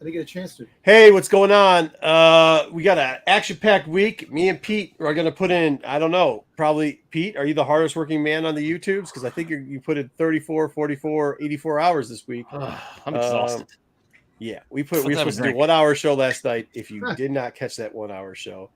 didn't get a chance to. Hey, what's going on? We got an action-packed week. Me and Pete are going to put in, I don't know, probably, Pete, are you the hardest working man on the YouTubes? Because I think you put in 34, 44, 84 hours this week. I'm exhausted. Yeah, we were supposed to do a 1 hour show last night. If you did not catch that 1 hour show,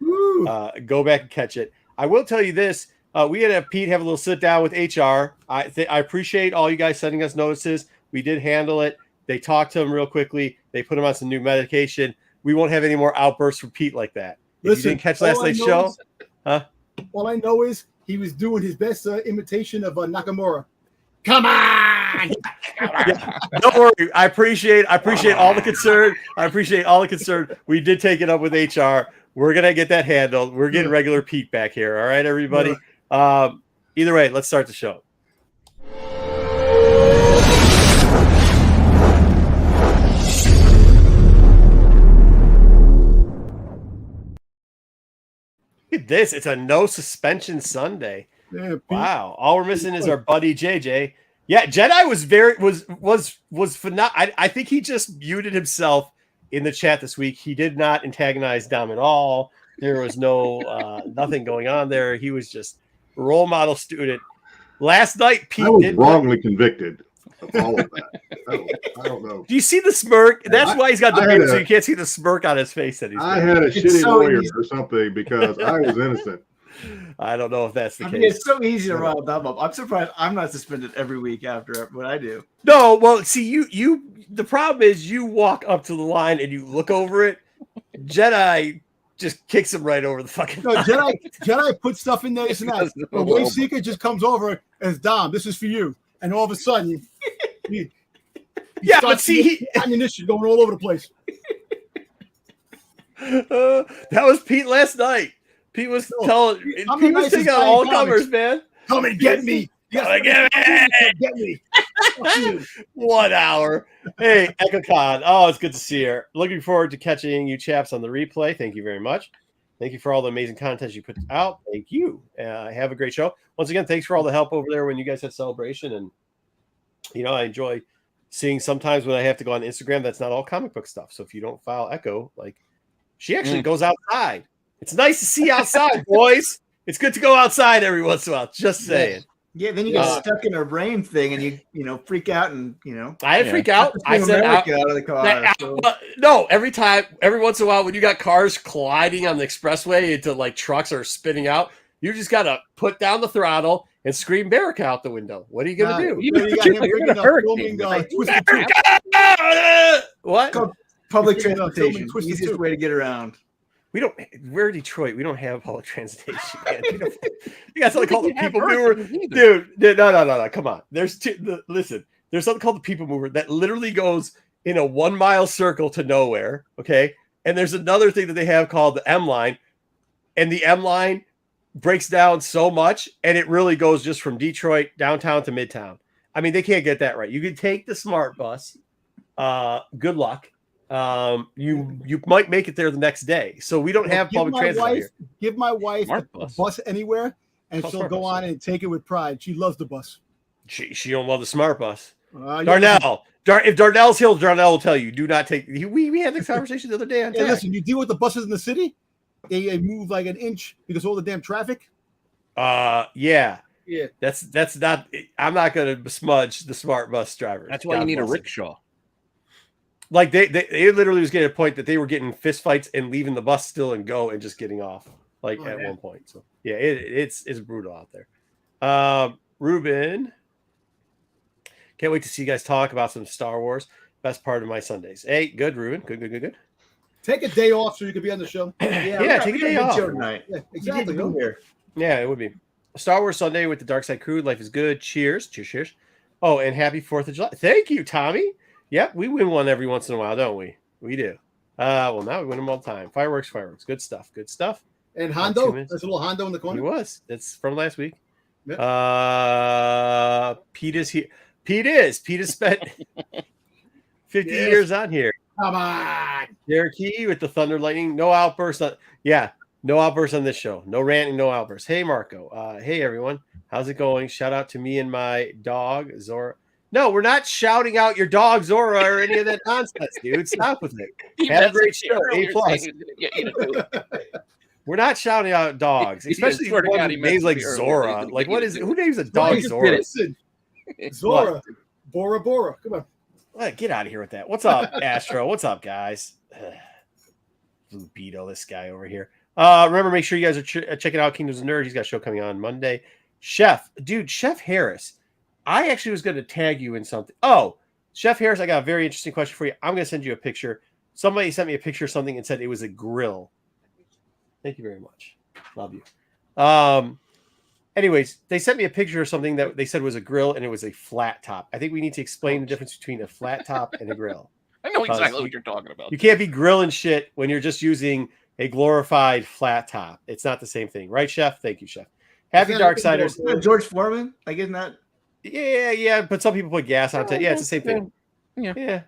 go back and catch it. I will tell you this. We had to have Pete have a little sit down with HR. I appreciate all you guys sending us notices. We did handle it. They talked to him real quickly. They put him on some new medication. We won't have any more outbursts from Pete like that. If you didn't catch last night's show, all I know is he was doing his best imitation of Nakamura. Come on! Yeah, don't worry. I appreciate all the concern. I appreciate all the concern. We did take it up with HR. We're gonna get that handled. We're getting regular Pete back here. All right, everybody. Either way, let's start the show. Look at this. It's a no suspension Sunday. Yeah, wow. All we're missing is our buddy JJ. Yeah, Jedi was phenomenal. I think he just muted himself in the chat this week. He did not antagonize Dom at all. There was no nothing going on there. He was just a role model student. Last night, Pete was wrongly convicted of all of that. I don't know. Do you see the smirk? That's why he's got the beard, so you can't see the smirk on his face. That he's I had a shitty lawyer or something because I was innocent. I don't know if that's the case. It's so easy to rile Dom up. I'm surprised I'm not suspended every week after what I do. No, well, see, you. The problem is you walk up to the line and you look over it. Jedi just kicks him right over the fucking. No, Jedi put stuff in there. But Wave Seeker just comes over as Dom. This is for you, and all of a sudden, yeah, but see, ammunition going all over the place. That was Pete last night. Pete was Pete was taking out all comers, man. Come and get me. Get me. 1 hour. Hey, EchoCon. Oh, it's good to see you. Looking forward to catching you chaps on the replay. Thank you very much. Thank you for all the amazing content you put out. Thank you. Have a great show. Once again, thanks for all the help over there when you guys had celebration. And, I enjoy seeing sometimes when I have to go on Instagram, that's not all comic book stuff. So if you don't follow Echo, she actually goes outside. It's nice to see outside, boys. It's good to go outside every once in a while. Just saying. Yeah, then you get stuck in a rain thing and you freak out and I didn't freak out. I said out of the car. No, every once in a while when you got cars colliding on the expressway into trucks are spinning out, you just gotta put down the throttle and scream Barrick out the window. What are you gonna do? What? Public transportation. Easiest way to get around. We're Detroit. We don't have public transportation, man. You got something called the People Mover. Dude, no. Come on. There's something called the People Mover that literally goes in a 1 mile circle to nowhere. Okay. And there's another thing that they have called the M line. And the M line breaks down so much. And it really goes just from Detroit downtown to Midtown. I mean, they can't get that right. You can take the smart bus. Good luck. You might make it there the next day. So we don't have public transit here. Give my wife a bus anywhere, and she'll go on and take it with pride. She loves the bus. She don't love the smart bus. Darnell. If Darnell's here, Darnell will tell you, do not take. We had this conversation the other day on Hey, listen, you deal with the buses in the city, they move like an inch because of all the damn traffic. Yeah. That's not. I'm not going to smudge the smart bus drivers. That's why you need a rickshaw. They literally was getting a point that they were getting fist fights and leaving the bus still and go and just getting off at one point. So yeah, it's brutal out there. Ruben, can't wait to see you guys talk about some Star Wars. Best part of my Sundays. Hey, good, Ruben. Good. Take a day off so you can be on the show. Yeah, take a day off tonight. Yeah, exactly. Yeah, it would be a Star Wars Sunday with the Dark Side crew. Life is good. Cheers. Oh, and happy 4th of July. Thank you, Tommy. Yep, we win one every once in a while, don't we? We do. Well, now we win them all the time. Fireworks. Good stuff. And Hondo, there's a little Hondo in the corner. He was. That's from last week. Yep. Pete is here. Pete has spent 50 years on here. Come on. Cherokee with the thunder lightning. No outburst. No outburst on this show. No ranting, no outburst. Hey, Marco. Hey, everyone. How's it going? Shout out to me and my dog, Zora. No, we're not shouting out your dog Zora or any of that nonsense, dude. Stop with it. Have a great show. A+. We're not shouting out dogs, especially swear to God, he names like messaged me earlier. Zora. He's Like, gonna what get is it? into Who names a Right, dog just Zora? listen. Zora. Bora Bora. Come on. Get out of here with that. What's up, Astro? What's up, guys? Blue Beetle, this guy over here. Remember, make sure you guys are checking out Kingdoms of Nerd. He's got a show coming on Monday. Chef Harris. I actually was going to tag you in something. Oh, Chef Harris, I got a very interesting question for you. I'm going to send you a picture. Somebody sent me a picture of something and said it was a grill. Thank you very much. Love you. Anyways, they sent me a picture of something that they said was a grill and it was a flat top. I think we need to explain the difference between a flat top and a grill. I know exactly what you're talking about. You can't be grilling shit when you're just using a glorified flat top. It's not the same thing. Right, Chef? Thank you, Chef. Happy Darksiders. George Foreman? Like, isn't that? Yeah. But some people put gas on it. Yeah, it's the same thing. Yeah,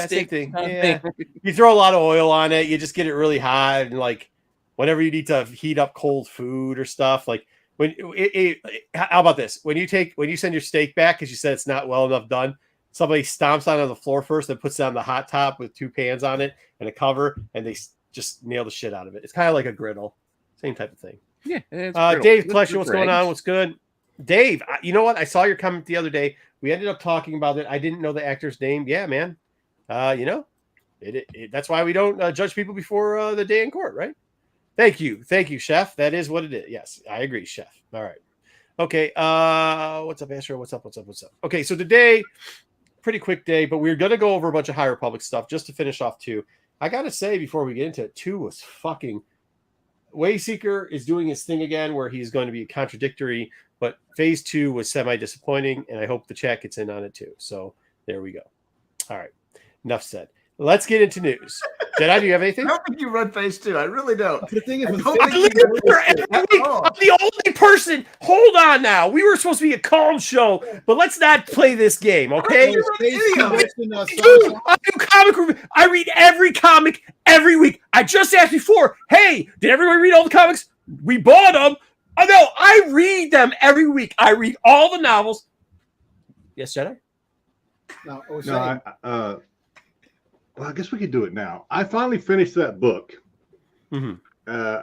same thing. Yeah. You throw a lot of oil on it. You just get it really hot. And like whenever you need to heat up cold food or stuff, like how about this? When you send your steak back because you said it's not well enough done, somebody stomps on the floor first and puts it on the hot top with 2 pans on it and a cover, and they just nail the shit out of it. It's kind of like a griddle. Same type of thing. Yeah. Dave Pleasure, what's going on? What's good? Dave, you know what? I saw your comment the other day. We ended up talking about it. I didn't know the actor's name. Yeah, man. That's why we don't judge people before the day in court, right? Thank you, Chef. That is what it is. Yes, I agree, Chef. All right. Okay. What's up, Astro? What's up? Okay, so today, pretty quick day, but we're gonna go over a bunch of High Republic stuff just to finish off 2. I gotta say before we get into it, 2 was fucking. Wayseeker is doing his thing again, where he's going to be contradictory, but Phase 2 was semi-disappointing, and I hope the chat gets in on it too. So there we go. All right, enough said. Let's get into news. Jedi, do you have anything? I don't think you run Phase 2. I really don't. The thing is, I'm the only person. Hold on now. We were supposed to be a calm show, but let's not play this game, okay? I do comic review. I read every comic every week. I just asked before, hey, did everyone read all the comics? We bought them. Oh, no, I read them every week. I read all the novels. Yes, Jedi? Well, I guess we could do it now. I finally finished that book,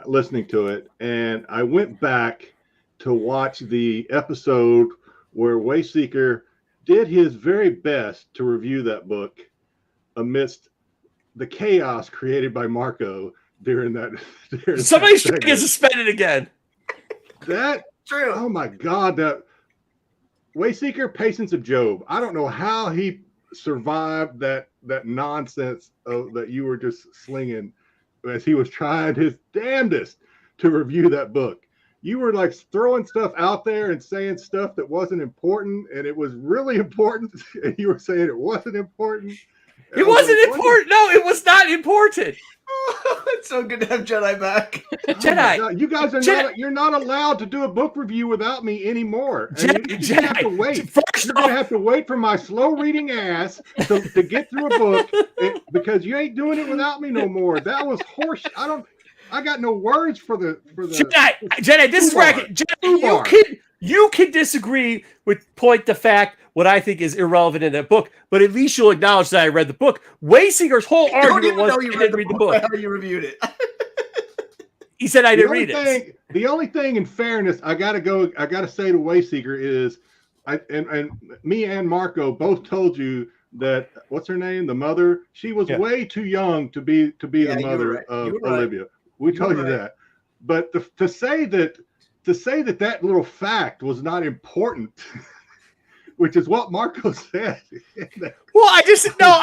listening to it, and I went back to watch the episode where Wayseeker did his very best to review that book amidst the chaos created by Marco during that. Somebody should get suspended again. That true. Oh my God, that Wayseeker, Patience of Job. I don't know how he survived that nonsense that you were just slinging as he was trying his damnedest to review that book. You were like throwing stuff out there and saying stuff that wasn't important, and it was really important, and you were saying it wasn't important. It wasn't important. No, it was not important. It's so good to have Jedi back. Jedi, you guys are you're not allowed to do a book review without me anymore. Jedi, have to wait. You're gonna have to wait for my slow reading ass to get through a book because you ain't doing it without me no more. That was horse. I got no words for the Jedi. This is where you can disagree with point the fact what I think is irrelevant in that book, but at least you'll acknowledge that I read the book. Wayseeker's whole argument was he didn't read the book. How you reviewed it? He said I didn't read it. The only thing, in fairness, I gotta say to Wayseeker is, and me and Marco both told you that what's her name, the mother, she was way too young to be the mother of Olivia. We told you that, but to say that little fact was not important. Which is what Marco said. Well, I just said no.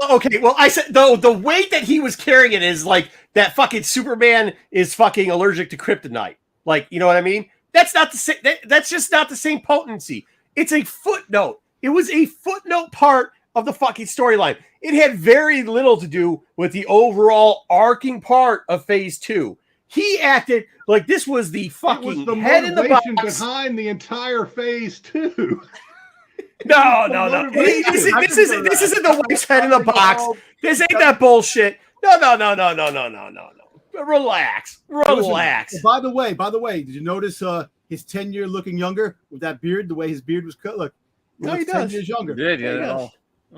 Okay, well, I said the weight that he was carrying it is like that fucking Superman is fucking allergic to kryptonite. Like, you know what I mean? That's not the same. That's just not the same potency. It's a footnote. It was a footnote part of the fucking storyline. It had very little to do with the overall arcing part of Phase 2. He acted like this was the fucking head in the box behind the entire Phase 2. No. This isn't the wife's head in the box. This ain't that bullshit. No. Relax. By the way, did you notice his 10-year looking younger with that beard? The way his beard was cut. Look, No, he looks 10 does. years younger. He did, Yeah, he yeah. does.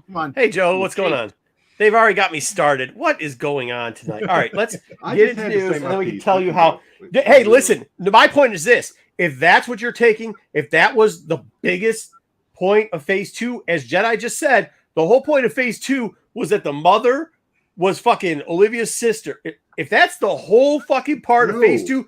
Come on. Hey, Joe, what's going on? They've already got me started. What is going on tonight? All right, let's get into news, and then we can tell you how. Hey, listen, my point is this. If that's what you're taking, if that was the biggest point of phase 2, as Jedi just said, the whole point of phase 2 was that the mother was fucking Olivia's sister. If that's the whole fucking part of phase 2,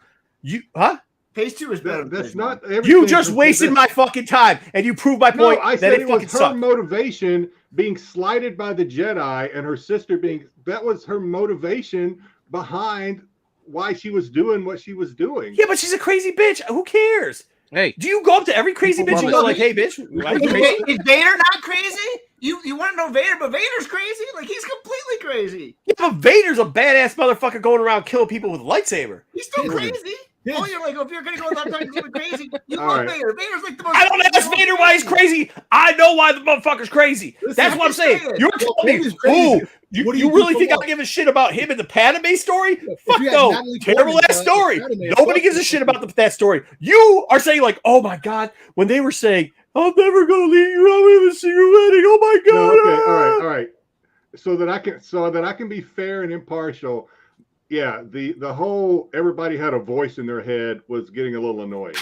Phase 2 is better. That's phase not. one. You just wasted my fucking time, and you proved my point. No, I that said it it fucking was her sucked. motivation being slighted by the Jedi and her sister being. That was her motivation behind why she was doing what she was doing. Yeah, but she's a crazy bitch. Who cares? Hey, Do you go up to every crazy bitch and go like, "Hey, bitch"? Is Vader not crazy? You want to know Vader, but Vader's crazy. Like he's completely crazy. Yeah, but Vader's a badass motherfucker going around killing people with a lightsaber. He's still crazy. Oh, you're like, if you're gonna go without talking to crazy, you All love right. Vader. Vader's like the most. I don't ask Vader why he's crazy. I know why the motherfucker's crazy. That's what I'm saying. You're telling me, crazy. you What do you really do think for I'll give a shit about him in the Padme story? Fuck you had no. Natalie Terrible Portman, ass story. Padme, Nobody fuck gives a you. shit about that story. You are saying like, oh my God, when they were saying, I'm never gonna leave you, I'll even see your wedding. Oh my God. No, okay, all right. So that I can be fair and impartial. Yeah, the whole everybody had a voice in their head was getting a little annoying.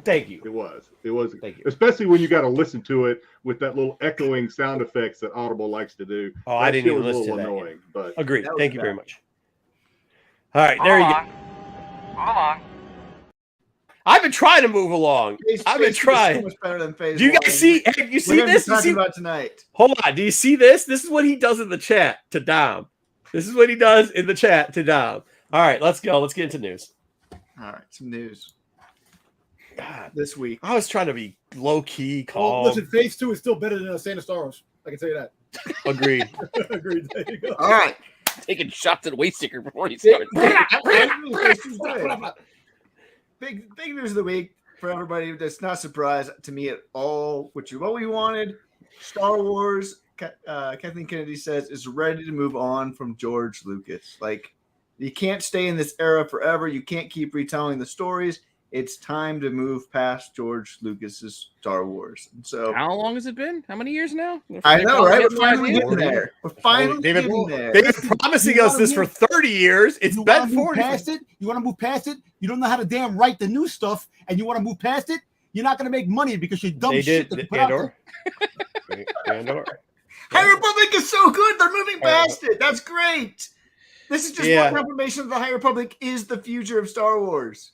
Thank you. It was. Thank you. Especially when you got to listen to it with that little echoing sound effects that Audible likes to do. Oh, I didn't shit even was a listen to little that. annoying, but Agreed. That was Thank you bad. very much. All right, there you go. Move along. I've been trying to move along. I've been Phase 2 is trying. so much better than phase Do you 1. guys see? Hey, you see We're gonna this? be You talking see? about tonight. Hold on. Do you see this? This is what he does in the chat to Dom. This is what he does in the chat to Dom. All right, let's go. Let's get into news. All right, some news God, this week. I was trying to be low key, Oh, calm. listen, phase 2 is still better than Santa Star Wars. I can tell you that. Agreed. Agreed. There you go. All right. taking shots at Wayseeker before he started. Big news of the week for everybody that's not surprised to me at all, what we wanted. Star Wars, Kathleen Kennedy says, is ready to move on from George Lucas. Like, you can't stay in this era forever. You can't keep retelling the stories. It's time to move past George Lucas's Star Wars. And so, How long has it been? How many years now? I know, right? We're They're finally calling getting it there. We're finally They've been- getting there. They've been promising us this for 30 years. It's You been want to move 40. past it? You want to move past it? You don't know how to damn write the new stuff, and you want to move past it? You're not going to make money because you're dumb They shit. did. that you put out Andor. there. Andor. High Republic is so good. They're moving past it. That's great. This is just one confirmation that the High Republic is the future of Star Wars.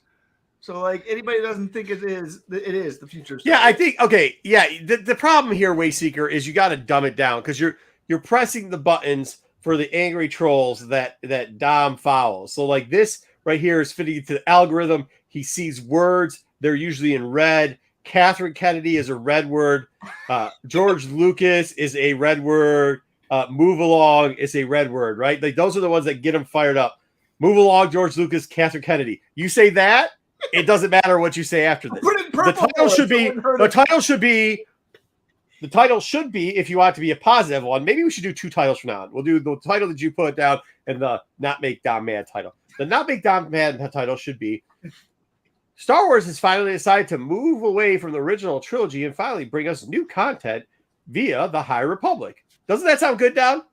So, like, anybody doesn't think it is the future of Star Wars. I think, okay, the problem here, Wayseeker, is you got to dumb it down because you're pressing the buttons for the angry trolls that Dom follows. So, like, this right here is fitting to the algorithm. He sees words. They're usually in red. Catherine Kennedy is a red word. George Lucas is a red word. Move along is a red word, right? Like, those are the ones that get him fired up. Move along, George Lucas, Catherine Kennedy. You say that, it doesn't matter what you say after this. Put it in purple. The title should be, if you want it to be a positive one, maybe we should do two titles from now on. We'll do the title that you put down and the Not Make Dom Mad title. The Not Make Dom Mad title should be Star Wars has finally decided to move away from the original trilogy and finally bring us new content via the High Republic. Doesn't that sound good, Dom?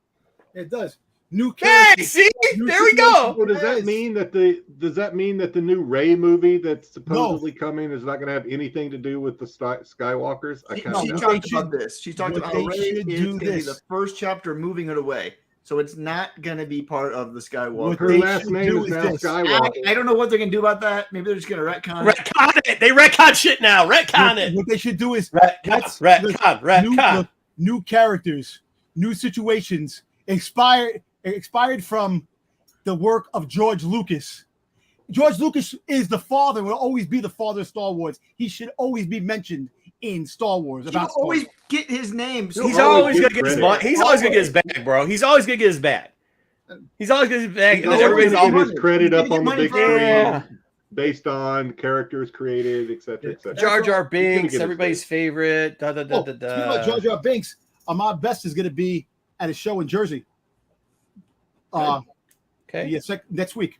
It does. New Hey, characters. see? New There we go. So does that mean that the new Rey movie that's supposedly coming is not going to have anything to do with the Skywalkers? I She kind of talked about this. She talked what about they Rey is should going do to be this. the first chapter moving it away. So it's not going to be part of the Skywalker. What her they last should name do is is now this. Skywalker. I don't know what they're going to do about that. Maybe they're just going to retcon it. Retcon it. They retcon shit now. Retcon it. What they should do is Retcon. new characters, new situations, inspired from the work of George Lucas. George Lucas is the father, will always be the father of Star Wars. He should always be mentioned in Star Wars. He'll About Star always Wars. get his name. So He's always going to get his credit. money. He's always going to get his bag, bro. He's always going to get his bag. He's always going to get his bag. He's And then always everybody's gonna all get his credit up on the money big for screen everything. based on characters created, etc., etc. Jar Jar He's Binks, gonna get everybody's his favorite. Speaking of Jar Jar Binks, Ahmad Best is going to be at a show in Jersey. Okay. Next week.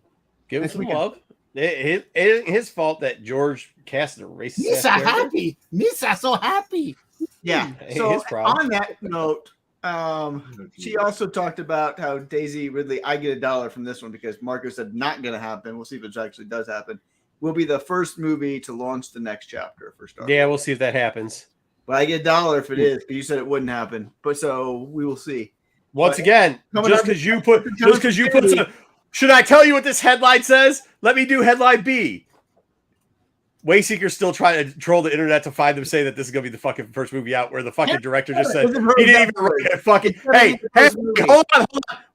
Give him Next some weekend. love. It ain't his fault that George casted a racist. Misa happy. Misa so happy. Yeah. Hey, So his problem. on that note, she also talked about how Daisy Ridley, I get $1 from this one because Marco said not going to happen. We'll see if it actually does happen. Will be the first movie to launch the next chapter for Star Wars. Yeah, we'll see if that happens. But I get $1 if it is, because you said it wouldn't happen. But so we will see. Once But again, just because you put some, should I tell you what this headline says? Let me do headline B. Wayseeker's still trying to troll the internet to find them saying that this is gonna be the fucking first movie out, where the fucking director just said he didn't even write it. Fucking hey, hold on.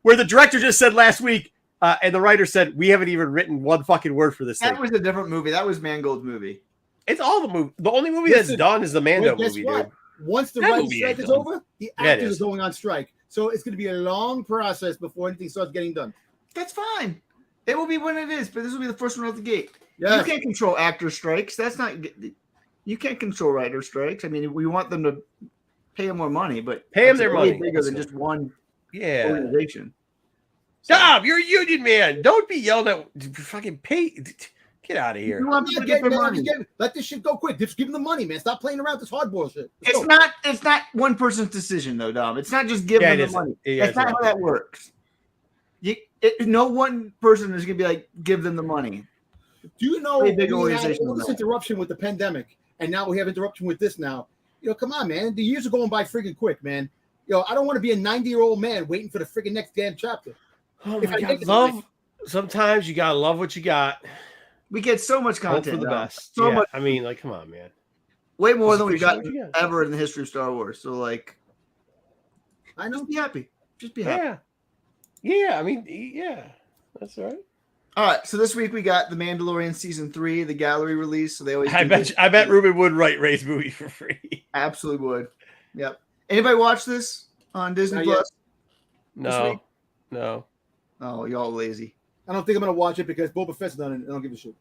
Where the director just said last week, and the writer said we haven't even written one fucking word for this thing. That was a different movie. That was Mangold's movie. It's all the movie. The only movie that's done is the Mando movie, dude. Once the writing strike is over, the actors are going on strike. So it's going to be a long process before anything starts getting done. That's fine. It will be when it is, but this will be the first one out the gate. Yes. You can't control actor strikes. That's not. You can't control writer strikes. I mean, we want them to pay them more money, but pay them their money. Bigger than just one organization. Stop! You're a union man. Don't be yelled at. Fucking pay. Get out of here. Let this shit go quick. Just give them the money, man. Stop playing around this hardball shit. It's not one person's decision though, Dom. It's not just giving them the money. That's not how that works. No one person is gonna be like, give them the money. Do you know we had all this interruption with the pandemic, and now we have interruption with this now? Come on, man. The years are going by freaking quick, man. I don't want to be a 90-year-old man waiting for the freaking next damn chapter. Oh my God, sometimes you gotta love what you got. We get so much content. Hope for the best. So much. I mean, like, come on, man. Way more than we've gotten ever in the history of Star Wars. So, like, I know. Just be happy. Just be happy. Yeah. I mean, yeah. That's all right. All right. So this week we got the Mandalorian season 3, the gallery release. So they always. I bet Ruben would write Ray's movie for free. Absolutely would. Yep. Anybody watch this on Disney Plus? No. Oh, y'all lazy. I don't think I'm gonna watch it because Boba Fett's done it. And I don't give a shit.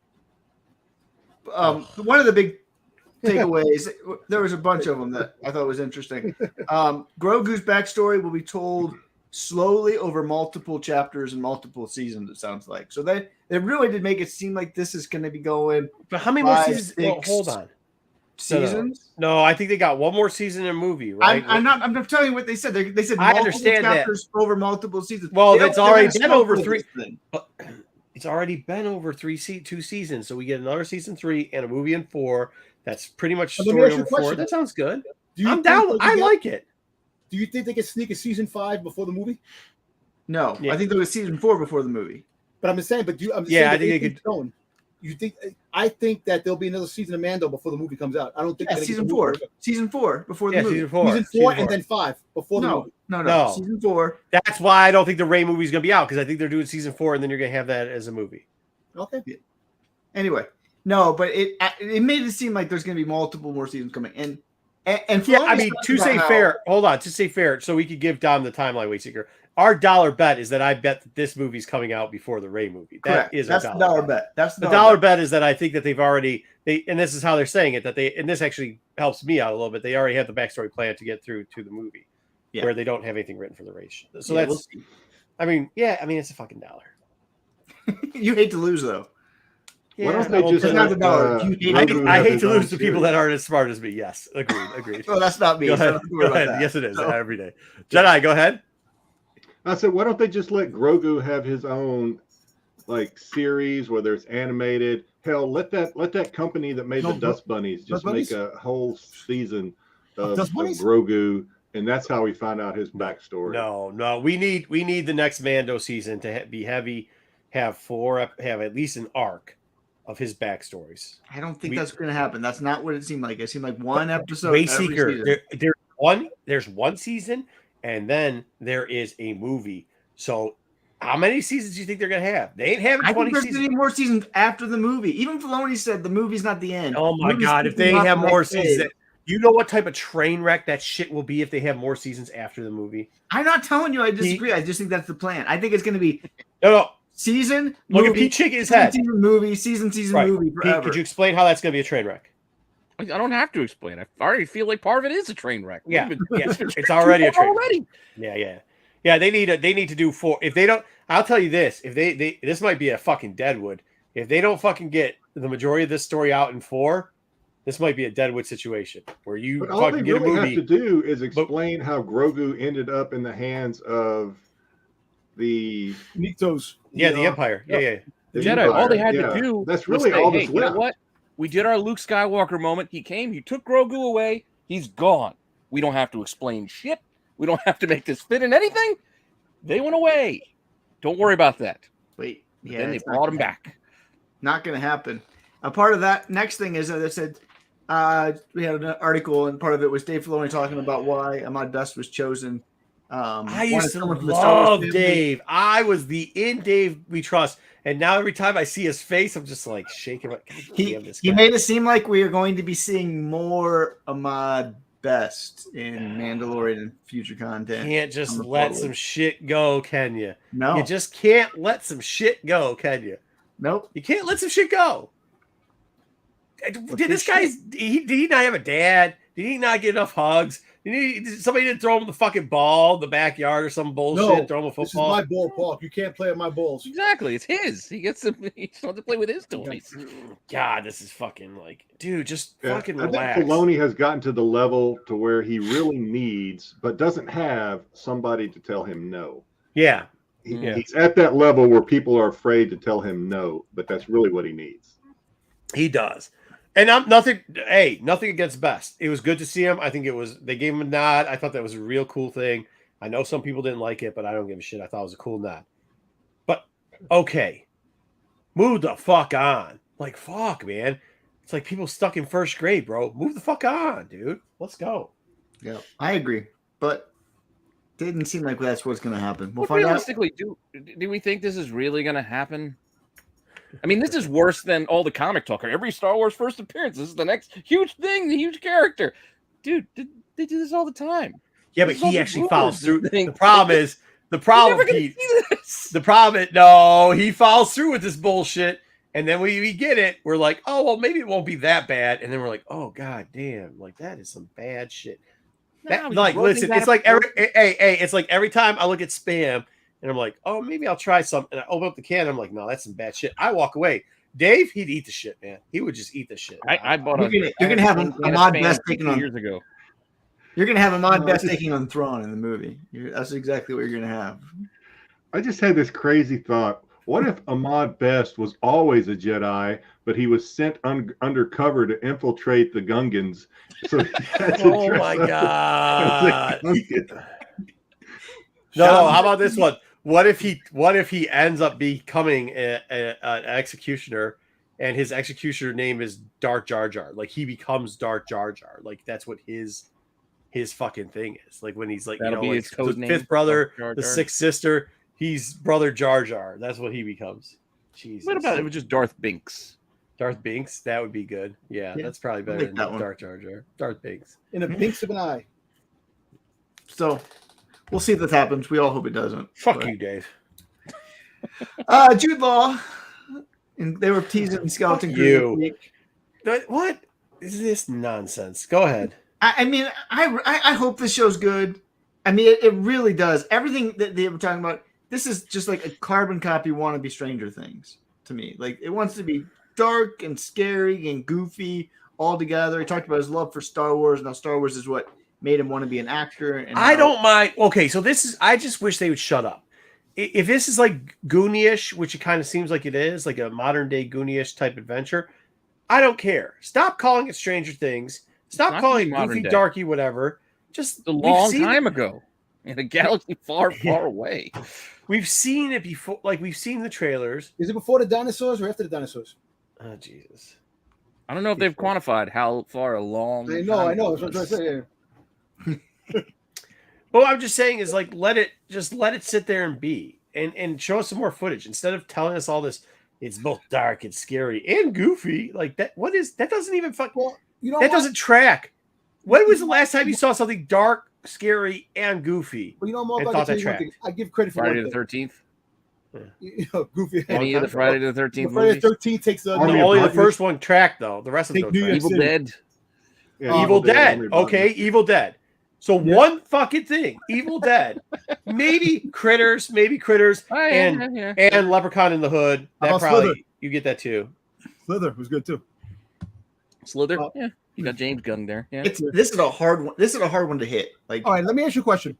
One of the big takeaways, there was a bunch of them that I thought was interesting. Grogu's backstory will be told slowly over multiple chapters and multiple seasons, it sounds like. So they really did make it seem like this is going to be going. But how many more seasons? Well, hold on. Seasons? No, I think they got one more season in a movie, right? I'm telling you what they said. They said I multiple understand chapters over multiple seasons. Well, it's already been over 3. It's already been over 2 seasons, so we get another season 3 and a movie in 4. That's pretty much story over 4. That sounds good. I'm down. I like it. Do you think they can sneak a season 5 before the movie? No, I think there was season 4 before the movie. But I'm just saying. But I think they could. You think? I think that there'll be another season of Mando before the movie comes out. I don't think season 4. Season 4 before the movie. Season 4 and then 5 before the movie. No. Season 4. That's why I don't think the Rey movie is going to be out, because I think they're doing season 4 and then you're going to have that as a movie. Okay. Yeah. Anyway, no, but it made it seem like there's going to be multiple more seasons coming. And I mean, to say fair, so we could give Dom the timeline, Wayseeker. Our dollar bet is that I bet that this movie's coming out before the Rey movie. That's the dollar bet. That's the dollar bet is that I think that they've already and this is how they're saying it, and this actually helps me out a little bit. They already have the backstory plan to get through to the movie, where they don't have anything written for the Rey. So that's, we'll see. I mean, it's a fucking dollar. You hate to lose, though. Why don't they just I hate to lose to people that aren't as smart as me. Yes, agreed. Oh, that's not me. Go ahead. Yes, it is every day. Jedi, go ahead. I said, why don't they just let Grogu have his own series, whether it's animated? Hell, let that company that made the Dust Bunnies just make a whole season of Grogu, and that's how we find out his backstory. No, we need the next Mando season to be heavy, have at least an arc of his backstories. I don't think that's going to happen. That's not what it seemed like. It seemed like one episode. Wayseeker, there's one season, and then there is a movie. So how many seasons do you think they're going to have? They ain't having 20 seasons. There's more seasons after the movie. Even Filoni said the movie's not the end. Oh my God! If they have more seasons, you know what type of train wreck that shit will be if they have more seasons after the movie. I'm not telling you I disagree. I just think that's the plan. I think it's going to be season. Look at Pete shaking his head. Season movie forever. Pete, could you explain how that's going to be a train wreck? I don't have to explain. I already feel like part of it is a train wreck. Yeah, it's already a train wreck. Yeah. They need to do 4. If they don't, I'll tell you this: if they this might be a fucking deadwood. If they don't fucking get the majority of this story out in 4, This might be a Deadwood situation where you But all they fucking get a really movie. have to do is explain how Grogu ended up in the hands of the Niktos. Yeah, the Empire. Yeah. The Jedi. All they had to do. That's was really say, all hey, that's you know left. what? We did our Luke Skywalker moment. He came. He took Grogu away. He's gone. We don't have to explain shit. We don't have to make this fit in anything. They went away. Don't worry about that. Wait, But yeah, then they it's brought him back. Not going to happen. A part of that next thing is that they said we had an article, and part of it was Dave Filoni talking about why Ahmad Best was chosen. I used to love Dave. I was the in Dave we trust, and now every time I see his face, I'm just like shaking. He made it seem like we are going to be seeing more Ahmad Best in Mandalorian and future content. Can't just let some shit go, can you? No, you just can't let some shit go, can you? Nope, you can't let some shit go. Did this guy? Did he not have a dad? Did he not get enough hugs? Somebody didn't throw him the fucking ball in the backyard or some bullshit? No, throw him a football. This is my ballpark. You can't play on my balls. Exactly, it's his. He gets to play with his toys. God, this is fucking like, dude, just fucking relax. I think Filoni has gotten to the level to where he really needs, but doesn't have somebody to tell him no. Yeah. He's at that level where people are afraid to tell him no, but that's really what he needs. He does. And I'm nothing against Best. It was good to see him. I think they gave him a nod. I thought that was a real cool thing. I know some people didn't like it, but I don't give a shit. I thought it was a cool nod. But okay. Move the fuck on. Like, fuck, man. It's like people stuck in first grade, bro. Move the fuck on, dude. Let's go. Yeah, I agree. But didn't seem like that's what's gonna happen. We'll But find realistically, do we think this is really gonna happen? I mean, this is worse than all the comic talk. Every Star Wars first appearance. This is the next huge thing, the huge character. Dude, they do this all the time. Yeah, but he actually follows through. The problem, Pete. The problem is, no, he follows through with this bullshit. And then we get it. We're like, oh, well, maybe it won't be that bad. And then we're like, oh, god damn. Like, that is some bad shit. Listen, it's like it's like every time I look at spam, and I'm like, oh, maybe I'll try some. And I open up the can. And I'm like, no, that's some bad shit. I walk away. Dave, he'd eat the shit, man. He would just eat the shit. I bought you're gonna have Ahmad Best taking on years ago. You're gonna have Ahmad Best taking on Thrawn in the movie. That's exactly what you're gonna have. I just had this crazy thought. What if Ahmad Best was always a Jedi, but he was sent undercover to infiltrate the Gungans? So oh my god! No, how about this one? What if he ends up becoming an executioner, and his executioner name is Darth Jar Jar? Like, he becomes Darth Jar Jar. Like, that's what his fucking thing is. Like, when he's like, that'll be like, his code the name, fifth brother, Jar Jar. the sixth sister, he's brother Jar Jar. That's what he becomes. Jesus. What about it was just Darth Binks? Darth Binks? That would be good. Yeah, that's probably better than Darth Jar Jar. Darth Binks. In a binks of an eye. So we'll see if this happens. We all hope it doesn't. Fuck you, Dave. Jude Law. And they were teasing Skeleton Crew this week. What is this nonsense? Go ahead. I mean, I hope this show's good. I mean, it really does. Everything that they were talking about, this is just like a carbon copy wannabe Stranger Things to me. Like, it wants to be dark and scary and goofy all together. He talked about his love for Star Wars. Now Star Wars is what made him want to be an actor. And I don't mind. Okay, so I just wish they would shut up. If this is like Goonie-ish, which it kind of seems like it is, like a modern day Goonie-ish type adventure, I don't care. Stop calling it Stranger Things. Stop calling it goofy, darky, whatever. Just a long time ago in a galaxy far, far away. We've seen it before. Like, we've seen the trailers. Is it before the dinosaurs or after the dinosaurs? Oh, Jesus. I don't know if they've quantified how far along. I know. That's what I'm trying to say. Well, I'm just saying is, like, let it sit there and be, and show us some more footage instead of telling us all this. It's both dark and scary and goofy. Like, that. What is that? Doesn't even fuck. Well, doesn't track. When was the last time you saw something dark, scary, and goofy? Well, you know, Mark, I give credit for Friday the 13th. Yeah. Goofy. Any of the Friday the 13th Friday the 13th takes the only the first one tracked though. The rest of them don't track. Evil Dead. Yeah, Evil Dead. Okay, Evil Dead. So one fucking thing, Evil Dead, maybe Critters, and Leprechaun in the Hood. That probably Slither? You get that too. Slither was good too. Slither. Yeah, you got James Gunn there. Yeah, This is a hard one. This is a hard one to hit. Like, all right, let me ask you a question.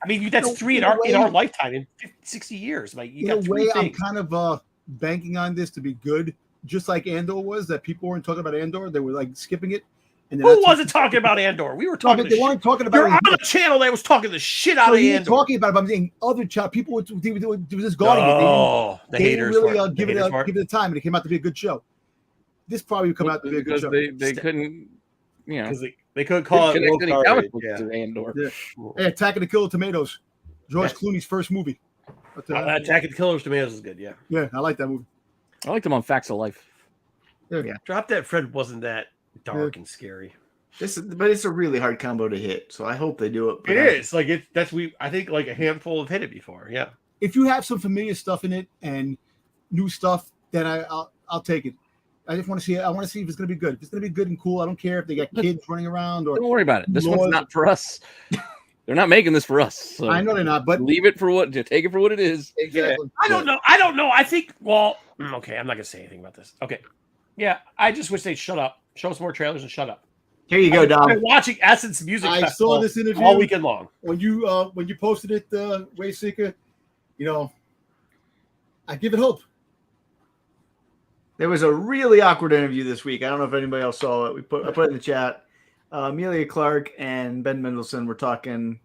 I mean, that's three in our lifetime in 60 years. Like, you got three things. I'm kind of banking on this to be good, just like Andor was. That people weren't talking about Andor; they were like skipping it. And who wasn't talking about Andor? We were talking. They weren't talking about. You're on a channel that was talking the shit out of Andor. Talking about it, but I'm saying other people were just guarding it. The haters didn't really give it the time, and it came out to be a good show. This probably would come out to be a good show. They couldn't, because they couldn't call it low comic books to Andor. Hey, Attack of the Killer Tomatoes, George Clooney's first movie. Attack of the Killer Tomatoes is good. Yeah, I like that movie. I liked him on Facts of Life. Yeah. Drop That Fred wasn't that dark and scary. But it's a really hard combo to hit. So I hope they do it. It is like I think like a handful have hit it before. Yeah. If you have some familiar stuff in it and new stuff, then I'll take it. I just want to see it. I want to see if it's going to be good. If it's going to be good and cool, I don't care if they got kids running around or. Don't worry about it. This one's not for us. They're not making this for us. So I know they're not, but take it for what it is. Exactly. I don't know. I think. Well, okay. I'm not going to say anything about this. Okay. Yeah. I just wish they'd shut up. Show us more trailers and shut up. Here you go, Dom. I've been watching Essence Music I Festival saw this interview all weekend long. When you posted it, Wayseeker, I give it hope. There was a really awkward interview this week. I don't know if anybody else saw it. I put it in the chat. Amelia Clark and Ben Mendelsohn were talking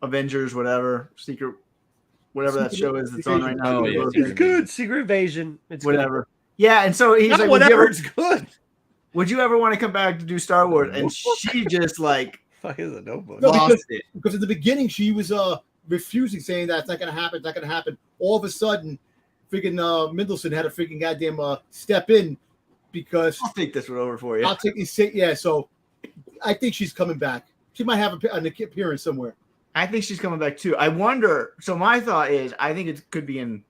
Avengers, whatever, that show is that's on right now. Oh, yeah. It's good. Secret Invasion. It's whatever. Good. Yeah, and so he's like, whatever. It's good. Would you ever want to come back to do Star Wars? And she just like fuck is a notebook. No, because at the beginning she was refusing, saying that it's not going to happen. It's not going to happen. All of a sudden, freaking Mendelsohn had a freaking goddamn step in because I'll take this one over for you. I'll take these. Yeah, so I think she's coming back. She might have an appearance somewhere. I think she's coming back too. I wonder. So my thought is, I think it could be in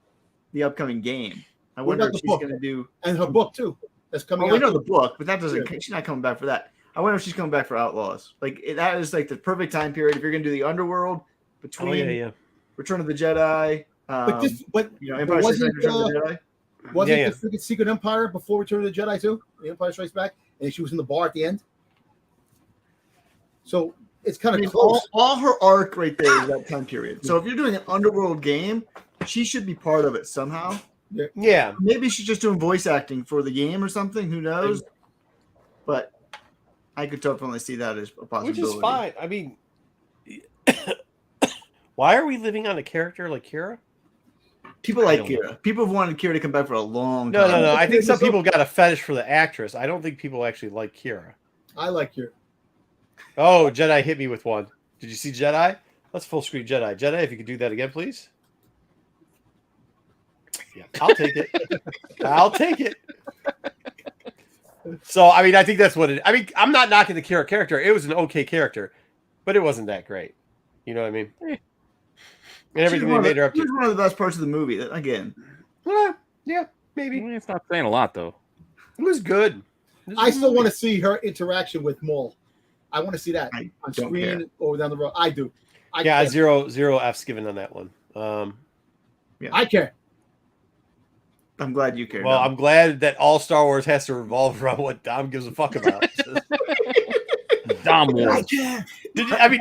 the upcoming game. I wonder if she's going to do and her book too. That's coming. We know the book, but that doesn't. Yeah. She's not coming back for that. I wonder if she's coming back for Outlaws. Like that is like the perfect time period if you're going to do the Underworld between Return of the Jedi. But Empire Strikes Back, Return of the Jedi. Wasn't the freaking Secret Empire before Return of the Jedi too? The Empire Strikes Back, and she was in the bar at the end. So it's kind of close. All her arc right there is that time period. So if you're doing an Underworld game, she should be part of it somehow. Yeah. Maybe she's just doing voice acting for the game or something. Who knows? But I could definitely see that as a possibility. Which is fine. I mean, why are we living on a character like Kira? People like Kira. People have wanted Kira to come back for a long time. No. I think some people got a fetish for the actress. I don't think people actually like Kira. I like Kira. Oh, Jedi hit me with one. Did you see Jedi? Let's full screen Jedi. Jedi, if you could do that again, please. Yeah, I'll take it. I'll take it. So, I mean, I think that's what it. I mean, I'm not knocking the Kira character. It was an okay character, but it wasn't that great. You know what I mean? And everything they made her up to. It was one of the best parts of the movie. Again. Yeah, maybe. It's not saying a lot, though. It was good. I still want to see her interaction with Maul. I want to see that on screen or down the road. I do. Yeah, zero F's given on that one. I care. I'm glad you care. Well, I'm glad that all Star Wars has to revolve around what Dom gives a fuck about. Dom Wars.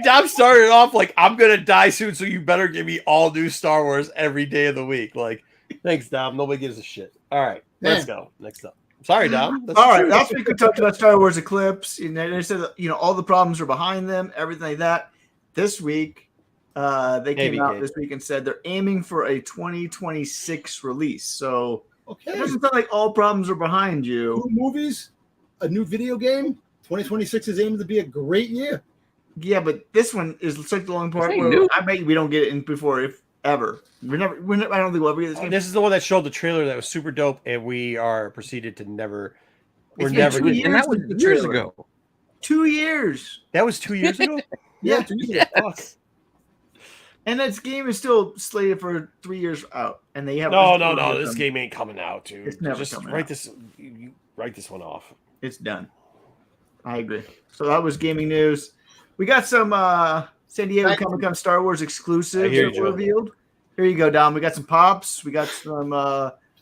Dom started off like, I'm going to die soon, so you better give me all new Star Wars every day of the week. Like, thanks, Dom. Nobody gives a shit. All right, let's go. Next up. Sorry, Dom. All right, last week we talked about Star Wars Eclipse. And they said that, all the problems are behind them, everything like that. This week, they came out this week and said they're aiming for a 2026 release. So it doesn't sound like all problems are behind you. 2 movies, a new video game. 2026 is aiming to be a great year. Yeah, but this one is such a long part where I bet we don't get it in before, if ever. I don't think we'll ever get this game. This is the one that showed the trailer that was super dope, and we are proceeded to never. And that was 2 years ago. 2 years. That was 2 years ago. Yeah, 2 years ago. And this game is still slated for 3 years out, and they have no. This game ain't coming out, dude. It's never just coming write out. this. You write this one off. It's done. I agree. So that was gaming news. We got some San Diego Comic-Con Star Wars exclusives that were revealed. Here you go, Dom. We got some pops. We got some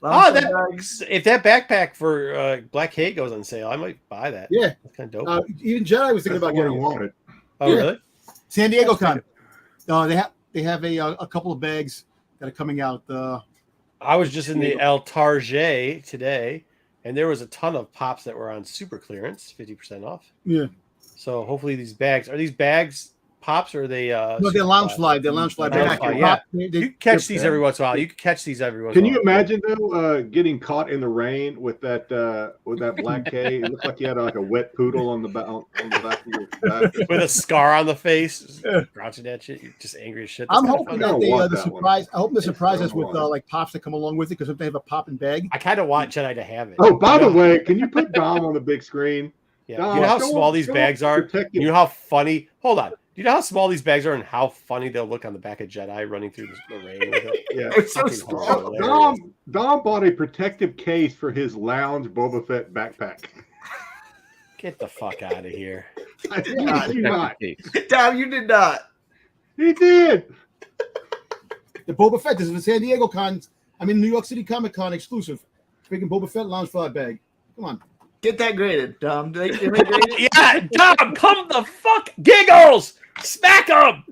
If that backpack for Black Cade goes on sale, I might buy that. Yeah, that's kind of dope. Even Jedi was thinking about getting wanted. Oh, really? San Diego Con. They have a couple of bags that are coming out. I was just in the El Target today, and there was a ton of pops that were on super clearance, 50% off. Yeah. So hopefully these bags are pops or are they? No, they're lounge fly. They're lounge fly. Yeah. You can catch these every once in a while. You can catch these every once. Can you imagine though getting caught in the rain with that Black K? It looked like you had like a wet poodle on the back of your back. With a scar on the face, crouching that shit. You're just angry as shit. I'm hoping that the surprise. I hope they surprise us with like pops that come along with it because if they have a popping bag, I kind of want Jedi to have it. Oh, by the way, can you put Dom on the big screen? Yeah. Dom, you know how small these bags are? You know how funny? Hold on. You know how small these bags are and how funny they'll look on the back of Jedi running through the rain with it? Yeah, it's so small. Dom bought a protective case for his lounge Boba Fett backpack. Get the fuck out of here. I did not. Dom, you did not. He did. The Boba Fett. This is the San Diego Con. New York City Comic Con exclusive. Freaking Boba Fett lounge fly bag. Come on. Get that graded, Dom. They graded? Yeah, Dom, come the fuck. Giggles. Smack him!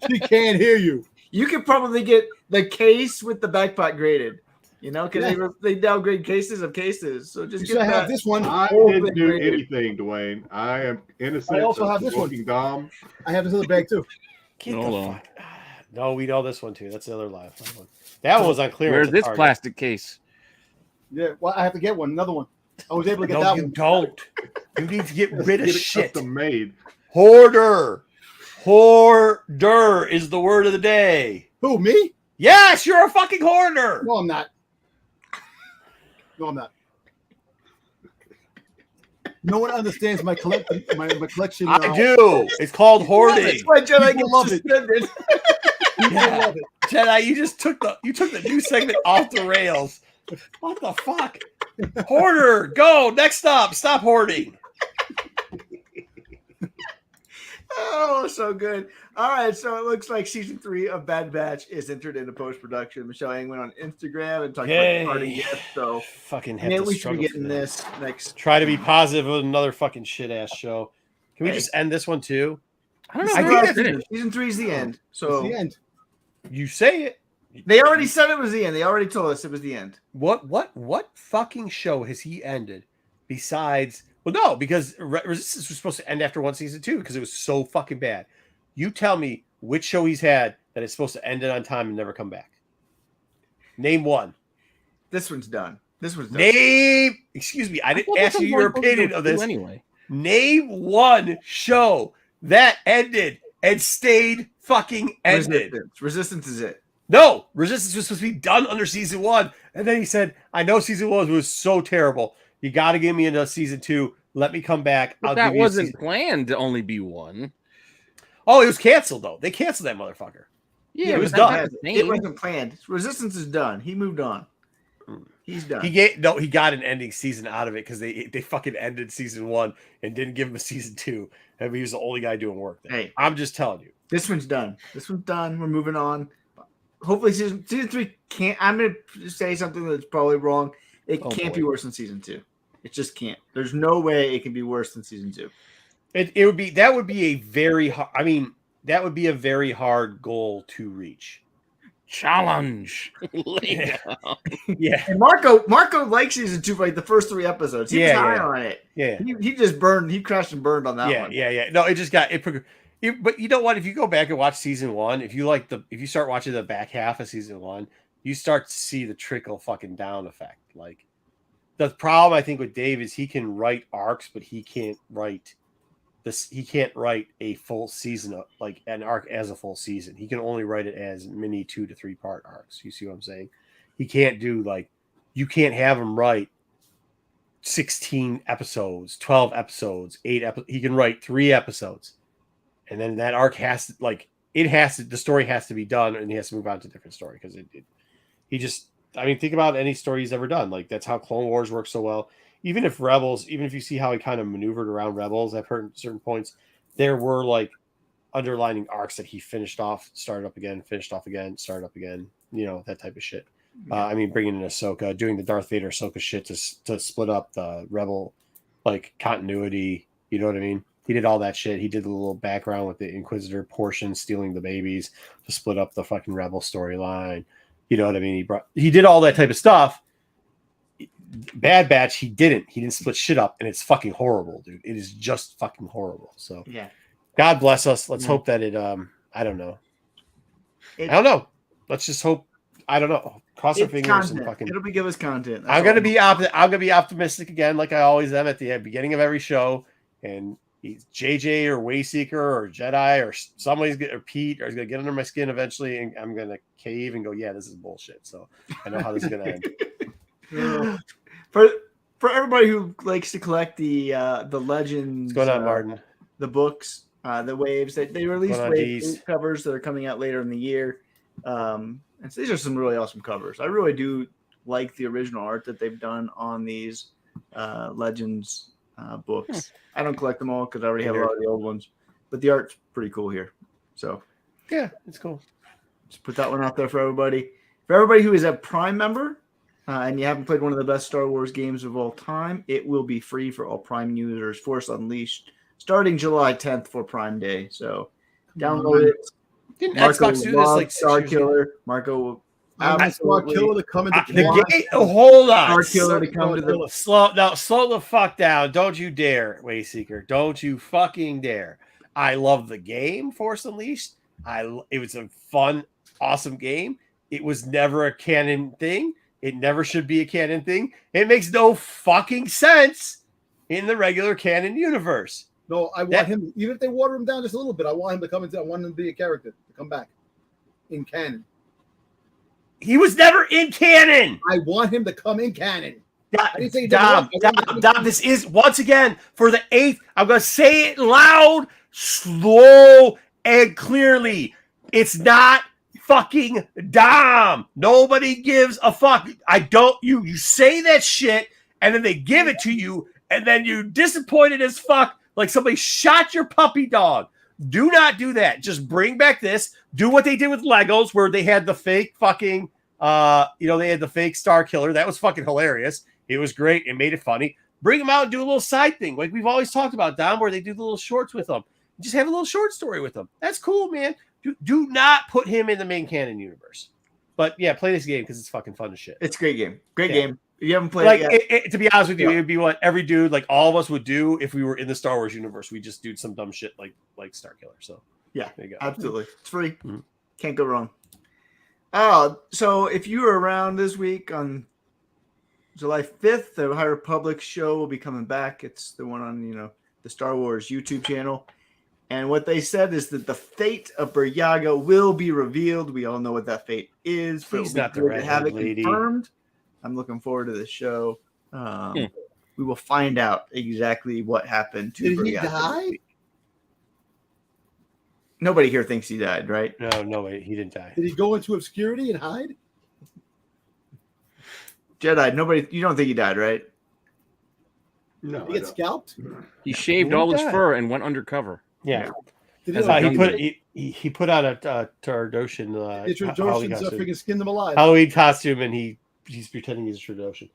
She can't hear you. You could probably get the case with the backpack graded, because they downgrade cases of cases. So just get have this one. I didn't do anything, Dwayne. I am innocent. I also have this one. Dom. I have this other bag too. Fuck. No, we know this one too. That's the other live one. That one was on clearance. Where's this plastic case? Yeah, well, I have to get one. Another one. I was able to get that one. No, you don't. You need to get rid of shit. Custom made. Hoarder is the word of the day. Who, me? Yes, you're a fucking hoarder. No, I'm not. No one understands my collection. My collection. I do. It's called hoarding. That's why Jedi People love it. Yeah. Love it. Jedi, you took the new segment off the rails. What the fuck? Hoarder, go. Next up. Stop hoarding. Oh, so good. All right, so it looks like season 3 of Bad Batch is entered into post-production. Michelle Yang went on Instagram and talked about the party yet, so fucking maybe we should be getting this next. Try to be positive with another fucking shit-ass show. Can we just end this one too? I don't know. I think season 3 is the end. So it's the end. You say it. They already said it was the end. They already told us it was the end. What fucking show has he ended besides? Well, no, because Resistance was supposed to end after season 2 because it was so fucking bad. You tell me which show he's had that is supposed to end it on time and never come back. Name one. This one's done. Name. Excuse me. I didn't ask you your opinion of this. Anyway, name one show that ended and stayed fucking ended. Resistance is it. No, Resistance was supposed to be done under season 1. And then he said, I know season 1 was so terrible. You got to get me into season 2. Let me come back. But that wasn't planned to only be one. Oh, it was canceled, though. They canceled that motherfucker. Yeah, it was done. It wasn't planned. Resistance is done. He moved on. He's done. He got an ending season out of it because they fucking ended season 1 and didn't give him a season 2. And he was the only guy doing work there. Hey, I'm just telling you. This one's done. We're moving on. Hopefully season 3 can't. I'm going to say something that's probably wrong. It can't be worse than season 2. It just can't. There's no way it can be worse than season 2. It would be a very hard. I mean, that would be a very hard goal to reach. Challenge. Yeah. And Marco likes season 2 for like the first 3 episodes. He was high on it. Yeah. He just burned. He crashed and burned on that one. Yeah. No, it just got it. But you know what? If you go back and watch season 1, if you start watching the back half of season 1, you start to see the trickle fucking down effect. Like the problem I think with Dave is he can write arcs, but he can't write this. He can't write a full season, like an arc as a full season. He can only write it as mini 2 to 3 part arcs. You see what I'm saying? He can't do you can't have him write 16 episodes, 12 episodes, 8 episodes. He can write 3 episodes. And then that arc has to the story has to be done and he has to move on to a different story because think about any story he's ever done. Like that's how Clone Wars works so well. Even if you see how he kind of maneuvered around Rebels at certain points, there were like underlining arcs that he finished off, started up again, finished off again, started up again, that type of shit. Bringing in Ahsoka, doing the Darth Vader Ahsoka shit to split up the Rebel like continuity. You know what I mean? He did all that shit. He did a little background with the Inquisitor portion, stealing the babies to split up the fucking Rebel storyline. You know what I mean? He did all that type of stuff. Bad Batch, he didn't split shit up, and it's fucking horrible, dude. It is just fucking horrible. So yeah, God bless us. Let's hope that it I don't know. I don't know. Let's just hope. I don't know. Cross our fingers content. and fucking. It'll give us content. I'm gonna be optimistic again, like I always am at the beginning of every show. And he's JJ or Wayseeker or Jedi or somebody's or Pete or is gonna get under my skin eventually, and I'm gonna cave and go, yeah, this is bullshit. So I know how this is gonna end. For everybody who likes to collect the legends, What's going on, Martin? The books, the waves. They released wave covers that are coming out later in the year. And so these are some really awesome covers. I really do like the original art that they've done on these legends books. I don't collect them all because I already have a lot of the old ones, but the art's pretty cool here. So yeah, it's cool. Just put that one out there for everybody. For everybody who is a Prime member and you haven't played one of the best Star Wars games of all time, it will be free for all Prime users. Force Unleashed starting July 10th for Prime Day. So download it. Didn't Xbox do this like Star Killer? Marco, Star Killer to come into hold on. Star Killer to come to the slow the fuck down. Don't you dare, Wayseeker. Don't you fucking dare. I love the game, Force Unleashed. It was a fun, awesome game. It was never a canon thing. It never should be a canon thing. It makes no fucking sense in the regular canon universe. No, I want him, even if they water him down just a little bit, I want him to come into, I want him to be a character, to come back in canon. He was never in canon. I want him to come in canon. Dom, this is, once again, for the 8th, I'm going to say it loud, slow, and clearly. It's not fucking Dom. Nobody gives a fuck. You say that shit, and then they give it to you, and then you're disappointed as fuck. Like somebody shot your puppy dog. Do not do that. Just bring back this. Do what they did with Legos, where they had the fake fucking, they had the fake Star Killer. That was fucking hilarious. It was great. It made it funny. Bring them out and do a little side thing, like we've always talked about, Dom, where they do the little shorts with them. Just have a little short story with them. That's cool, man. Do not put him in the main canon universe. But yeah, play this game because it's fucking fun as shit. It's a great game. Great game. If you haven't played it yet. To be honest with you, it would be what every dude, like all of us would do if we were in the Star Wars universe. We just do some dumb shit like Star Killer. So yeah, there you go. Absolutely. It's free. Mm-hmm. Can't go wrong. So if you were around this week on July 5th, the High Republic show will be coming back. It's the one on, the Star Wars YouTube channel. And what they said is that the fate of Buryaga will be revealed. We all know what that fate is, but Please not the redheaded lady. Confirmed. I'm looking forward to the show. We will find out exactly what happened to Buryaga. Did he die? Nobody here thinks he died, right? No way. He didn't die. Did he go into obscurity and hide? Jedi, you don't think he died, right? No. Did he get scalped? He shaved all his fur and went undercover. Yeah. Did he put on a Trandoshan. Trandoshan's freaking skinned him alive. Halloween costume, and he's pretending he's a Trandoshan.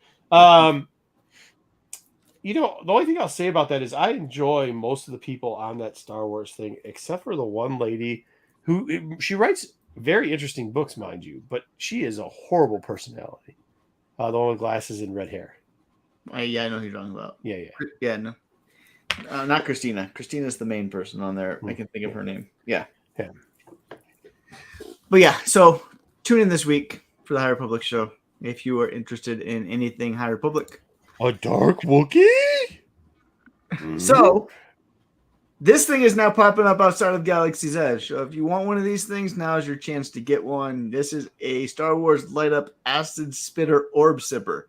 The only thing I'll say about that is I enjoy most of the people on that Star Wars thing, except for the one lady who she writes very interesting books, mind you, but she is a horrible personality. The one with glasses and red hair. Yeah, I know who you're talking about. Yeah. No. Not Christina. Christina's the main person on there. I can think of her name. Yeah. But yeah, so tune in this week for the High Republic show if you are interested in anything High Republic. A dark Wookiee? So this thing is now popping up outside of Galaxy's Edge. So if you want one of these things, now is your chance to get one. This is a Star Wars light up acid spitter orb sipper.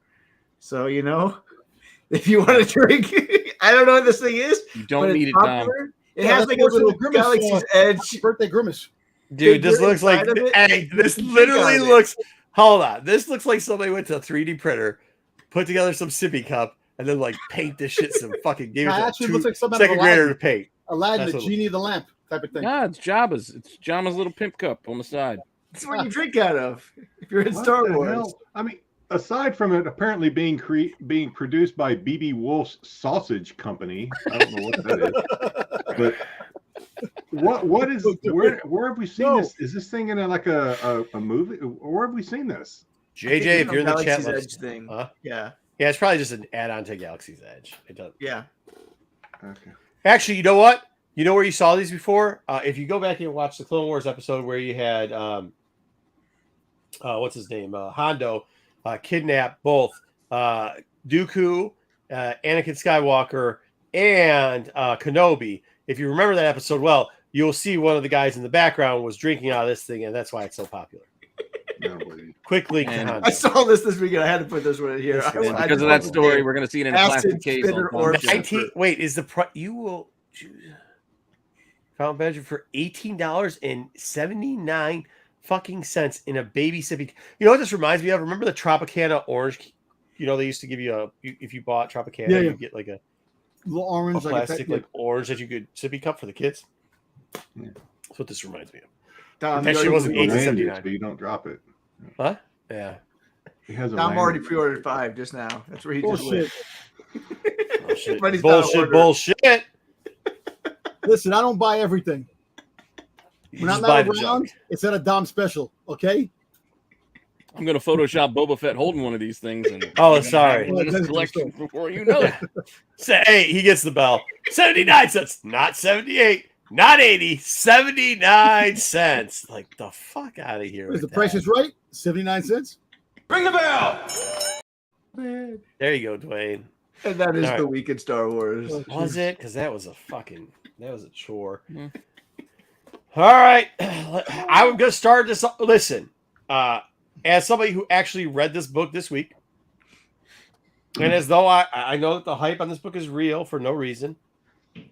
So, if you want to drink, I don't know what this thing is. You don't need it, Dom. It has like a little Galaxy's Edge birthday grimace. Dude, this looks like this literally looks. Hold on, this looks like somebody went to a 3D printer, put together some sippy cup, and then paint this shit some fucking game. Actually, looks like some second grader to paint. Aladdin, the genie of the lamp type of thing. Yeah, it's Jabba's. It's Jabba's little pimp cup on the side. That's what you drink out of if you're in Star Wars. Hell? I mean, aside from it apparently being produced by BB Wolf's Sausage Company, I don't know what that is, but what is where have we seen this? Is this thing in a movie? Where have we seen this? JJ, if you're in the chat, Edge thing. Yeah, it's probably just an add-on to Galaxy's Edge. It does. Yeah. Okay. Actually, you know what? You know where you saw these before? If you go back and watch the Clone Wars episode where you had what's his name? Hondo kidnap both Dooku, Anakin Skywalker, and Kenobi. If you remember that episode well, you'll see one of the guys in the background was drinking out of this thing, and that's why it's so popular. Quick link to Hondo. I saw this weekend. I had to put this one in here. Because of that story, we're going to see it in a plastic case. Wait, is the you will found beverage for $18.79 fucking cents in a baby sippy. You know what this reminds me of? Remember the Tropicana orange? You know they used to give you if you bought Tropicana, you get like a little orange, plastic like orange that you could sippy cup for the kids. Yeah. That's what this reminds me of. That shit wasn't $18.79, but you don't drop it. Huh? Yeah. Tom already pre-ordered 5 just now. That's where he just went. Bullshit. Listen, I don't buy everything. When I'm not around, it's at a Dom special, okay? I'm going to Photoshop Boba Fett holding one of these things. And sorry. Collection before you know it. Say, hey, he gets the bell. 79 cents, not 78, not 80, 79 cents. Like, the fuck out of here. Is the price is right? 79 cents? Ring the bell! There you go, Dwayne. And that is the week in Star Wars. Was it? Because that was a chore. Mm-hmm. All right. I'm going to start this. Listen, as somebody who actually read this book this week, and as though I know that the hype on this book is real for no reason,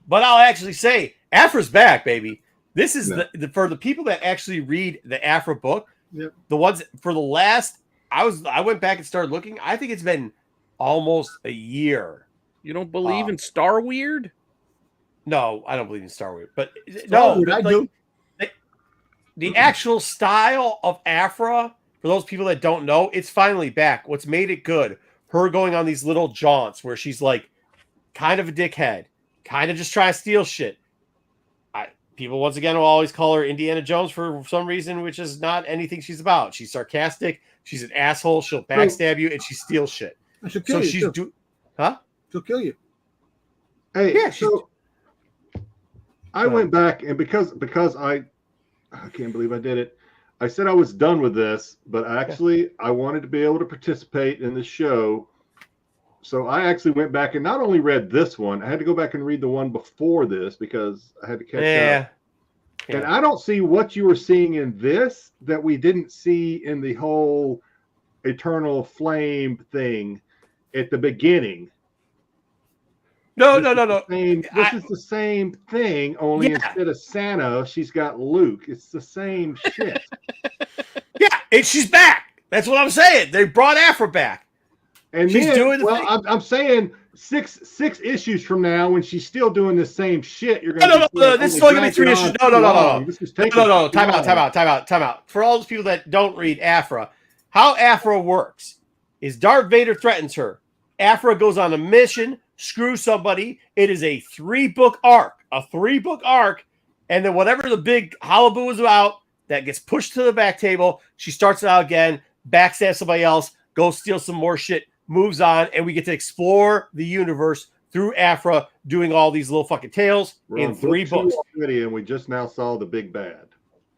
but I'll actually say Aphra's back, baby. This is for the people that actually read the Aphra book. Yep. The ones for the last, I went back and started looking. I think it's been almost a year. You don't believe in Star Weird? No, I don't believe in Star Weird. But I do. The actual style of Aphra, for those people that don't know, it's finally back. What's made it good? Her going on these little jaunts where she's like kind of a dickhead, kind of just trying to steal shit. People, once again, will always call her Indiana Jones for some reason, which is not anything she's about. She's sarcastic. She's an asshole. She'll backstab you, and she steals shit. She'll kill you. She'll kill you. Hey, yeah. So I went back, and because I can't believe I did it. I said I was done with this, but actually I wanted to be able to participate in the show. So I actually went back and not only read this one, I had to go back and read the one before this because I had to catch up. Yeah. And I don't see what you were seeing in this that we didn't see in the whole Eternal Flame thing at the beginning. No. This is the same thing, only instead of Santa, she's got Luke. It's the same shit. Yeah, and she's back. That's what I'm saying. They brought Aphra back. And she's doing the thing. I'm saying six issues from now, when she's still doing the same shit, you're going to no. This is only going to be 3 issues. No. Time out. For all those people that don't read Aphra, how Aphra works is Darth Vader threatens her. Aphra goes on a mission, screws somebody. It is a 3-book arc. And then whatever the big hullabaloo is about, that gets pushed to the back table. She starts it out again, backstabs somebody else, goes steal some more shit, moves on, and we get to explore the universe through Aphra, doing all these little fucking tales in 3 books. And we just now saw the big bad.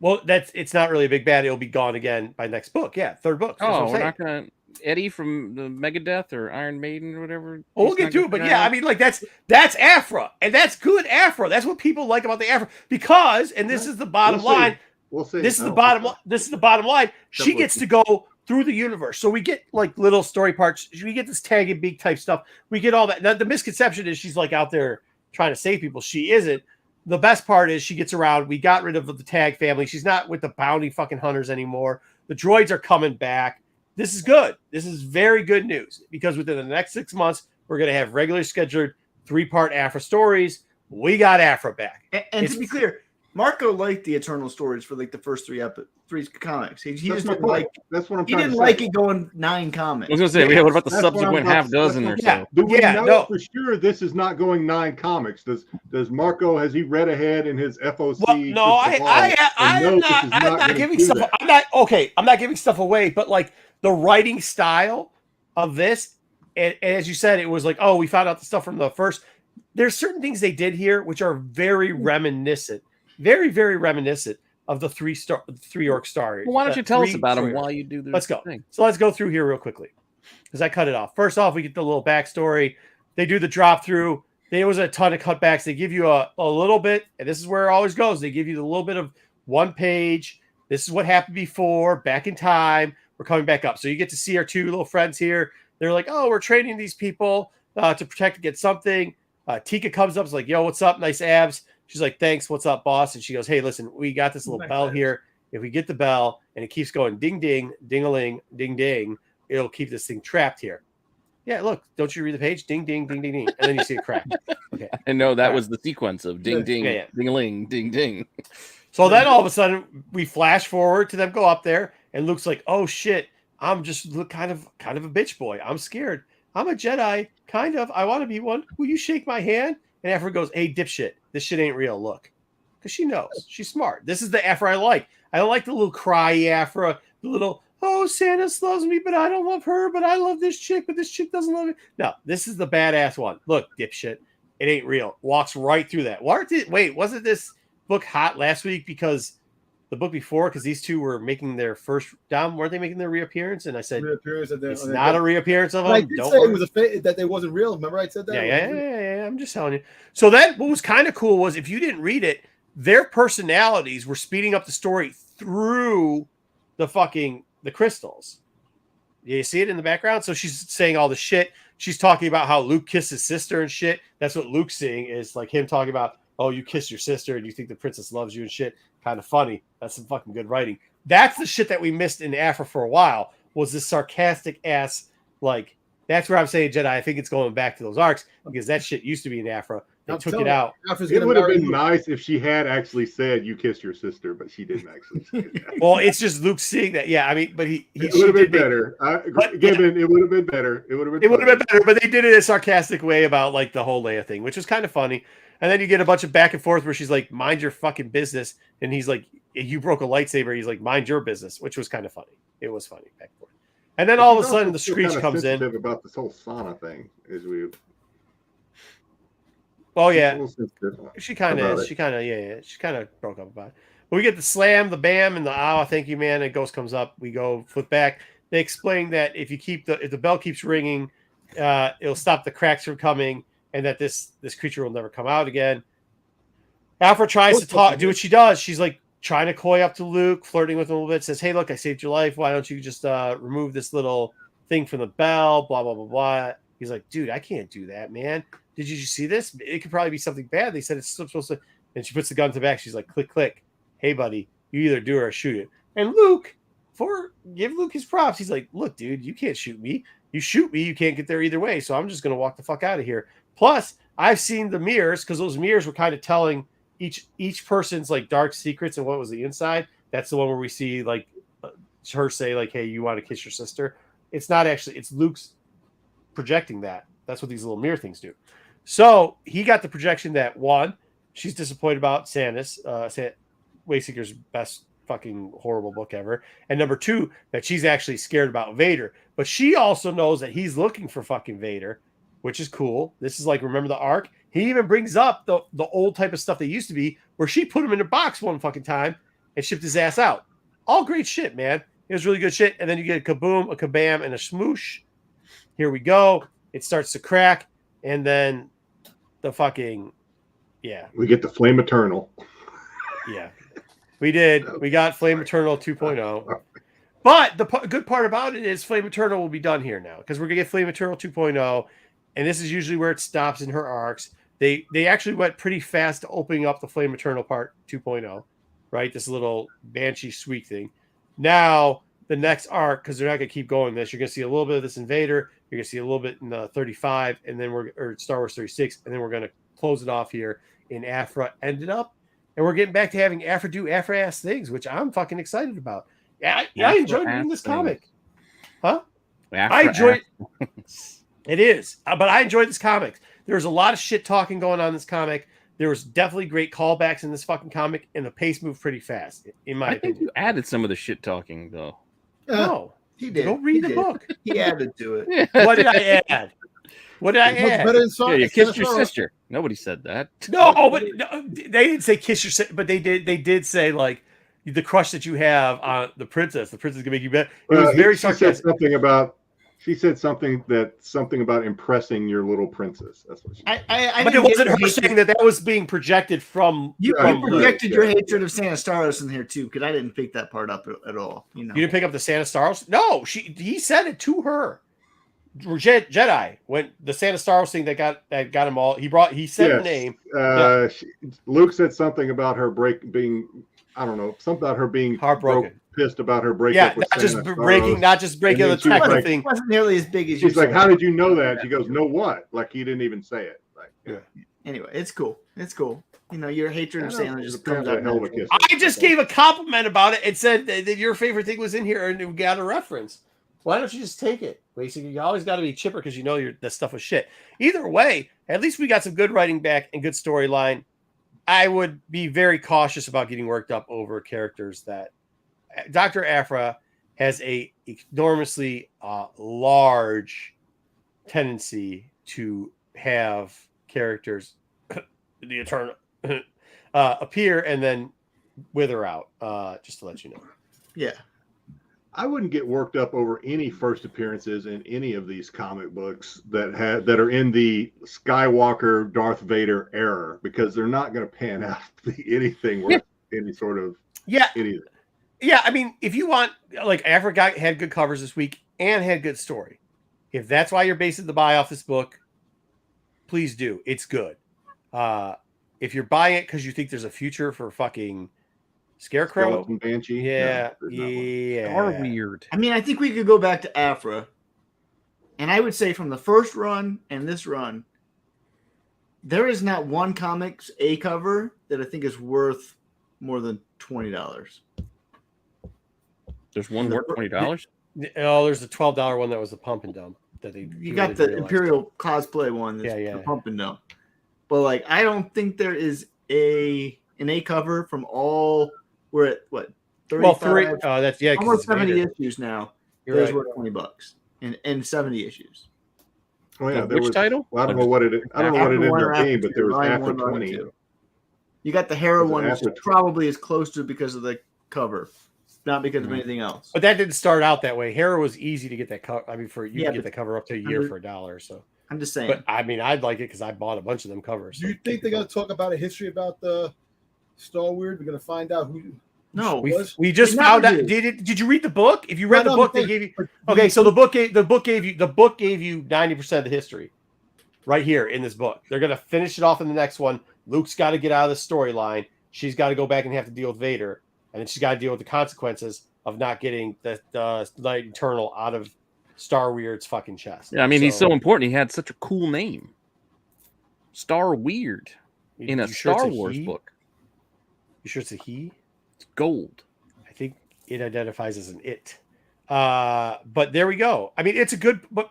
Well, it's not really a big bad. It'll be gone again by next book. Yeah, 3rd book. Oh, we're not gonna Eddie from the Megadeth or Iron Maiden or whatever. Well, we'll get to it, but yeah, I mean, like that's Aphra, and that's good Aphra. That's what people like about the Aphra because, and this is the bottom line. We'll see. This is the bottom line. She gets to go through the universe. So we get like little story parts. We get this tag and beak type stuff. We get all that. Now, the misconception is she's like out there trying to save people. She isn't. The best part is she gets around. We got rid of the tag family. She's not with the bounty fucking hunters anymore. The droids are coming back. This is good. This is very good news because within the next 6 months, we're going to have regularly scheduled 3-part Aphra stories. We got Aphra back. And to be clear, Marco liked the Eternal stories for like the first three comics. He just didn't like. That's what I'm He trying didn't to say. like it going 9 comics. I was gonna say, yeah, what about the That's what I'm subsequent about half to- dozen that's or what- so? Do we Yeah, know no. for sure this is not going 9 comics? Does Marco, has he read ahead in his FOC? Well, no, I'm not giving stuff. I'm not giving stuff away, but like the writing style of this, and as you said, it was like, oh, we found out the stuff from the first. There's certain things they did here which are very reminiscent, very, very reminiscent of the 3 orc stories. Well, why don't you tell us about them while you do this? Let's go. Thing? So let's go through here real quickly because I cut it off. First off, we get the little backstory. They do the drop through. There was a ton of cutbacks. They give you a little bit, and this is where it always goes. They give you a little bit of 1 page. This is what happened before, back in time. We're coming back up. So you get to see our 2 little friends here. They're like, oh, we're training these people to protect against something. Tika comes up, is like, yo, what's up? Nice abs. She's like, thanks. What's up, boss? And she goes, hey, listen, we got this little bell here. If we get the bell and it keeps going ding, ding, ding-a-ling, ding, ding, it'll keep this thing trapped here. Yeah, look, don't you read the page? Ding, ding, ding, ding, ding. And then you see it crack. Okay. I know that was the sequence of ding, ding, ding-a-ling, ding, ding. So then all of a sudden we flash forward to them go up there, and Luke's like, oh shit, I'm just kind of a bitch boy. I'm scared. I'm a Jedi, kind of. I want to be one. Will you shake my hand? And Aphra goes, hey, dipshit, this shit ain't real. Look. Because she knows. She's smart. This is the Aphra I like. I don't like the little cry Aphra, the little, oh, Santa loves me, but I don't love her, but I love this chick, but this chick doesn't love me. No, this is the badass one. Look, dipshit, it ain't real. Walks right through that. Wait, wasn't this book hot last week because the book before, because these 2 were making their first down, weren't they making their reappearance? And I said, it's not a reappearance of them. I did say it was that they wasn't real. Remember I said that? Yeah. I'm just telling you. So then what was kind of cool was if you didn't read it, their personalities were speeding up the story through the crystals. You see it in the background? So she's saying all the shit. She's talking about how Luke kissed his sister and shit. That's what Luke's seeing is like him talking about, oh, you kissed your sister and you think the princess loves you and shit. Kind of funny. That's some fucking good writing. That's the shit that we missed in Aphra for a while, was this sarcastic ass, like, that's where I'm saying Jedi. I think it's going back to those arcs because that shit used to be in Aphra. They took it out. It would have been nice if she had actually said you kissed your sister, but she didn't actually say that. Well, it's just Luke seeing that. Yeah, I mean, but it would have been better. It would have been better. It would have been better, but they did it in a sarcastic way about like the whole Leia thing, which was kind of funny. And then you get a bunch of back and forth where she's like, mind your fucking business. And he's like, you broke a lightsaber. He's like, mind your business, which was kind of funny. It was funny back and forth. And then all of a sudden the Screech comes in. About this whole sauna thing is we. Oh yeah, she kind of she kind of broke up about it. But we get the slam, the bam, and the thank you, man. And Ghost comes up. We go flip back. They explain that if the bell keeps ringing, it'll stop the cracks from coming, and that this creature will never come out again. Aphra tries to do what she does. She's like trying to coy up to Luke, flirting with him a little bit. Says, "Hey, look, I saved your life. Why don't you just remove this little thing from the bell?" Blah blah blah blah. He's like, "Dude, I can't do that, man. Did you see this? It could probably be something bad." They said it's supposed to. And she puts the gun to the back. She's like, "Click, click. Hey, buddy, you either do it or shoot it." And Luke, give Luke his props. He's like, "Look, dude, you can't shoot me. You shoot me, you can't get there either way. So I'm just gonna walk the fuck out of here." Plus, I've seen the mirrors because those mirrors were kind of telling each person's like dark secrets and what was the inside. That's the one where we see like her say like, "Hey, you want to kiss your sister?" It's not actually. It's Luke's projecting that. That's what these little mirror things do. So he got the projection that one, she's disappointed about Sanus, Wayseeker's best fucking horrible book ever. And number two, that she's actually scared about Vader. But she also knows that he's looking for fucking Vader, which is cool. This is like, remember the arc? He even brings up the old type of stuff that used to be where she put him in a box one fucking time and shipped his ass out. All great shit, man. It was really good shit. And then you get a kaboom, a kabam, and a smoosh. Here we go. It starts to crack. And then the fucking, yeah. We get the Flame Eternal. Yeah. We did. We got Flame Eternal 2.0. But the good part about it is Flame Eternal will be done here now because we're going to get Flame Eternal 2.0. And this is usually where it stops in her arcs. They actually went pretty fast to opening up the Flame Eternal part 2.0, right? This little Banshee Sweet thing. Now, the next arc, because they're not going to keep going this, you're going to see a little bit of this in Vader. You're going to see a little bit in 35, and then or Star Wars 36, and then we're going to close it off here in Aphra. Ended up and we're getting back to having Aphra do Aphra-ass things, which I'm fucking excited about. Yeah, I enjoyed reading this comic. Huh? I enjoyed it. It is, but I enjoyed this comic. There's a lot of shit talking going on in this comic. There was definitely great callbacks in this fucking comic, and the pace moved pretty fast, in my opinion. I think you added some of the shit talking, though. No. He did. Go read the book. He added to it. What did I add? What did I add? Yeah, you kissed your sister. Nobody said that. No, but no, they didn't say kiss your sister, but they did say, like, the crush that you have on the princess. The princess can make you better. It was very sarcastic. She said something about impressing your little princess. That's what she said. But it wasn't her saying that was being projected from. You projected your hatred of Santa Staros in here too, because I didn't pick that part up at all. You know, you didn't pick up the Santa Staros. No, he said it to her. Jedi when the Santa Staros thing that got him all. He said her name. Luke said something about her being. I don't know, something about her being heartbroken, pissed about her breakup. Yeah, not just breaking the technical thing. It wasn't nearly as big as she's like, "How did you know that?" She goes, "Know what?" Like he didn't even say it. Like, yeah. Anyway, it's cool. It's cool. You know, your hatred of Santa just comes out. I just gave a compliment about it and said that your favorite thing was in here and you got a reference. Why don't you just take it? Basically, you always got to be chipper because you know that stuff was shit. Either way, at least we got some good writing back and good storyline. I would be very cautious about getting worked up over characters that Dr. Aphra has a enormously large tendency to have characters, the Eternal, appear and then wither out, just to let you know. Yeah. I wouldn't get worked up over any first appearances in any of these comic books that are in the Skywalker Darth Vader era, because they're not going to pan out to be anything worth any sort of anything. Yeah, I mean, if you want, like, Aphra had good covers this week and had good story. If that's why you're basing the buy off this book, please do. It's good. If you're buying it because you think there's a future for fucking Scarecrow, Skeleton Banshee. Yeah. Are weird. I mean, I think we could go back to Aphra, and I would say from the first run and this run, there is not one comics A cover that I think is worth more than $20. There's one worth $20. Oh, there's a $12 one that was the pump and dump that you got the Imperial cosplay one. That's the pump and dump. But like, I don't think there is an A cover from all. We're at what? 35? That's almost 70 issues now. There's worth $20 and 70 issues. Oh yeah, which title? Well, I don't know what it is. I don't know what it ended up being, but there was after 20. You got the Hera one, which probably is close to because of the cover, not because of anything else. But that didn't start out that way. Hera was easy to get that cover. I mean, you can get the cover up to a year for $1. So I'm just saying. But I mean, I'd like it because I bought a bunch of them covers. Do you think they're going to talk about a history about the Star Weird? We're going to find out who. No, we just found out. Did you read the book? If you read the book, they gave you. Okay, so the book gave you 90% of the history, right here in this book. They're gonna finish it off in the next one. Luke's got to get out of the storyline. She's got to go back and have to deal with Vader, and then she's got to deal with the consequences of not getting the Light Eternal out of Star Weird's fucking chest. Yeah, I mean, he's so important. He had such a cool name, Star Weird, in a Star Wars book. You sure it's a he? Gold. I think it identifies as an it. But there we go. I mean, it's a good book.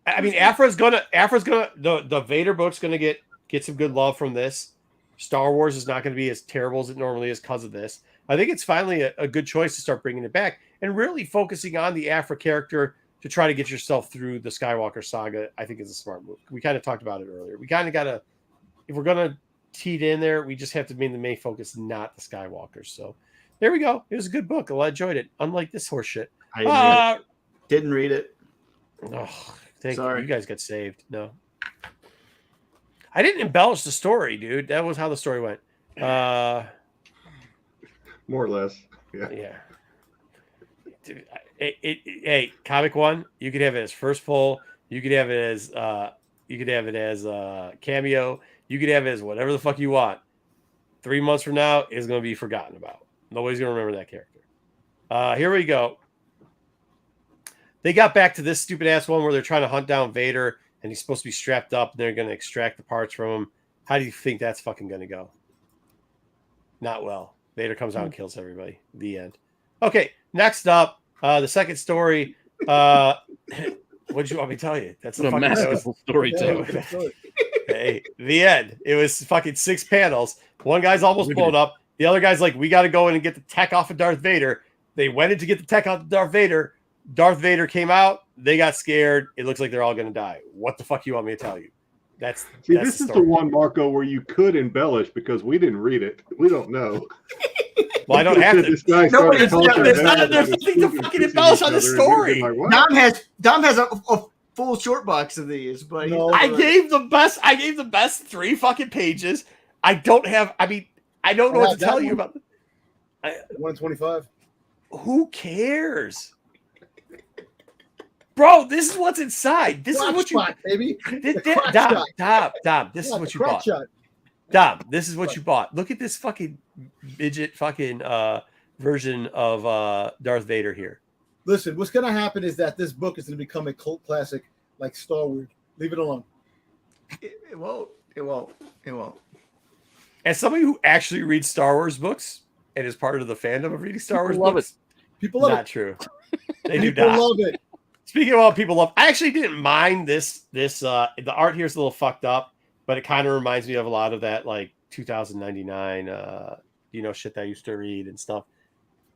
I mean, Aphra's gonna the Vader book's gonna get some good love from this. Star Wars is not going to be as terrible as it normally is because of this. I think it's finally a good choice to start bringing it back and really focusing on the Aphra character to try to get yourself through the Skywalker saga. I think is a smart move. We kind of talked about it earlier. We kind of gotta, if we're gonna teed in there, we just have to make the main focus not the Skywalkers. So there we go. It was a good book. I enjoyed it. Unlike this horse shit. I didn't read it. Oh, thank you. You guys got saved. No, I didn't embellish the story, dude. That was how the story went. More or less. Yeah. Dude, hey, comic one. You could have it as first full. You could have it as cameo. You could have it as whatever the fuck you want. 3 months from now, it's going to be forgotten about. Nobody's going to remember that character. Here we go. They got back to this stupid ass one where they're trying to hunt down Vader and he's supposed to be strapped up and they're going to extract the parts from him. How do you think that's fucking going to go? Not well. Vader comes out and kills everybody. The end. Okay, next up, the second story. What did you want me to tell you? That's a masterful story too. Hey, the end. It was fucking 6 panels. One guy's almost blown up. The other guy's like, we got to go in and get the tech off of Darth Vader. They went in to get the tech off of Darth Vader. Darth Vader came out. They got scared. It looks like they're all going to die. What the fuck you want me to tell you? That's this is the one, Marco, where you could embellish because we didn't read it. We don't know. Well, I don't have to. There's nothing to fucking embellish on the story. Like, Dom has a full short box of these, but I gave the best 3 fucking pages. I don't know what to tell you about. 125. Who cares? Bro, this is what's inside. This is what you bought, baby. Dom, this is what you bought. Dom, this is what you bought. Look at this fucking midget fucking version of Darth Vader here. Listen, what's gonna happen is that this book is gonna become a cult classic like Star Wars. Leave it alone. It won't. As somebody who actually reads Star Wars books and is part of the fandom of reading Star Wars books, people love it. Not true. They do people not. love it. Speaking of what people love, I actually didn't mind this. The art here is a little fucked up, but it kind of reminds me of a lot of that like 2099, shit that I used to read and stuff.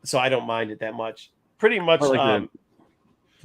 So I don't mind it that much. Pretty much like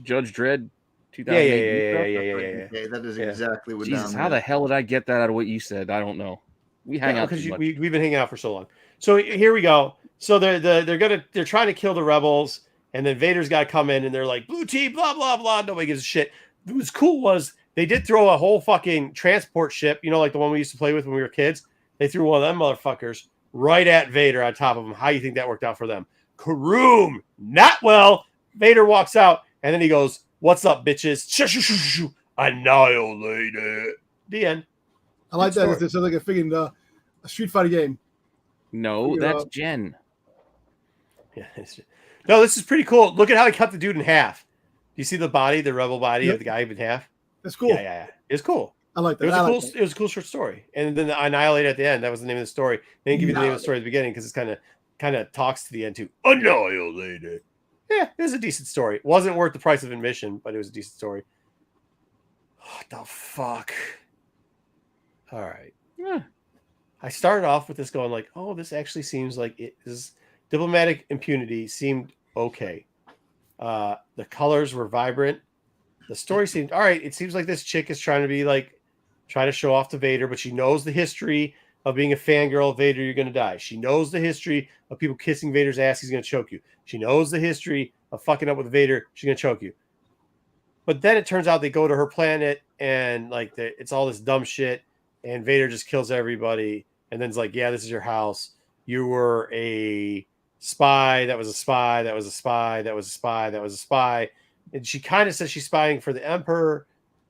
Judge Dredd 2008. Yeah. That is exactly what. Jesus, how the hell did I get that out of what you said? I don't know. We hang out because we've been hanging out for so long. So here we go. So they're trying to kill the rebels. And then Vader's got to come in and they're like, blue team, blah, blah, blah. Nobody gives a shit. What was cool was they did throw a whole fucking transport ship, like the one we used to play with when we were kids. They threw one of them motherfuckers right at Vader on top of him. How do you think that worked out for them? Karoom! Not well. Vader walks out and then he goes, what's up, bitches? Annihilated. The end. I like that. It sounds like a freaking a Street Fighter game. No, that's Jen. Yeah, no, this is pretty cool. Look at how he cut the dude in half. You see the body, the rebel body of the guy in half? That's cool. Yeah. It's cool. I like that. It was a cool short story. And then the Annihilate at the end, that was the name of the story. They didn't give you the name of the story at the beginning because it's kind of talks to the end too. Annihilated. Yeah, it was a decent story. It wasn't worth the price of admission, but it was a decent story. What the fuck? All right. Yeah. I started off with this going like, oh, this actually seems like it is diplomatic impunity seemed okay. The colors were vibrant. The story seemed all right. It seems like this chick is trying to show off to Vader, but she knows the history of being a fangirl of Vader. You're going to die. She knows the history of people kissing Vader's ass. He's going to choke you. She knows the history of fucking up with Vader. She's going to choke you. But then it turns out they go to her planet and it's all this dumb shit. And Vader just kills everybody. And then it's like, yeah, this is your house. You were a spy. That was a spy. That was a spy. That was a spy. That was a spy. And she kind of says she's spying for the Emperor.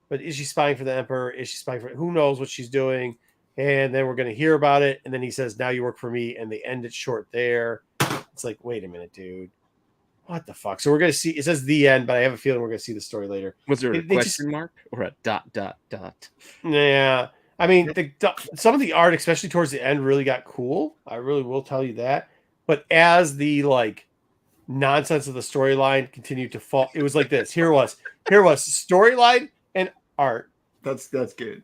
But is she spying for the Emperor? Is she spying for... Who knows what she's doing? And then we're going to hear about it. And then he says, now you work for me. And they end it short there. It's like, wait a minute, dude. What the fuck? So we're going to see... It says the end, but I have a feeling we're going to see the story later. Was there a question mark or a ... Yeah. I mean, some of the art, especially towards the end, really got cool. I really will tell you that. But as the nonsense of the storyline continued to fall, it was like this. Here was storyline and art. That's good.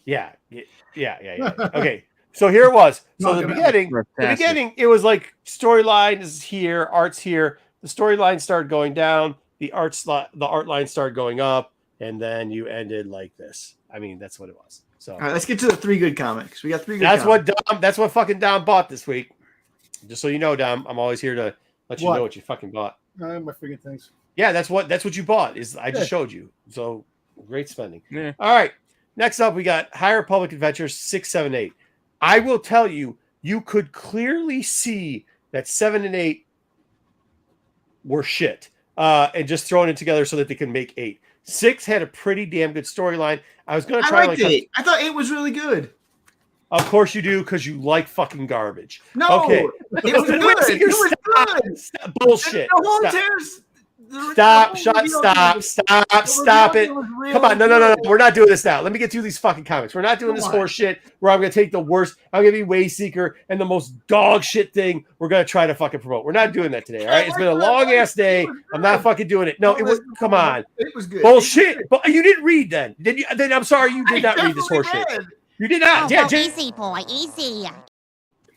Yeah. Okay. So here it was. So the beginning, it was like storyline is here, art's here. The storyline started going down. The art line started going up, and then you ended like this. I mean, that's what it was. So all right, let's get to the 3 good comics. We got 3 good. That's what fucking Dom bought this week. Just so you know, Dom, I'm always here to let you know what you fucking bought. I have my freaking things. Yeah, that's what you bought. I just showed you. So great spending. Yeah. All right. Next up, we got High Republic Adventures 6, 7, 8. I will tell you, you could clearly see that 7 and 8 were shit. And just throwing it together so that they can make 8. 6 had a pretty damn good storyline. I was going to try. I liked 8. I thought 8 was really good. Of course you do, because you like fucking garbage. No, okay. it was good. It was good. Stop. Bullshit. Stop it. Come on. No. We're not doing this now. Let me get through these fucking comics. We're not doing this horse shit where I'm going to take the worst. I'm going to be Wayseeker and the most dog shit thing we're going to try to fucking promote. We're not doing that today. All right. It's been a long ass day. I'm not fucking doing it. No, it was, come on. It was good. Bullshit. But you didn't read then. Did you? Then I'm sorry you did not read this horse shit. You did not. Yeah, easy, boy. Easy.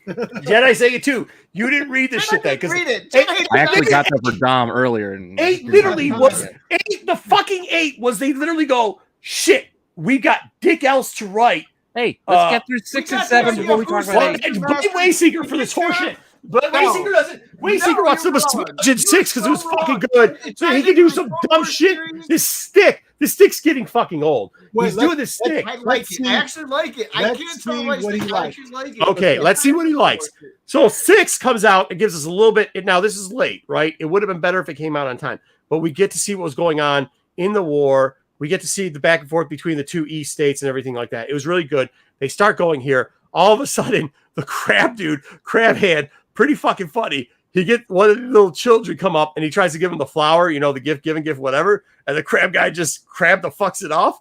Jedi say it too. You didn't read this shit then. I actually got that for Dom earlier. And 8 literally was 8. The fucking 8 was they literally go, shit, we got Dick Else to write. Hey, let's get through 6 and 7 before we talk about 8. Blame Wayseeker for this horseshit. But Wayseeker doesn't. Wayseeker wants to smudge in 6 because it was fucking good. So he can do some dumb shit. This stick's getting fucking old. He's doing this stick. I like it. I actually like it. I can't tell what he likes. Okay, let's see what he likes. So 6 comes out and gives us a little bit. Now, this is late, right? It would have been better if it came out on time. But we get to see what was going on in the war. We get to see the back and forth between the 2 East states and everything like that. It was really good. They start going here. All of a sudden, the crab hand, pretty fucking funny. He get one of the little children come up and he tries to give him the flower, the gift, whatever. And the crab guy just the fucks it off.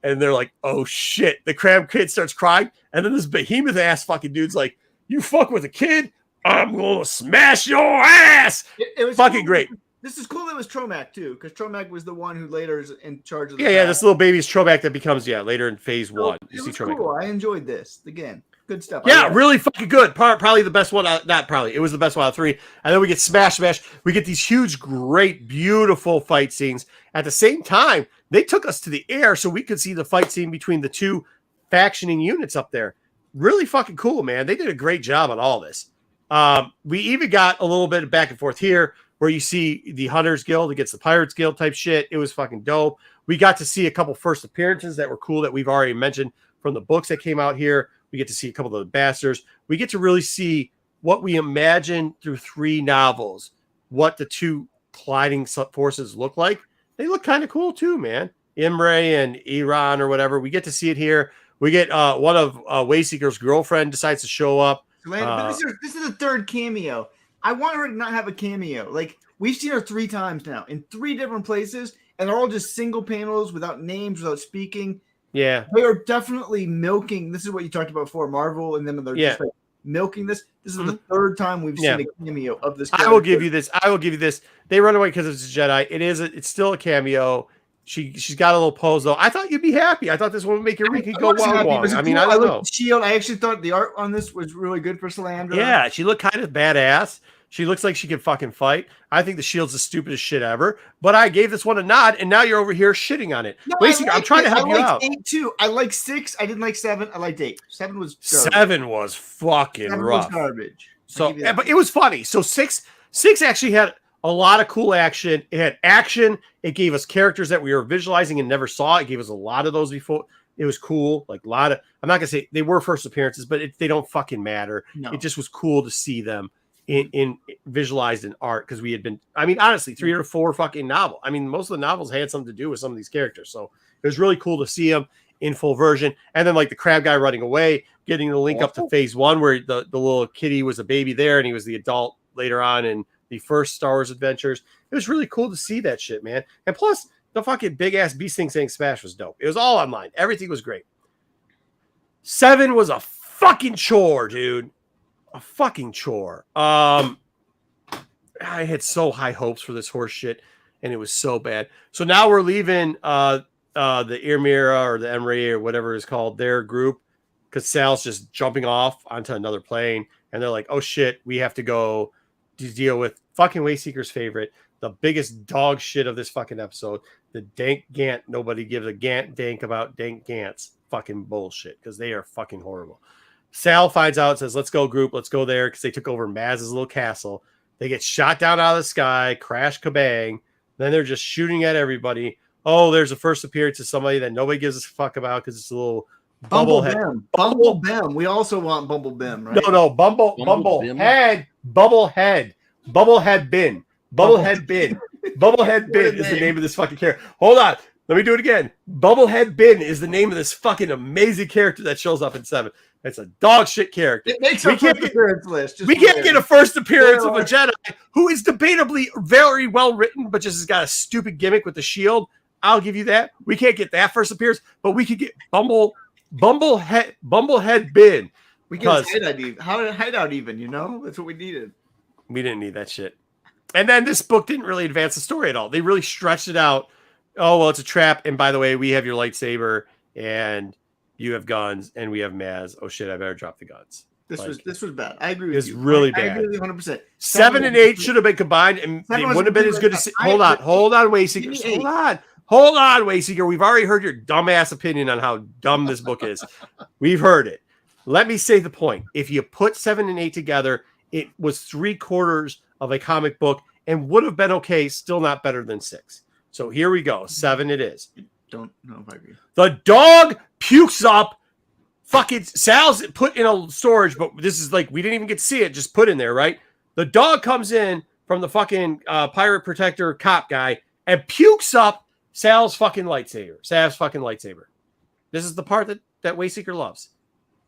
And they're like, oh shit. The crab kid starts crying. And then this behemoth ass fucking dude's like, you fuck with a kid, I'm going to smash your ass. It was fucking cool. Great. This is cool. It was Tromac too, because Tromac was the one who later is in charge of the this little baby's Tromac that becomes, later in phase 1. You see Tromac. Cool. I enjoyed this. Again, good stuff. Yeah, really fucking good. Probably the best one. Not probably. It was the best one out of 3. And then we get smash. We get these huge, great, beautiful fight scenes. At the same time, they took us to the air so we could see the fight scene between the 2 factioning units up there. Really fucking cool, man. They did a great job on all this. We even got a little bit of back and forth here where you see the Hunters Guild against the Pirates Guild type shit. It was fucking dope. We got to see a couple first appearances that were cool that we've already mentioned from the books that came out here. We get to see a couple of the bastards. We get to really see what we imagine through 3 novels, what the 2 colliding forces look like. They look kind of cool too, man. Imre and Iran or whatever. We get to see it here. We get one of Wayseeker's girlfriend decides to show up. This is the 3rd cameo. I want her to not have a cameo. Like, we've seen her 3 times now in 3 different places, and they're all just single panels without names, without speaking. Yeah. They are definitely milking. This is what you talked about before, Marvel, and then they're just like milking this. This is the 3rd time we've seen a cameo of this character. I will give you this. They run away because it's a Jedi. It's still a cameo. She's got a little pose though. I thought you'd be happy. I thought this one would make your week go wild. I mean, I don't know. Shield. I actually thought the art on this was really good for Salandra. Yeah, she looked kind of badass. She looks like she can fucking fight. I think the shield's the stupidest shit ever. But I gave this one a nod, and now you're over here shitting on it. No, basically, I'm trying to help you out. 8 too. I like 6. I didn't like 7. I liked 8. 7 was garbage. 7 was fucking rough. Was garbage. So, but it was funny. So 6 actually had a lot of cool action. It had action. It gave us characters that we were visualizing and never saw. It gave us a lot of those before. It was cool. Like a lot of. I'm not gonna say they were first appearances, but they don't fucking matter. No. It just was cool to see them in visualized in art because we had been. I mean, honestly, 3 or 4 fucking novel. I mean, most of the novels had something to do with some of these characters, so it was really cool to see them in full version. And then like the crab guy running away, getting the link up to phase 1 where the little kitty was a baby there and he was the adult later on in the first Star Wars adventures. It was really cool to see that shit, man. And plus the fucking big ass beast thing saying smash was dope. It was all online. Everything was great. 7 was a fucking chore, dude. A fucking chore. I had so high hopes for this horse shit and it was so bad. So now we're leaving the Irmira or the Emre or whatever it's called, their group, because Sal's just jumping off onto another plane and they're like, oh shit, we have to go to deal with fucking Wayseeker's favorite, the biggest dog shit of this fucking episode, the Dank Gant. Nobody gives a dank about Dank Gant's fucking bullshit because they are fucking horrible. Sal finds out, says, let's go group, let's go there, because they took over Maz's little castle. They get shot down out of the sky, crash kabang. Then they're just shooting at everybody. Oh, there's a first appearance of somebody that nobody gives a fuck about because it's a little Bumblebim. Bumblebim. We also want Bumblebim, right? No, Bumblehead. Bubblehead Bin. Bubblehead Bin is the name of this fucking character. Hold on. Let me do it again. Bubblehead Bin is the name of this fucking amazing character that shows up in 7. It's a dog shit character. It makes our first appearance list. We can't get a first appearance of a Jedi who is debatably very well written, but just has got a stupid gimmick with the shield. I'll give you that. We can't get that first appearance, but we could get Bumblehead Bin. We get hideout even, you know? That's what we needed. We didn't need that shit. And then this book didn't really advance the story at all. They really stretched it out. Oh, well, it's a trap. And by the way, we have your lightsaber and you have guns and we have Maz. Oh shit, I better drop the guns. This was bad. I agree with you. It's really bad. I agree with you 100%. 7 and 8 should have been combined and they wouldn't have been as good as Hold on, Wayseeker. Hold on, Wayseeker. We've already heard your dumbass opinion on how dumb this book is. We've heard it. Let me say the point. If you put 7 and 8 together, it was 3/4 of a comic book and would have been okay, still not better than 6. So here we go. 7 it is. Don't know if I agree. The dog pukes up. Fucking Sal's put in a storage, but this is like we didn't even get to see it. Just put in there, right? The dog comes in from the fucking pirate protector cop guy and pukes up Sal's fucking lightsaber. This is the part that Wayseeker loves.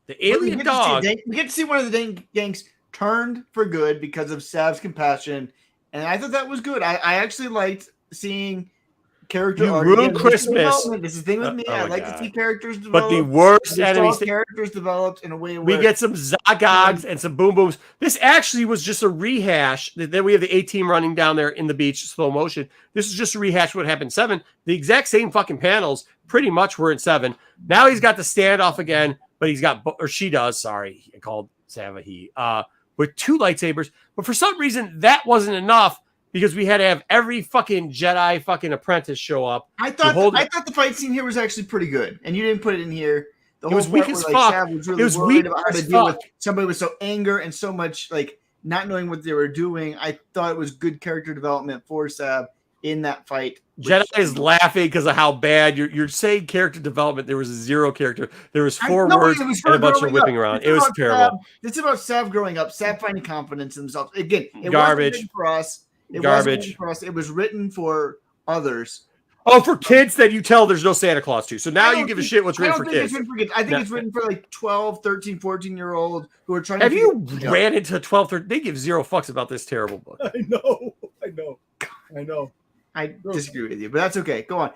The alien dog. We get to see one of the gangs turned for good because of Sav's compassion, and I thought that was good. I actually liked seeing character. You ruined Christmas. This is the thing with me. I like to see characters But develop. the worst enemies. Characters developed in a way where we get some Zagogs and some Boom Booms. This actually was just a rehash. Then we have the A-Team running down there in the beach, slow motion. This is just a rehash of what happened in 7. The exact same fucking panels pretty much were in 7. Now he's got the standoff again, but he's got, or she does, sorry, I called Sava he, with 2 lightsabers. But for some reason, that wasn't enough. Because we had to have every fucking Jedi fucking apprentice show up. I thought the fight scene here was actually pretty good, and you didn't put it in here. It was weak as fuck. It was weak about how to deal with somebody with so anger and so much like not knowing what they were doing. I thought it was good character development for Sab in that fight. Jedi is laughing because of how bad you're saying character development. There was 0 character. There was 4 words and a bunch of whipping around. It was terrible. This is about Sab growing up, Sab finding confidence in himself. Again, it garbage wasn't for us. It garbage for us. It was written for others. Oh, for kids that you tell there's no Santa Claus to. So now you give a shit what's written for kids. I think it's written for like 12, 13, 14-year-old who are trying to... Have you ran into 12, 13? They give 0 fucks about this terrible book. I know. I disagree with you, but that's okay. Go on.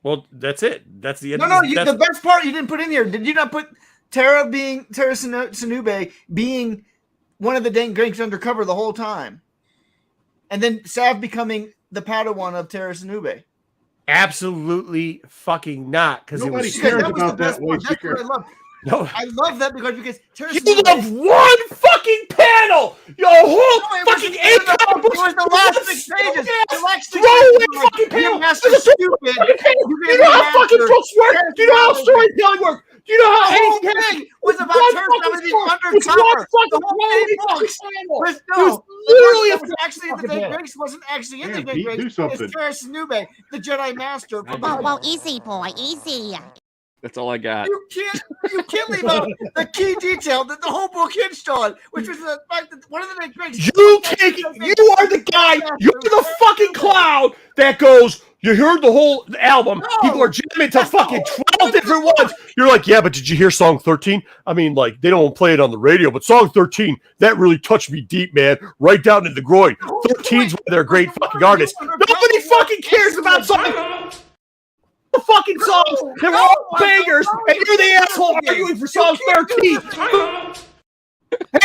Well, that's it. That's the end. No, the best part you didn't put in here. Did you not put Tara Sinube being one of the gangs undercover the whole time? And then Sav becoming the Padawan of Tara Sinube. Absolutely fucking not. Because nobody cares about that. That's what I love. No. I love that because Tara you love one fucking panel. Your whole fucking 8 comic books. It was the last 6 pages. Throwaway fucking panel. You know how fucking books work? Do you know how storytelling works? Do you know how anything thing was about Tara being undercover? The whole thing was actually the Day Grace wasn't actually in the Day Grace. It's Tara Sinube, the Jedi Master. Well, easy, boy, easy. That's all I got. You can't leave out the key detail that the whole book hinged on, which was the fact that one of the Day Grace. You are the guy. You're the fucking clown that goes. You heard the whole album. No, people are jamming to fucking 12 different ones. You're like, yeah, but did you hear song 13? I mean, like, they don't play it on the radio, but song 13, that really touched me deep, man. Right down in the groin. 13's one of their great fucking artists. Nobody fucking cares about song. The fucking songs. They're all bangers, and you're the asshole arguing for song 13.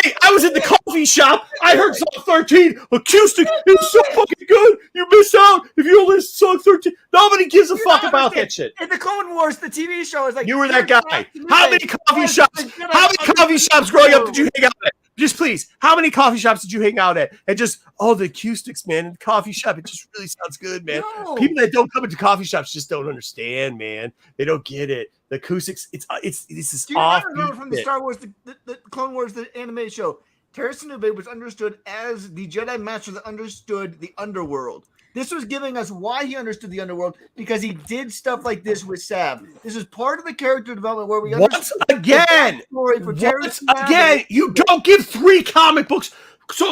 Hey, I was in the coffee shop. I heard song 13 acoustic. It was so fucking good. You missed out if you don't listen to song 13. Nobody gives a fuck about that shit. In the Clone Wars, the TV show is like you were that guy. How many coffee shops growing up did you hang out at? Just please, how many coffee shops did you hang out at? And just the acoustics, man, in the coffee shop, it just really sounds good, man. No. People that don't come into coffee shops just don't understand, man. They don't get it. The acoustics, this is off. Do you remember from the Star Wars, the Clone Wars, the anime show? Tara Sinube was understood as the Jedi Master that understood the underworld. This was giving us why he understood the underworld, because he did stuff like this with Sav. This is part of the character development where we once again, you don't give 3 comic books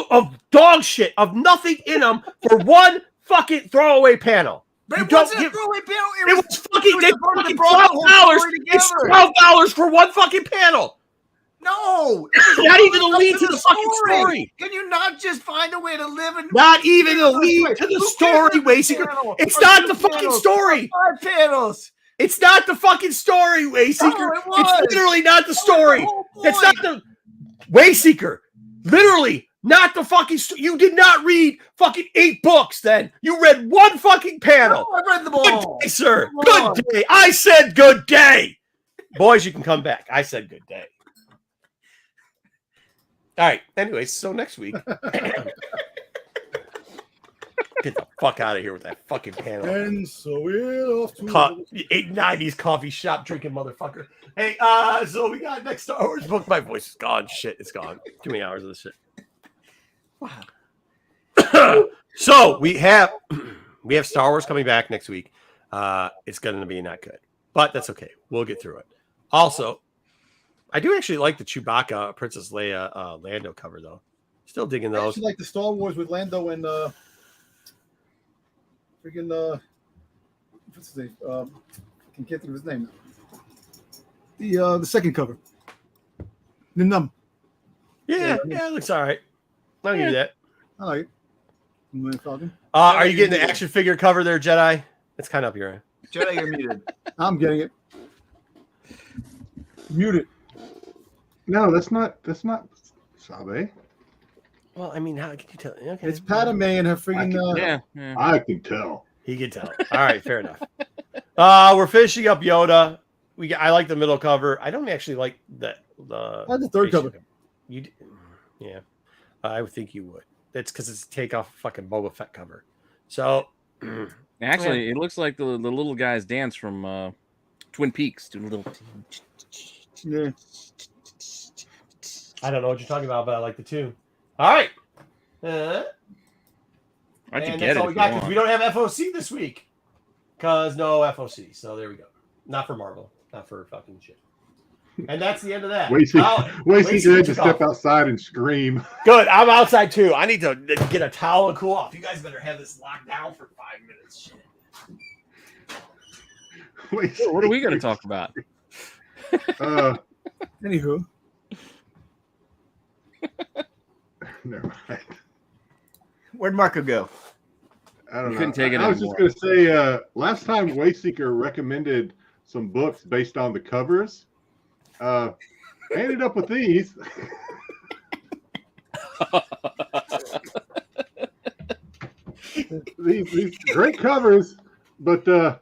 of dog shit, of nothing in them for one fucking throwaway panel. But You it don't wasn't give- a throwaway panel. It was fucking supposed to bring the $12. whole story It's together. $12 for one fucking panel. No, Not even the lead up to the fucking story. Can you not just find a way to live in? Not even the lead to the Who story, cares if Wayseeker. panel It's or not 2 the fucking panels story. or 5 panels. It's not the fucking story, Wayseeker. No, it was. It's literally not the That was story. the whole It's not point. the Wayseeker. Literally not the fucking story. You did not read fucking 8 books then. You read one fucking panel. No, I read them Good all. day, sir. Come on. Good day. I said good day. Boys, you can come back. I said good day. All right. Anyways, so next week. Get the fuck out of here with that fucking panel. And so we're off to 890s coffee shop drinking motherfucker. Hey, so we got next Star Wars book. My voice is gone. Shit, it's gone. Too many hours of this shit. Wow. So we have Star Wars coming back next week. It's going to be not good, but that's okay. We'll get through it. Also, I do actually like the Chewbacca Princess Leia Lando cover though. Still digging I those. actually like the Star Wars with Lando and freaking what's his name? I can't think of his name. The second cover. The numb. Yeah, it looks all right. I'll give you that. I like it. Millennium Falcon. Are you getting the action figure cover there, Jedi? It's kind of up your end. Jedi, you're muted. I'm getting it. Muted. No, that's not Sabe. Well, I mean, how can you tell? Okay. It's Padme and her freaking. Yeah. I can tell. He can tell. All right, fair enough. We're finishing up Yoda. I like the middle cover. I don't actually like the I like the third cover. You, yeah, I would think you would. That's because it's a takeoff fucking Boba Fett cover. So Actually, it looks like the little guy's dance from Twin Peaks. Do a little. Yeah. I don't know what you're talking about, but I like the tune. All right. I can And get that's it. all we got because we don't have FOC this week. Because no FOC. So there we go. Not for Marvel. Not for fucking shit. And that's the end of that. Wayseeker had to step outside and scream. Good. I'm outside too. I need to get a towel and cool off. You guys better have this locked down for 5 minutes. Shit. What are we going to talk about? Anywho. Never mind. Where'd Marco go? I don't know. Couldn't take it I was just anymore. going to say, last time Wayseeker recommended some books based on the covers. I ended up with these. these great covers, but I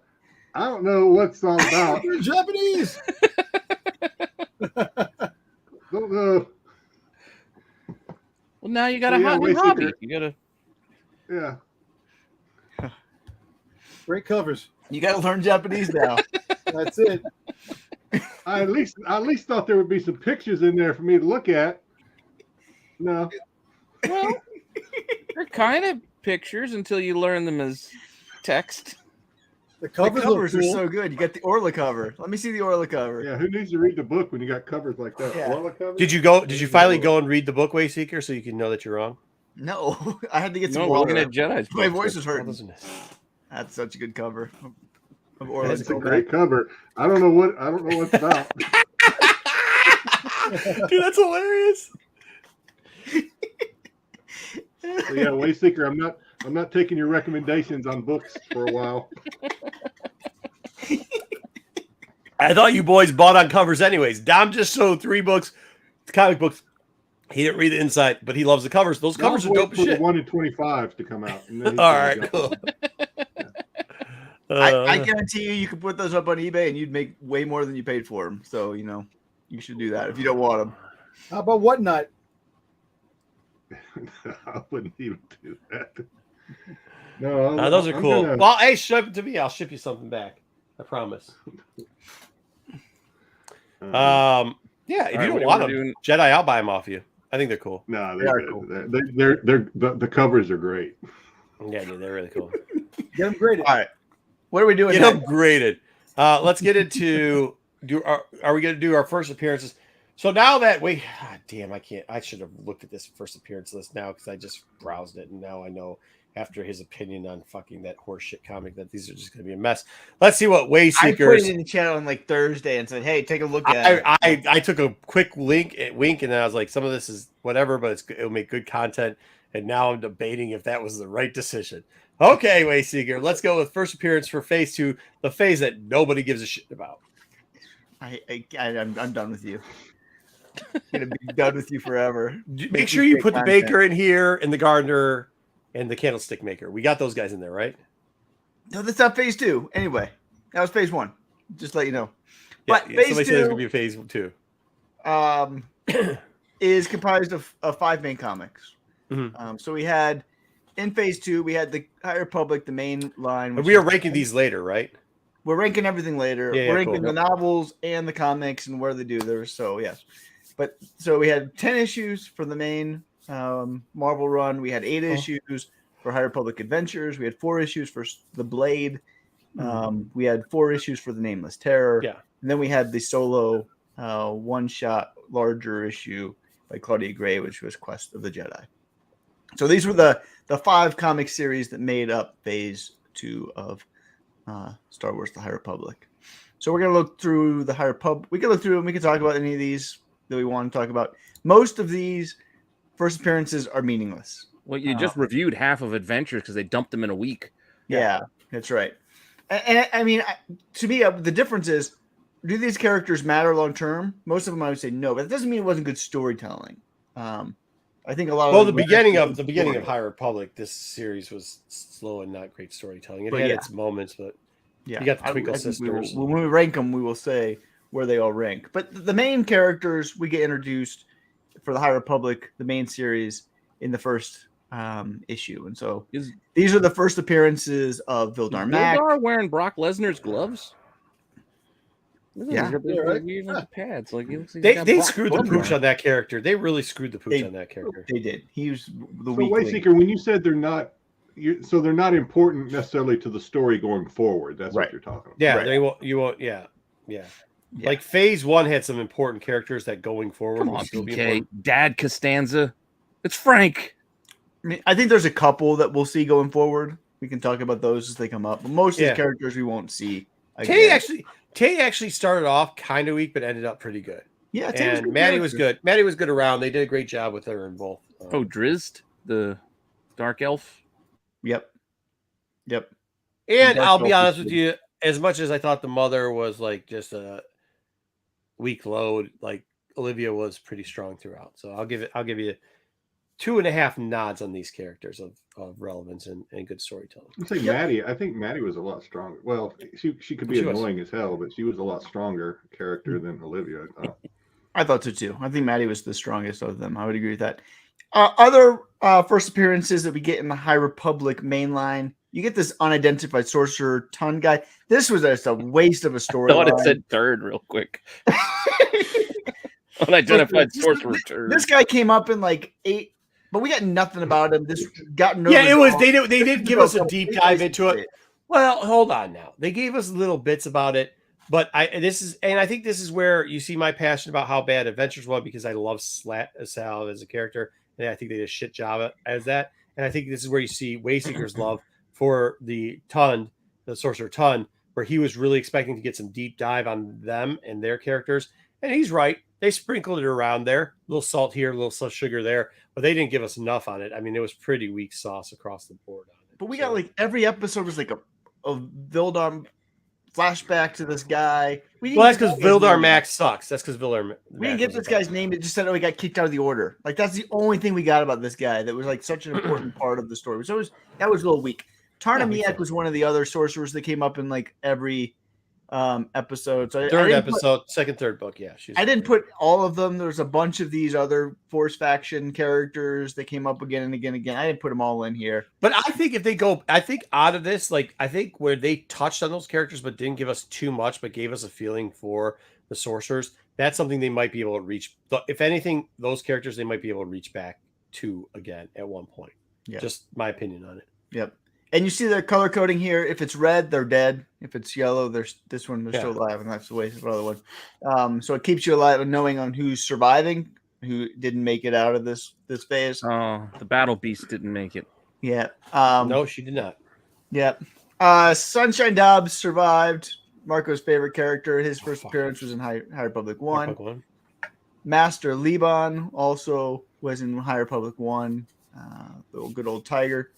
don't know what's all about. You're Japanese. Don't know. Well, now you got a Yeah, new Wayseeker. hobby. You got to. Yeah. Great covers. You got to learn Japanese now. That's it. I at least thought there would be some pictures in there for me to look at. No. Well, they're kind of pictures until you learn them as text. The The covers, covers are are cool. so good. You got the Orla cover. Let me see the Orla cover. Yeah, who needs to read the book when you got covers like that? Yeah. Orla covers? Did you finally go and read the book, Wayseeker, so you can know that you're wrong? No, I had to get some No, we're looking water. at Jedi's. My books. voice is hurting. Listen. That's such a good cover of Orla. That's a great cover. I don't know what it's about. Dude, that's hilarious. So yeah, Wayseeker, I'm not taking your recommendations on books for a while. I thought you boys bought on covers anyways. Dom just showed 3 books, comic books. He didn't read the inside, but he loves the covers. Those covers are dope as for shit. the 1 in 25 to come out. And then he's All gonna right, jump cool. on. I guarantee you could put those up on eBay and you'd make way more than you paid for them. So, you should do that if you don't want them. How about Whatnot? I wouldn't even do that. No, those are I'm cool. gonna- Well, hey, ship it to me. I'll ship you something back. I promise. Yeah, if All right, you don't what are want we them, doing? Jedi, I'll buy them off you. I think they're cool. No, They are they're cool. good. The covers are great. Yeah, dude, they're really cool. Get them graded. All right. What are we doing Get now? them graded. Let's get into are we going to do our first appearances? So now that damn, I can't. I should have looked at this first appearance list now because I just browsed it and now I know after his opinion on fucking that horseshit comic that these are just going to be a mess. Let's see what Way I put Seekers. it in the chat on like Thursday and said, "Hey, take a look at it." I took a quick wink, and then I was like, some of this is whatever, but it'll make good content. And now I'm debating if that was the right decision. Okay, Way Seeker, let's go with first appearance for Phase 2, the phase that nobody gives a shit about. I'm done with you. I'm gonna be done with you forever. Make sure you put the baker in here, and the gardener, and the candlestick maker. We got those guys in there, right? No, that's not Phase 2. Anyway, that was Phase 1. Just to let you know. Yeah, But Phase somebody 2 said it's gonna be Phase 2. Is comprised of 5 main comics. Mm-hmm. So we had in Phase 2, we had the High Republic, the main line. We are ranking these later, right? We're ranking everything later. Yeah, we're ranking cool. the novels and the comics and where they do there. So yes, but so we had 10 issues for the main Marvel run. We had 8 issues for High Republic Adventures. We had 4 issues for the Blade. We had 4 issues for the Nameless Terror. Yeah, and then we had the solo one-shot larger issue by Claudia Gray, which was Quest of the Jedi. So these were the 5 comic series that made up Phase 2 of Star Wars: The High Republic. So we're gonna look through the High Republic. We can look through and we can talk about any of these that we want to talk about. Most of these first appearances are meaningless. Well, you just reviewed half of Adventures because they dumped them in a week. Yeah, that's right. And I mean, to me, the difference is, do these characters matter long term? Most of them, I would say no, but it doesn't mean it wasn't good storytelling. I think a lot of the beginning of High Republic, this series was slow and not great storytelling. It had its moments, but you got the Twinkle Sisters. When we rank them, we will say where they all rank. But the main characters we get introduced for the High Republic, the main series, in the first issue, and so these are the first appearances of Vildar Mac. Vildar wearing Brock Lesnar's gloves. Yeah, the pads. Like they screwed the pooch on that character. They really screwed the pooch on that character. They did. He was the weak link. Wayseeker, when you said they're not, so they're not important necessarily to the story going forward. That's what you're talking about. Yeah, right. they won't. You won't. Yeah. Like Phase 1 had some important characters that going forward. Come on, PK. Dad Costanza. It's Frank. I mean, I think there's a couple that we'll see going forward. We can talk about those as they come up. But most of the characters we won't see. Tay actually started off kind of weak, but ended up pretty good. Yeah, and Maddie was good. Maddie was good around. They did a great job with her in both. Drizzt, the Dark Elf. Yep. And I'll be honest with you, as much as I thought the mother was like just a weak load, like Olivia was pretty strong throughout. So I'll give you 2.5 nods on these characters of relevance and good storytelling. I'd say Maddie. I think Maddie was a lot stronger. Well, she could be annoying as hell, but she was a lot stronger character than Olivia. I thought so too. I think Maddie was the strongest of them. I would agree with that. Other first appearances that we get in the High Republic mainline, you get this unidentified sorcerer ton guy. This was just a waste of a story. I thought it said third real quick. Unidentified sorcerer turd. This guy came up in like 8. But we got nothing about him. This got no. Yeah, it was. They did give us a deep dive into it. Well, hold on now. They gave us little bits about it, but I think this is where you see my passion about how bad Adventures was, because I love Sal as a character, and I think they did a shit job as that. And I think this is where you see Wayseeker's love for the Sorcerer Ton, where he was really expecting to get some deep dive on them and their characters, and he's right. They sprinkled it around there, a little salt here, a little sugar there, but they didn't give us enough on it. I mean, it was pretty weak sauce across the board on it. But we got like every episode was like a Vildar flashback to this guy. That's because Vildar Max sucks. That's because Vildar. We didn't get this guy's name. It just said, he got kicked out of the order. Like, that's the only thing we got about this guy that was like such an important part of the story. So that was a little weak. Tarna Miak was one of the other sorcerers that came up in like every episode. So second, third book. Yeah, I didn't put all of them. There's a bunch of these other Force faction characters that came up again and again and again. I didn't put them all in here. But I think if they go, out of this, like I think where they touched on those characters but didn't give us too much, but gave us a feeling for the sorcerers, that's something they might be able to reach. If anything, those characters they might be able to reach back to again at one point. Yeah, just my opinion on it. Yep. And you see their color coding here. If it's red, they're dead. If it's yellow, they're still alive, and that's the way for the other one. So it keeps you alive, knowing on who's surviving, who didn't make it out of this phase. Oh, the Battle Beast didn't make it. Yeah. No, she did not. Yeah. Sunshine Dobbs survived. Marco's favorite character. His first appearance was in High Republic 1. Master Liban also was in High Republic 1. The good old Tiger.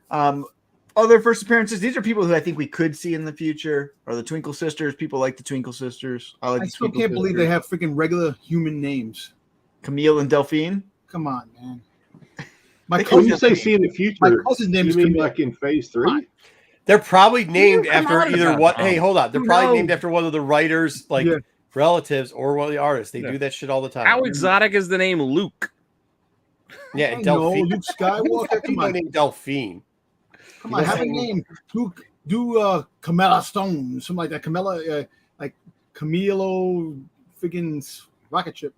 Other first appearances. These are people who I think we could see in the future. Are the Twinkle Sisters? People like the Twinkle Sisters. I still can't believe they have freaking regular human names. Camille and Delphine. Come on, man. When you say see in the future, my cousin's name is mean Camille. like in phase 3? They're probably named after either what? Hey, hold on. They're Who probably knows? named after one of the writers, like relatives, or one of the artists. They do that shit all the time. How exotic is the name Luke? Yeah, and Delphine. Luke Skywalker. Come on, named Delphine. come on, have a name. Do Camilla Stone, something like that. Camilla, like Camilo, freaking rocket ship.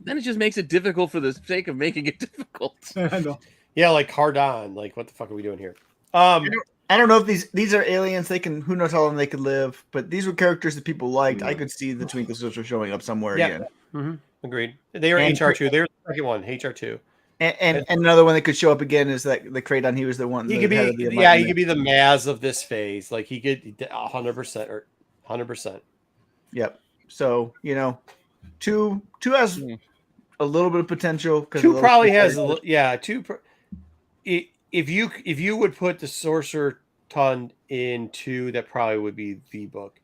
Then it just makes it difficult for the sake of making it difficult. I know. Yeah, like Cardon. Like, what the fuck are we doing here? I don't know if these are aliens. They can, who knows how long they could live. But these were characters that people liked. I could see the Twinkle Sisters showing up somewhere again. Mm-hmm. Agreed. They were HR2. They were the second one. HR2. And another one that could show up again is that the Kraton. He was the one. He could be. Yeah, he could be the Maz of this phase. Like he could 100% or 100%. Yep. So two has a little bit of potential. Two probably has. Two. If you would put the Sorcerer Ton in 2, that probably would be the book,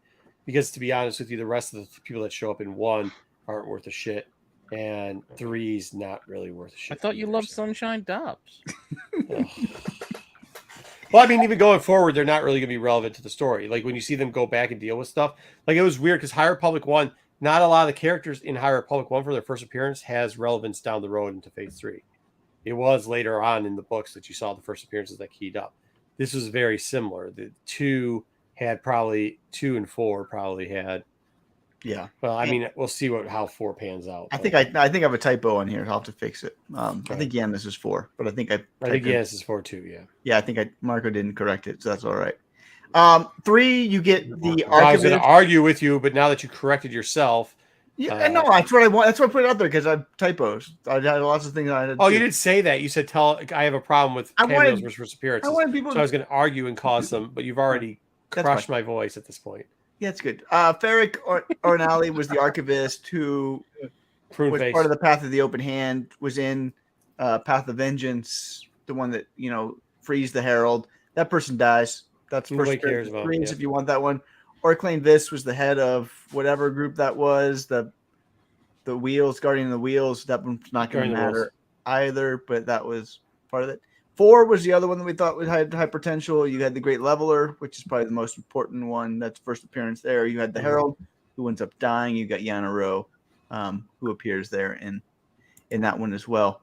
because to be honest with you, the rest of the people that show up in 1 aren't worth a shit, and 3's not really worth a shit. I thought you loved Sunshine Dobbs. Well, I mean, even going forward, they're not really going to be relevant to the story. Like when you see them go back and deal with stuff, like it was weird because High Republic 1, not a lot of the characters in High Republic 1 for their first appearance has relevance down the road into Phase 3. It was later on in the books that you saw the first appearances that keyed up. This was very similar. The 2 and 4 probably had. Yeah. Well, I mean, we'll see how 4 pans out. I think I have a typo on here. I'll have to fix it. I think this is 4, but I think this is 4 too. Yeah. Yeah, I think Marco didn't correct it, so that's all right. 3, you get the Archivist. I was going to argue with you, but now that you corrected yourself. Yeah, no, that's what I want. That's what I put it out there because I have typos. I had lots of things I had. You didn't say that. You said I have a problem with cameos versus first appearances. I was going to argue and cause them, but you've already crushed my voice at this point. Yeah, it's good. Ferric Ornali was the Archivist who was part of the Path of the Open Hand, was in Path of Vengeance, the one that, frees the Herald. That person dies. That's first appearance if you want that one. Orclane Vis was the head of whatever group that was, the Wheels, Guardian of the Wheels. That one's not going to matter either, but that was part of it. 4 was the other one that we thought had high potential. You had the Great Leveler, which is probably the most important one. That's first appearance there. You had the Herald, who ends up dying. You got Yana Ro, who appears there in that one as well.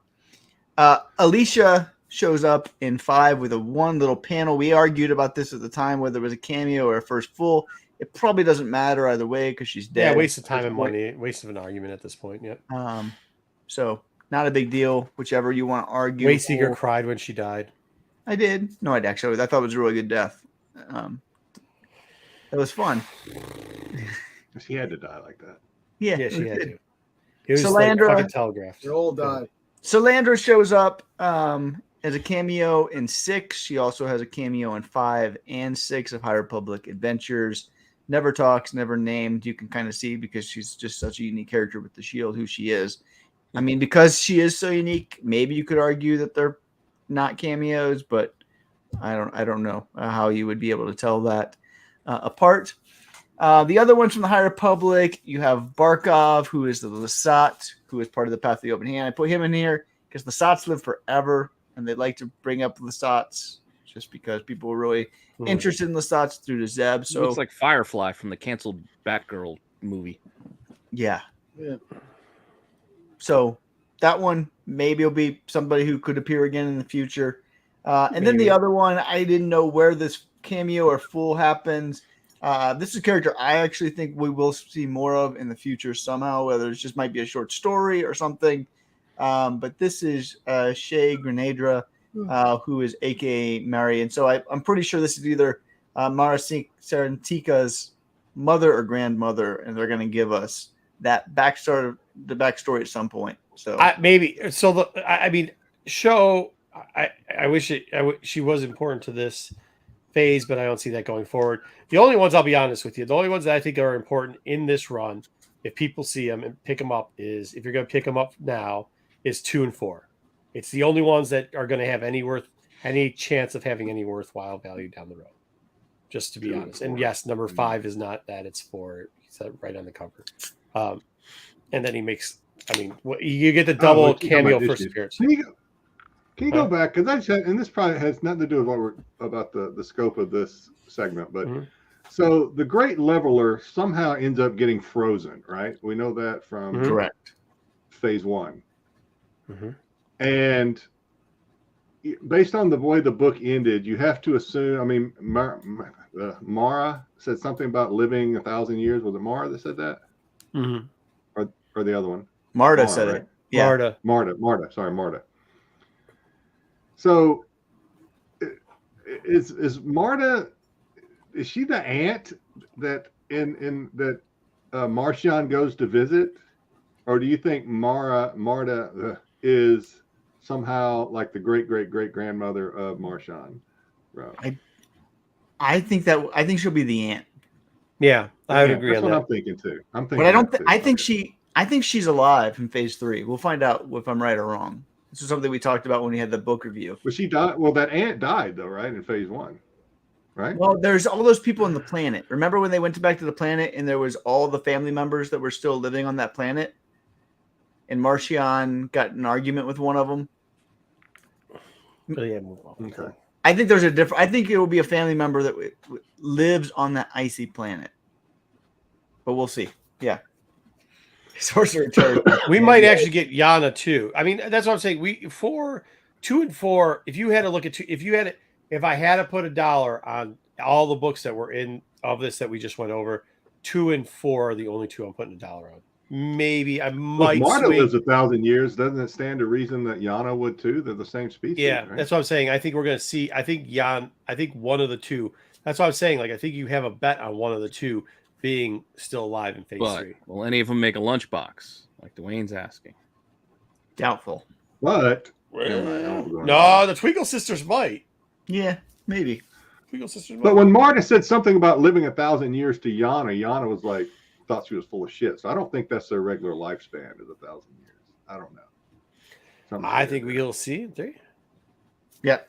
Alicia shows up in 5 with one little panel. We argued about this at the time, whether it was a cameo or a first full. It probably doesn't matter either way because she's dead. Yeah, waste of time and money, waste of an argument at this point. Yep. So not a big deal. Whichever you want to argue. Wayseeker cried when she died. I did. No, I actually. I thought it was a really good death. It was fun. She had to die like that. Yeah, she had to. It was Salandra, like fucking telegraphed. They all died. Salandra shows up as a cameo in 6. She also has a cameo in 5 and 6 of High Republic Adventures. Never talks, never named. You can kind of see because she's just such a unique character with the shield, who she is. I mean, because she is so unique, maybe you could argue that they're not cameos, but I don't know how you would be able to tell that apart. The other ones from the High Republic, you have Barkov, who is the Lasat, who is part of the Path of the Open Hand. I put him in here because the Lasats live forever, and they like to bring up Lasats just because people were really interested in Lasats through the Zeb. So it looks like Firefly from the canceled Batgirl movie. Yeah. So that one maybe will be somebody who could appear again in the future. And then the other one, I didn't know where this cameo or full happens. This is a character I actually think we will see more of in the future somehow, whether it just might be a short story or something. But this is Shay Grenadra, who is AKA Mary. And so I'm pretty sure this is either Mara Sarantika's mother or grandmother, and they're going to give us that backstory at some point. So maybe. So I mean, show. I wish she was important to this phase, but I don't see that going forward. The only ones, I'll be honest with you, the only ones that I think are important in this run, if people see them and pick them up, is if you're going to pick them up now, is 2 and 4. It's the only ones that are going to have any chance of having any worthwhile value down the road. Just to be honest. And yes, number 5 is not that; it's 4. He's right on the cover. And then he makes. I mean, you get the double cameo first appearance. Can you go back? Because I said, and this probably has nothing to do with what we're about the scope of this segment, but so the Great Leveler somehow ends up getting frozen, right? We know that from correct phase 1, and based on the way the book ended, you have to assume. I mean, Mara said something about living 1,000 years. Was it Mara that said that, or the other one? Marta said right? it. Yeah, Marta. Sorry, Marta. So, is Marta? Is she the aunt that in that Martian goes to visit, or do you think Marta is somehow like the great grandmother of Martian? I think she'll be the aunt. Yeah, I would agree on that. That's what I'm thinking too. But I don't. I think she's alive in phase 3. We'll find out if I'm right or wrong. This is something we talked about when we had the book review. But she died. Well, that aunt died though, right? In phase 1, right? Well, there's all those people on the planet. Remember when they went back to the planet and there was all the family members that were still living on that planet? And Martian got an argument with one of them. Okay. I think there's a different. I think it will be a family member that lives on that icy planet. But we'll see. Yeah. Sorcerer Turd. We might actually get Yana too. I mean, that's what I'm saying. 2 and 4. If you had to look at if I had to put $1 on all the books that were in of this that we just went over, 2 and 4 are the only 2 I'm putting $1 on. Maybe I might. Well, Marta lives 1,000 years. Doesn't it stand to reason that Yana would too? They're the same species. Yeah, right? that's what I'm saying. I think we're going to see. I think one of the two. That's what I'm saying. Like, I think you have a bet on one of the two being still alive in phase 3. Will any of them make a lunchbox, like Dwayne's asking? Doubtful. But no, the Twinkle sisters might. Yeah, maybe. Twinkle sisters might. But when Marta said something about living 1,000 years to Yana was like, thought she was full of shit. So I don't think that's their regular lifespan is 1,000 years. I don't know. I think we'll see in 3. Yeah.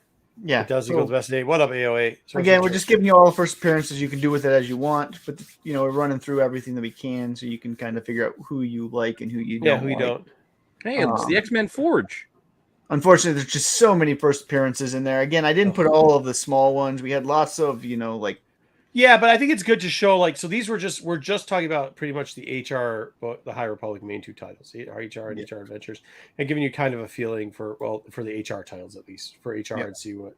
Yeah. It does equal the best day. What up, AOA? Again, we're just giving you all the first appearances. You can do with it as you want, but we're running through everything that we can so you can kind of figure out who you like and who you don't. Yeah, who you don't. Hey, it's the X-Men Forge. Unfortunately, there's just so many first appearances in there. Again, I didn't put all of the small ones. We had lots of, like. Yeah, but I think it's good to show, so these we're just talking about pretty much the HR, the High Republic main 2 titles, our HR and HR Adventures, and giving you kind of a feeling for the HR titles, at least for HR and see what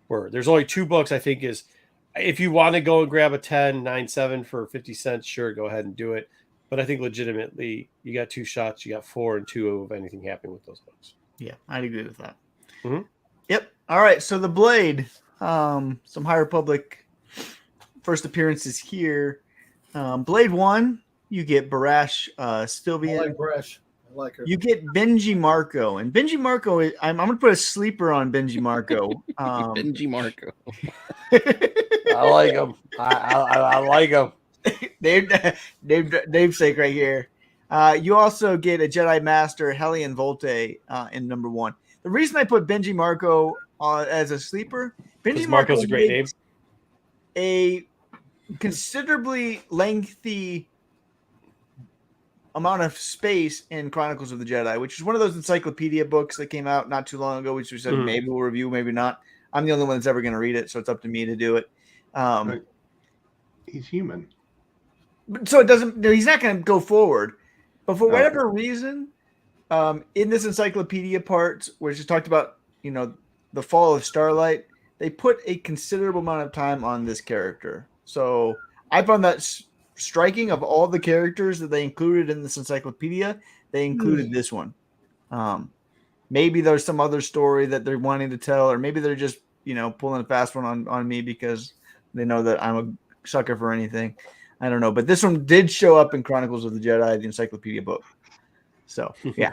were. There's only 2 books, I think, is if you want to go and grab a 10.97 for 50 cents, sure, go ahead and do it. But I think legitimately, you got 2 shots, you got 4 and 2 of anything happening with those books. Yeah, I'd agree with that. Mm-hmm. Yep. All right. So the Blade, some High Republic first appearances here. Blade 1, you get Barash Stilvian. I like Barash. I like her. You get Benji Marco. And Benji Marco, I'm going to put a sleeper on Benji Marco. Benji Marco. I like him. I like him. Dave's sake right here. You also get a Jedi Master, Hellion Volte, in number 1. The reason I put Benji Marco as a sleeper, Benji Marco's a great name. A considerably lengthy amount of space in Chronicles of the Jedi, which is one of those encyclopedia books that came out not too long ago, which we said maybe we'll review, maybe not. I'm the only one that's ever going to read it, so it's up to me to do it. He's human. So it doesn't. He's not going to go forward. But for whatever reason, in this encyclopedia part, where it's talked about, the fall of Starlight, they put a considerable amount of time on this character. So I found that striking. Of all the characters that they included in this encyclopedia, they included this one. Maybe there's some other story that they're wanting to tell, or maybe they're just, pulling a fast one on me because they know that I'm a sucker for anything. I don't know. But this one did show up in Chronicles of the Jedi, the encyclopedia book. So, yeah.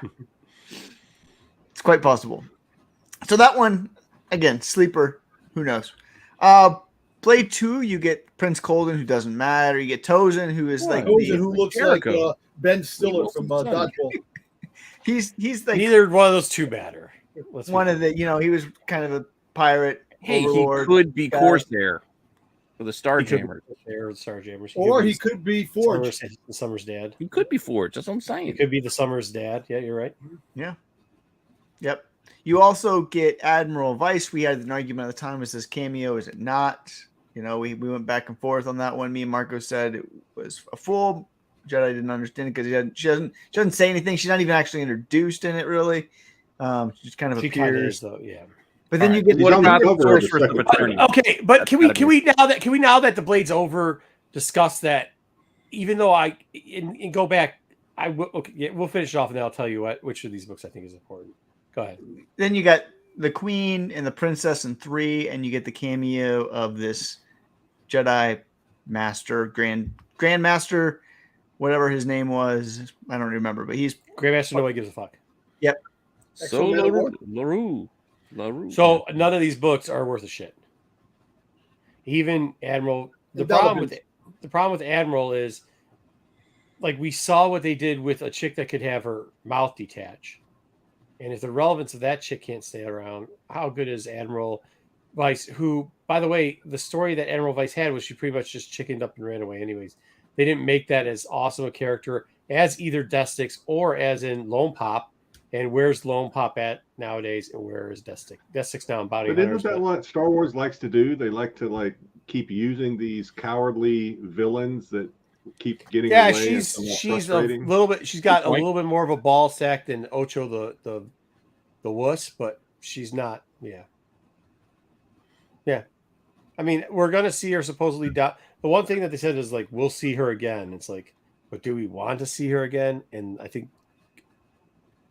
It's quite possible. So that one, again, sleeper. Who knows? Blade 2, you get Prince Colden, who doesn't matter. You get Tozen, who is like Tozen, who looks Jericho. like Ben Stiller Wilson's from son. Dodgeball. he's like Neither one of those two matter. one of the, he was kind of a pirate. Hey, overlord. he could be guy. Corsair with a He could Starjammer. be there with Starjammers. Or he could be Forge. The Summer's dad. He could be Forge. That's what I'm saying. He could be the Summer's dad. Yeah, you're right. Yeah. Yep. You also get Admiral Vice. We had an argument at the time. Is this cameo? Is it not? We went back and forth on that one. Me and Marco said it was a full. Jedi didn't understand it because she doesn't say anything. She's not even actually introduced in it, really. She just kind of appears. Though, yeah. But then you get What about the cover of the Sorceress of second Eternity? Okay, but That's can we gotta be- now that the Blade's over discuss that? Even though and go back, I will. Okay, yeah, we'll finish it off and then I'll tell you which of these books I think is important. Go ahead. Then you got the Queen and the Princess in 3, and you get the cameo of this Jedi Master, Grandmaster, whatever his name was. I don't remember, but he's Grandmaster nobody gives a fuck. So LaRue. So none of these books are worth a shit. Even Admiral. The problem with Admiral is, like, we saw what they did with a chick that could have her mouth detach, and if the relevance of that chick can't stay around, how good is Admiral Vice? Who, by the way, the story that Admiral Vice had was she pretty much just chickened up and ran away. Anyways, they didn't make that as awesome a character as either Destix or as in Lone Pop. And where's Lone Pop at nowadays? And where is Destix? Destix now in Bounty But Hunters. isn't that what Star Wars likes to do? They like to keep using these cowardly villains that keep getting away. She's a little bit. She's got a little bit more of a ball sack than Ocho the wuss, but she's not. Yeah. I mean, we're gonna see her supposedly die. The one thing that they said is we'll see her again. It's like, but do we want to see her again? And I think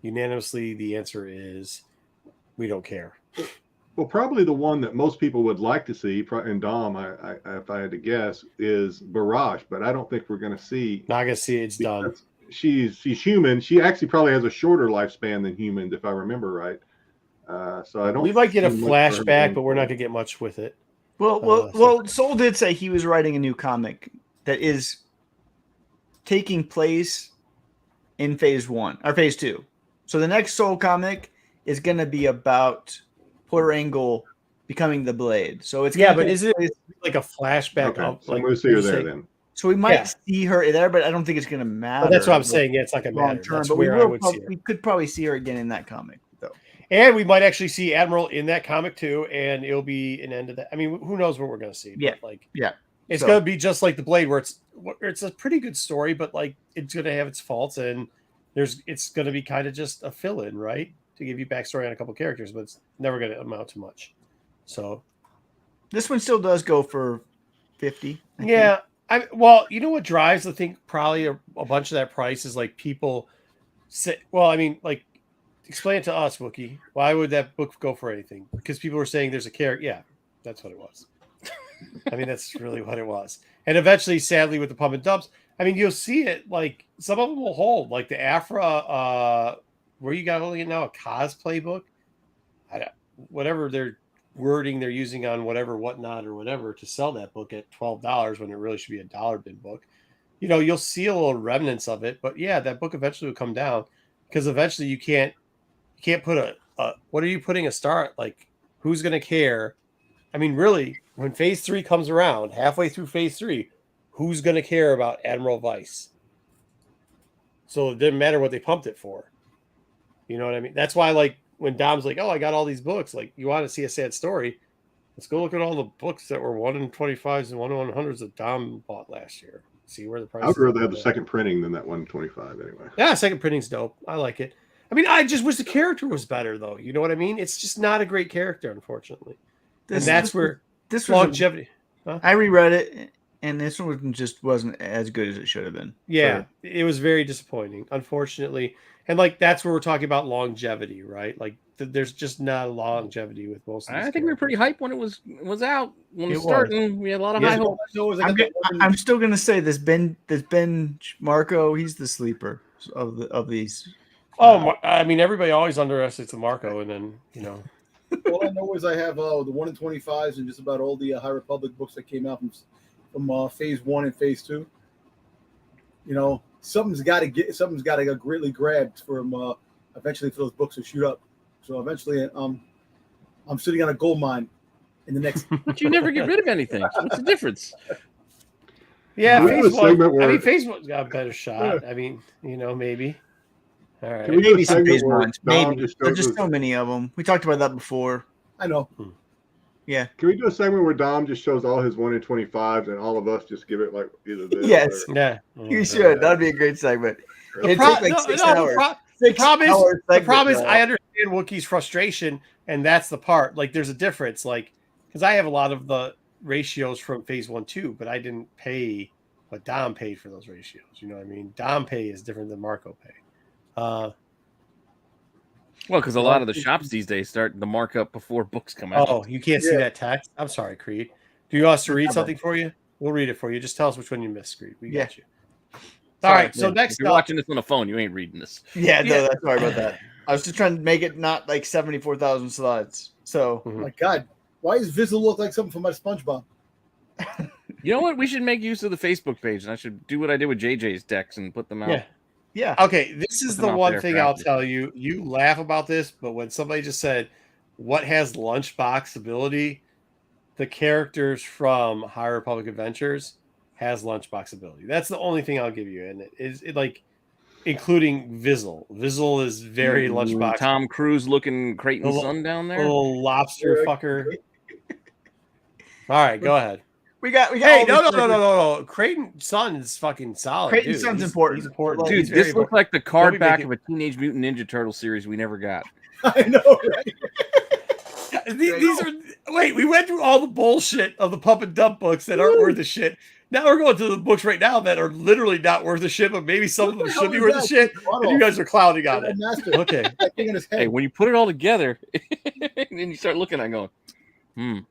unanimously the answer is we don't care. Well, probably the one that most people would like to see, and Dom, if I had to guess, is Barrage. But I don't think we're going to see. Not going to see it. It's done. She's human. She actually probably has a shorter lifespan than humans, if I remember right. So I don't. We might get a flashback, but we're not going to get much with it. Well, Soul did say he was writing a new comic that is taking place in phase 1 or phase 2. So the next Soul comic is going to be about Porter Engle becoming the Blade. So it's but is it like a flashback? Okay. Of, so we'll see her there then. So we might see her there, but I don't think it's going to matter. But that's what I'm saying. Yeah, it's not going to matter. Term, that's but we could probably see her again in that comic, though. And we might actually see Admiral in that comic too, and it'll be an end of that. I mean, who knows what we're going to see? Yeah, but it's so going to be just like the Blade, where it's a pretty good story, but it's going to have its faults, and it's going to be kind of just a fill-in, right, to give you backstory on a couple characters, but it's never going to amount to much. So this one still does go for 50. Yeah. Well, you know what drives, I think, probably a bunch of that price is people say, well, I mean, explain it to us, Wookie. Why would that book go for anything? Because people were saying there's a character. Yeah, that's what it was. I mean, that's really what it was. And eventually, sadly, with the pump and dumps, I mean, you'll see it. Some of them will hold, like the Aphra, where you got holding it now, a cosplay book. Whatever they're wording they're using on whatnot or whatever to sell that book at $12 when it really should be $1 bin book. You'll see a little remnants of it, but yeah, that book eventually will come down because eventually you can't put a what are you putting a star who's going to care? I mean, really, when phase 3 comes around, halfway through phase 3, who's going to care about Admiral Vice? So it didn't matter what they pumped it for. You know what I mean? That's why when Dom's like, oh, I got all these books. You want to see a sad story? Let's go look at all the books that were 1 in 25s and 1 in 100s that Dom bought last year. See where the price. I would rather have the second printing than that 125 anyway. Yeah, second printing's dope. I like it. I mean, I just wish the character was better, though. You know what I mean? It's just not a great character, unfortunately. And that's where this longevity. I reread it, and this one just wasn't as good as it should have been. Yeah, it was very disappointing, unfortunately. And that's where we're talking about longevity, right? There's just not a longevity with most of these I think we were pretty hyped when it was out. When it was starting, we had a lot of high hopes. I'm still gonna say this Ben Marco, he's the sleeper of these. Oh, I mean, everybody always underestimates the Marco, and then All I know is I have the 1 in 25s and just about all the High Republic books that came out from Phase 1 and Phase 2. You know, something's got to get greatly grabbed from eventually for those books to shoot up. So eventually, I'm sitting on a gold mine in the next. But you never get rid of anything. So what's the difference? Yeah, We have a Phase 1. segment I where- mean, Phase 1's got a better shot. I mean, maybe. All right. Can we do a Maybe some segment phase where ones. Dom Maybe. just There's shows just us- so many of them. We talked about that before. I know. Yeah. Can we do a segment where Dom just shows all his 1 in 25s and all of us just give it like either this? Yes. Or... Yeah. You should. That'd be a great segment. The It'd pro- take like no, 6 no, the hours. pro- the 6 problem is, hour the segment, problem is though. I understand Wookiee's frustration, and that's the part. Like, there's a difference. Like, because I have a lot of the ratios from Phase 1 too, but I didn't pay what Dom paid for those ratios. You know what I mean? Dom pay is different than Marco pay. Well, because a lot of the shops these days start the markup before books come out. Oh, you can't see that text? I'm sorry, Creed. Do you want us to read something for you? We'll read it for you. Just tell us which one you missed, Creed. We got you. All right, so man, next if you're up, watching this on a phone, you ain't reading this. Yeah, Yeah. no, that's sorry about that. I was just trying to make it not like 74,000 slides. So Oh my God, why does Vizzle look like something from my SpongeBob? You know what? We should make use of the Facebook page, and I should do what I did with JJ's decks and put them out. yeah. yeah. Okay, this is Put the them out one there thing for I'll athletes. tell you. You laugh about this, but when somebody just said, "What has lunchbox ability?" The characters from High Republic Adventures has lunchbox ability. That's the only thing I'll give you, and it like including Vizzle. Vizzle is very lunchbox. Tom Cruise looking Creighton's Little- son down there. Little lobster fucker. All right, go ahead. We got Hey, all no, these no. Creighton's son is fucking solid. Creighton's dude. son's He's- important. He's important. Like, Dude, He's very this looks important. like the card Don't be back making- of a Teenage Mutant Ninja Turtle series we never got. I know, right? These are wait. We went through all the bullshit of the pump and dump books that aren't worth a shit. Now we're going to the books right now that are literally not worth a shit, but maybe some of them should be worth a shit. And you guys are clouding on it. Okay. That thing in his head. Hey, when you put it all together, and then you start looking at it going,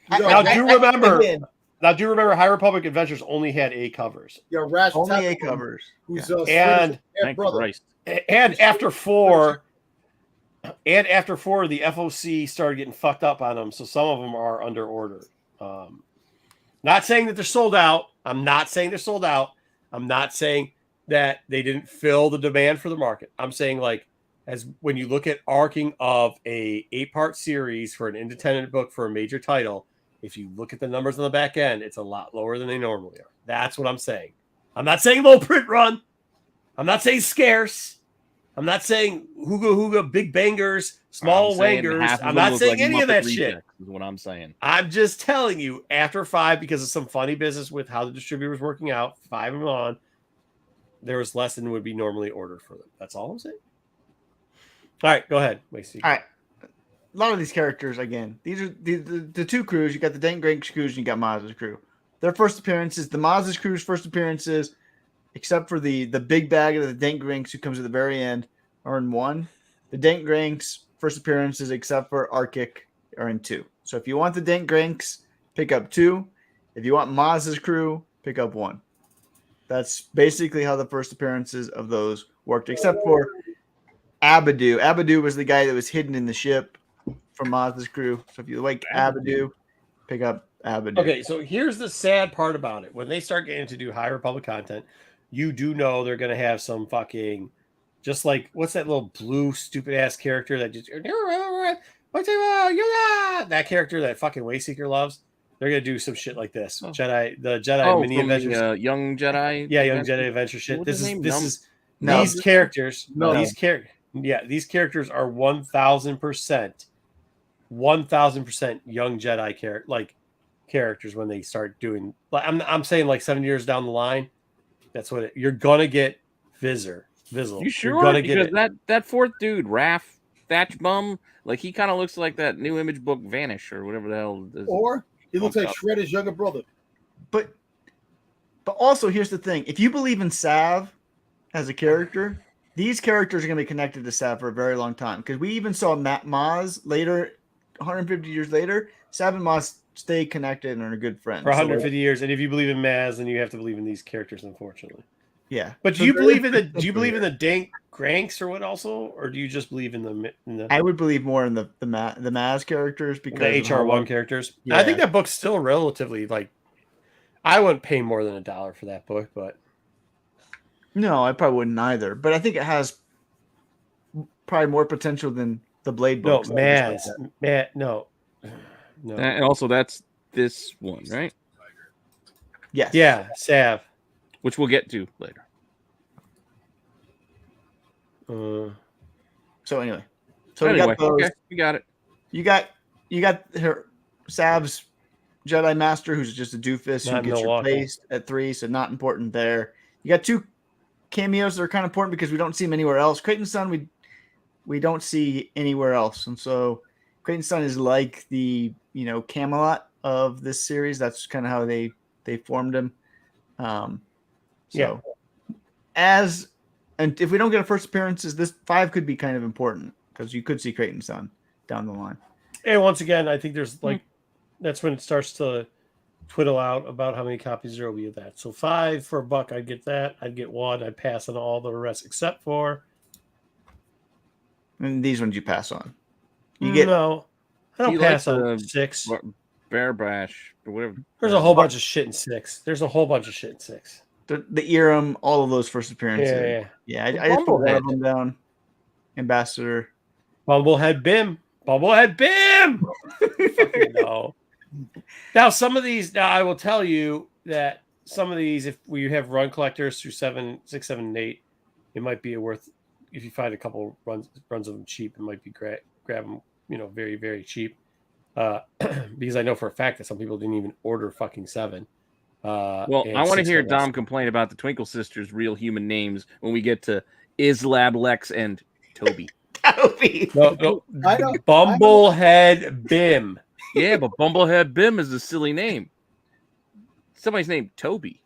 Now do remember. again, Now do remember, High Republic Adventures only had A covers, Yeah, Rash only A Tackle, covers. who's And- thank brother. Christ. and after 4, the FOC started getting fucked up on them, so some of them are under order. Not saying that they're sold out. I'm not saying they're sold out. I'm not saying that they didn't fill the demand for the market. I'm saying, like, as when you look at arcing of a 8-part series for an independent book for a major title, if you look at the numbers on the back end, it's a lot lower than they normally are. That's what I'm saying. I'm not saying low print run. I'm not saying scarce. I'm not saying hooga big bangers, small I'm saying wangers. half of I'm them not look saying like any of that Muppet shit. rejects, is what I'm saying. I'm just telling you, after 5, because of some funny business with how the distributor was working out, 5 and on, there was less than would be normally ordered for them. That's all I'm saying. All right, go ahead, Macy. All right. A lot of these characters, again, these are the two crews. You got the Dank Granks crews and you got Maz's crew. Their first appearances, the Maz's crew's first appearances, except for the big bag of the Dank Granks who comes at the very end, are in 1. The Dank Granks first appearances, except for Arkic, are in 2. So if you want the Dank Granks, pick up 2. If you want Maz's crew, pick up 1. That's basically how the first appearances of those worked, except for Abadu. Abadu was the guy that was hidden in the ship from Maz's crew. So if you like Abadu, pick up Abadu. Okay, so here's the sad part about it. When they start getting to do High Republic content, you do know they're going to have some fucking, just like, what's that little blue stupid ass character that just, that character that fucking Wayseeker loves? They're going to do some shit like this. Oh. The Jedi mini from adventures. the, Young Jedi. Yeah, Young Jedi Adventure shit. What's This his is name? these characters. No. These characters are 1,000%, 1,000% young Jedi characters when they start doing. Like I'm saying, like 7 years down the line, that's what you're gonna get. Vizzle. You sure? You're gonna get Because it. that fourth dude, Raph Thatch Bum, like he kind of looks like that new image book Vanish or whatever the hell. Or he looks like Up. Shredder's younger brother. But also, here's the thing. If you believe in Sav as a character, these characters are going to be connected to Sav for a very long time. Because we even saw Maz later, 150 years later, Sav and Maz stay connected and are good friends. For 150 years, and if you believe in Maz, then you have to believe in these characters, unfortunately. Yeah. But do you believe in the dank Granks or what also, or do you just believe in the I would believe more in the Maz characters because the HR1 characters? Yeah. I think that book's still relatively I wouldn't pay more than $1 for that book, but no, I probably wouldn't either. But I think it has probably more potential than the Blade books. No, no. And also, that's this one, right? Yes. Yeah, Sav. Which we'll get to later. So anyway, we got those. Okay, we got it. You got her Sav's Jedi Master, who's just a doofus who gets replaced at 3, so not important there. You got 2 cameos that are kind of important because we don't see him anywhere else. Creighton's son, we don't see anywhere else, and so Creighton's son is like the Camelot of this series. That's kind of how they formed him. And if we don't get a first appearances, this 5 could be kind of important because you could see Creighton's son down the line. And once again, I think there's that's when it starts to twiddle out about how many copies there will be of that. So 5 for $1, I'd get that. I'd get 1. I'd pass on all the rest except for. And these ones you pass on. No, I don't pass on 6. Bear Bash or whatever. There's a whole bunch of shit in 6. There's a whole bunch of shit in 6. The Eram, all of those first appearances. Yeah. I just put one of them down. Ambassador. Bumblehead Bim. No. Now, some of these, I will tell you that some of these, if we have run collectors through 6, 7, and 8, it might be worth, if you find a couple runs of them cheap, it might be grab them, very, very cheap. Because I know for a fact that some people didn't even order fucking 7. Well, I want to hear Dom complain about the Twinkle Sisters' real human names when we get to Islab, Lex, and Toby. No. Bumblehead Bim. Yeah, but Bumblehead Bim is a silly name. Somebody's named Toby.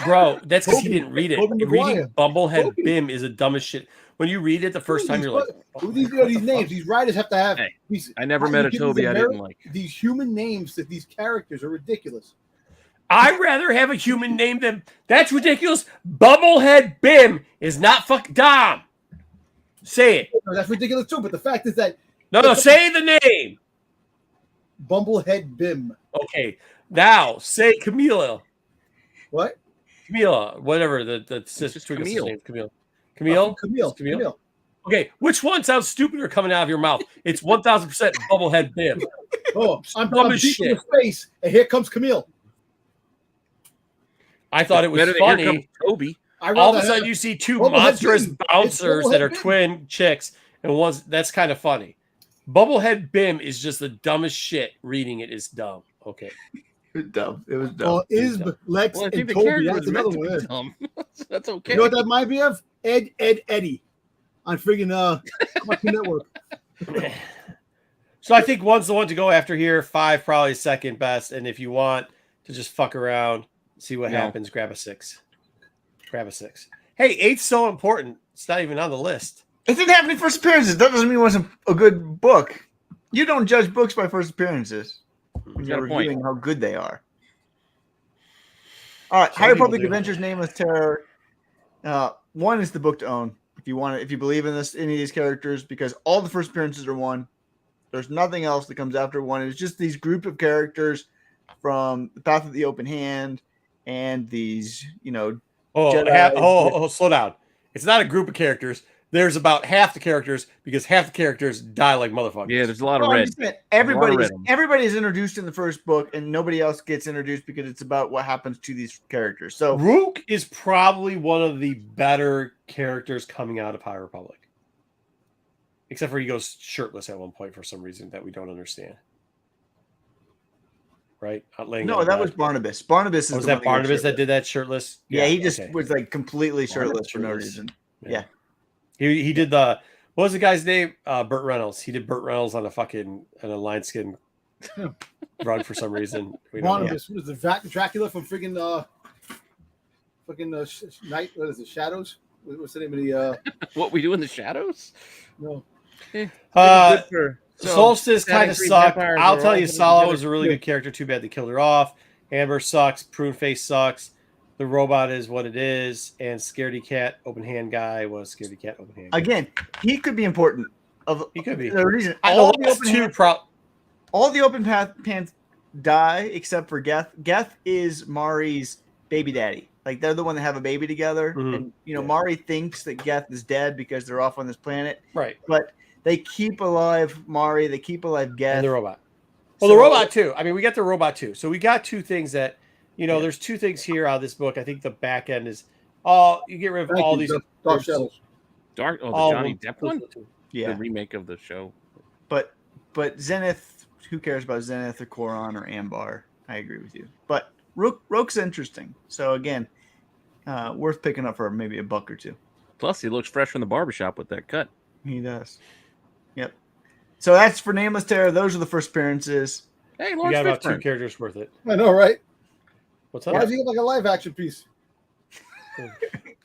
Bro, that's because he didn't read it. Reading Bumblehead Bim is the dumbest shit. When you read it the first time, you're like, these names. These writers have to have. Hey, I never met a Toby I didn't like. These human names that these characters are ridiculous. I'd rather have a human name than that's ridiculous. Bumblehead Bim is not fuck Dom. Say it. No, that's ridiculous too. But the fact is that say the name. Bumblehead Bim. Okay, now say Camila. What? Camila, whatever the sister name. Camille. Okay, which one sounds stupider coming out of your mouth? It's 1,000% Bumblehead Bim. Oh, I'm deep in the space, and here comes Camille. I thought it was funny. Toby. All of a sudden, you see 2 monstrous bouncers that are twin chicks, and that's kind of funny. Bumblehead Bim is just the dumbest shit. Reading it is dumb. Okay. Dumb. It was dumb. Oh, Lex, well, I think and the Toby. That's Another one. Dumb. That's okay. You know what that might be of? Eddie on friggin' Cartoon Network. So I think 1's the one to go after here. 5 probably second best. And if you want to just fuck around, see what happens, grab a 6. Hey, 8's so important. It's not even on the list. It didn't have any first appearances. That doesn't mean it wasn't a good book. You don't judge books by first appearances when you're reviewing how good they are. All right, High Republic Adventures, Nameless Terror. 1 is the book to own if you believe in any of these characters, because all the first appearances are 1. There's nothing else that comes after 1. It's just these group of characters from the Path of the Open Hand and these, slow down. It's not a group of characters. There's about half the characters because half the characters die like motherfuckers. Yeah, there's a lot of red. Everybody is introduced in the first book, and nobody else gets introduced because it's about what happens to these characters. So Rook is probably one of the better characters coming out of High Republic. Except for he goes shirtless at one point for some reason that we don't understand. Right? No, that was Barnabas. Barnabas is was that Barnabas that did that shirtless? Yeah, he just was like completely shirtless for no reason. Yeah. He did what was the guy's name? Burt Reynolds. He did Burt Reynolds on a lion skin rug for some reason. Barnabas, what is it? Dracula from friggin' night. What is it? Shadows. What's the name of the? What we do in the shadows? No. Solstice kind of sucked. I'll tell you, Sala was a really good character. Too bad they killed her off. Amber sucks. Pruneface sucks. the robot is what it is, and Scaredy Cat open hand guy was Scaredy Cat open hand. Again, he could be important. He could be. The reason All the open pants die except for Geth. Geth is Mari's baby daddy. Like they're the one that have a baby together, and Mari thinks that Geth is dead because they're off on this planet. Right. But they keep alive Mari. They keep alive Geth. And the robot. Well, the robot too. I mean, we got the robot too. So we got two things that, there's two things here out of this book. I think the back end is, you get rid of all these. The Johnny Depp one? Yeah. The remake of the show. But Zenith, who cares about Zenith or Koron or Ambar? I agree with you. But Rook's interesting. So again, worth picking up for maybe a buck or two. Plus, he looks fresh from the barbershop with that cut. He does. Yep. So that's for Nameless Terror. Those are the first appearances. Hey, you got about 2 characters worth it. I know, right? What's up? Why does he look like a live action piece?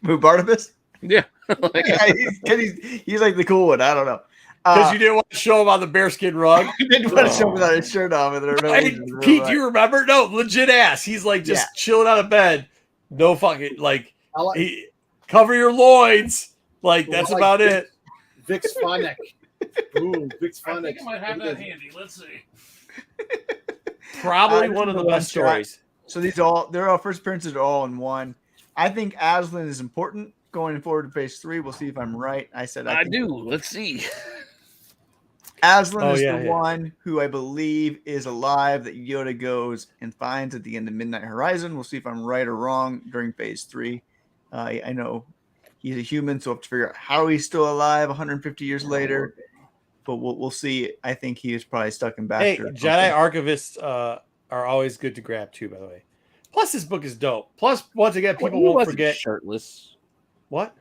Who, Barnabas? Yeah. he's like the cool one. I don't know. Because you didn't want to show him on the bearskin rug. You didn't want to show him without his shirt on. Hey, Pete, do you remember? No, legit ass. He's like just chilling out of bed. No fucking cover your loins. Like that's about it. Vic's Phonic. Ooh, Vic's Phonic. I think I might have that handy. Let's see. Probably one of the best stories. So they're all first appearances are all in one. I think Aslan is important going forward to phase 3. We'll see if I'm right. I said I do. Let's see. Aslan is the one who I believe is alive that Yoda goes and finds at the end of Midnight Horizon. We'll see if I'm right or wrong during phase 3. I know he's a human, so we'll have to figure out how he's still alive 150 years later. But we'll see. I think he is probably stuck in Bastard. Hey, Jedi Archivists are always good to grab too, by the way. Plus, this book is dope. Plus, once again, people won't forget. Shirtless. What?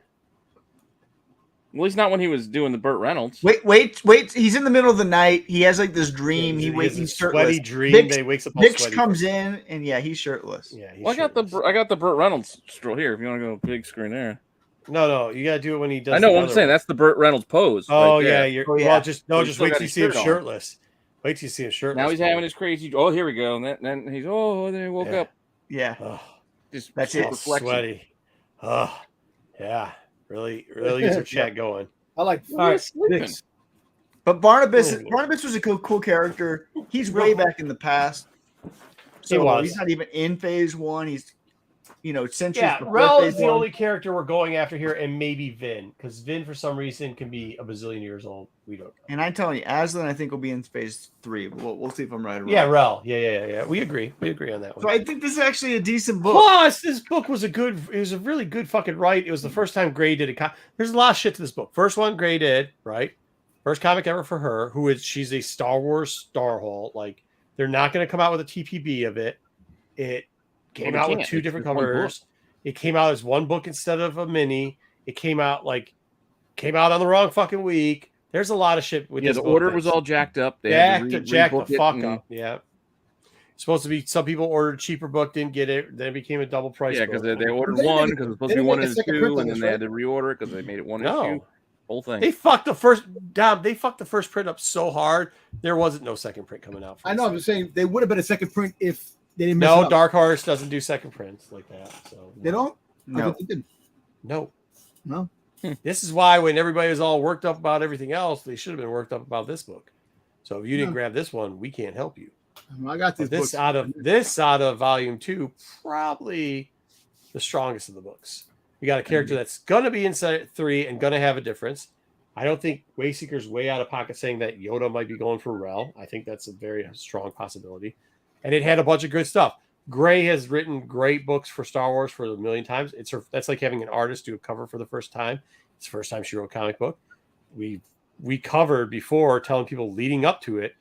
Well, he's not when he was doing the Burt Reynolds. Wait. He's in the middle of the night. He has like this dream. He's shirtless. Sweaty dream. He wakes up all Vix sweaty. comes in and he's shirtless. Yeah, I got the Burt Reynolds stroll here. If you want to go big screen there. No, you gotta do it when he does. I know what I'm saying. That's the Burt Reynolds pose. Oh right yeah, there. Just wait till you see him shirtless. Wait till you see him shirtless. Now he's having his crazy. Oh, here we go. And then he's then he woke up. Yeah. Just that's it. Sweaty. Oh, yeah. Really gets our chat going. I like. All right. But Barnabas was a cool character. He's way back in the past. So he's not even in phase 1. He's centuries before Rel phase is the 1. only character we're going after here, and maybe Vin, because Vin for some reason can be a bazillion years old. We don't know. And I'm telling you, Aslan I think will be in phase 3. We'll see if I'm right or wrong. Yeah, Rel. Yeah. We agree on that one. So I think this is actually a decent book. Plus, this book was a really good fucking write. It was the first time Gray did a there's a lot of shit to this book. First one Gray did, right? First comic ever for her, she's a Star Wars starhole. Like, they're not going to come out with a TPB of it. It came out with 2 different covers. It came out as one book instead of a mini. It came out on the wrong fucking week. There's a lot of shit with this the book order was all jacked up. They jacked the fuck up. Yeah. Supposed to be some people ordered a cheaper book, didn't get it. Then it became a double price. Yeah, because they ordered one because it was supposed to be 1 and 2, and then they had to reorder it because they made it 1 issue. Whole thing. They fucked the first print up so hard. There wasn't no second print coming out. I know. I'm just saying they would have been a second print if they didn't. Mess it up. Dark Horse doesn't do second prints like that. So they don't. No. No. This is why when everybody was all worked up about everything else, they should have been worked up about this book. So if you didn't grab this one, we can't help you. I got this out of volume 2, probably the strongest of the books. You got a character that's gonna be inside 3 and gonna have a difference. I don't think Wayseeker's way out of pocket saying that Yoda might be going for Rel. I think that's a very strong possibility. And it had a bunch of good stuff. Gray has written great books for Star Wars for a million times. That's like having an artist do a cover for the first time. It's the first time she wrote a comic book. We covered before telling people leading up to it,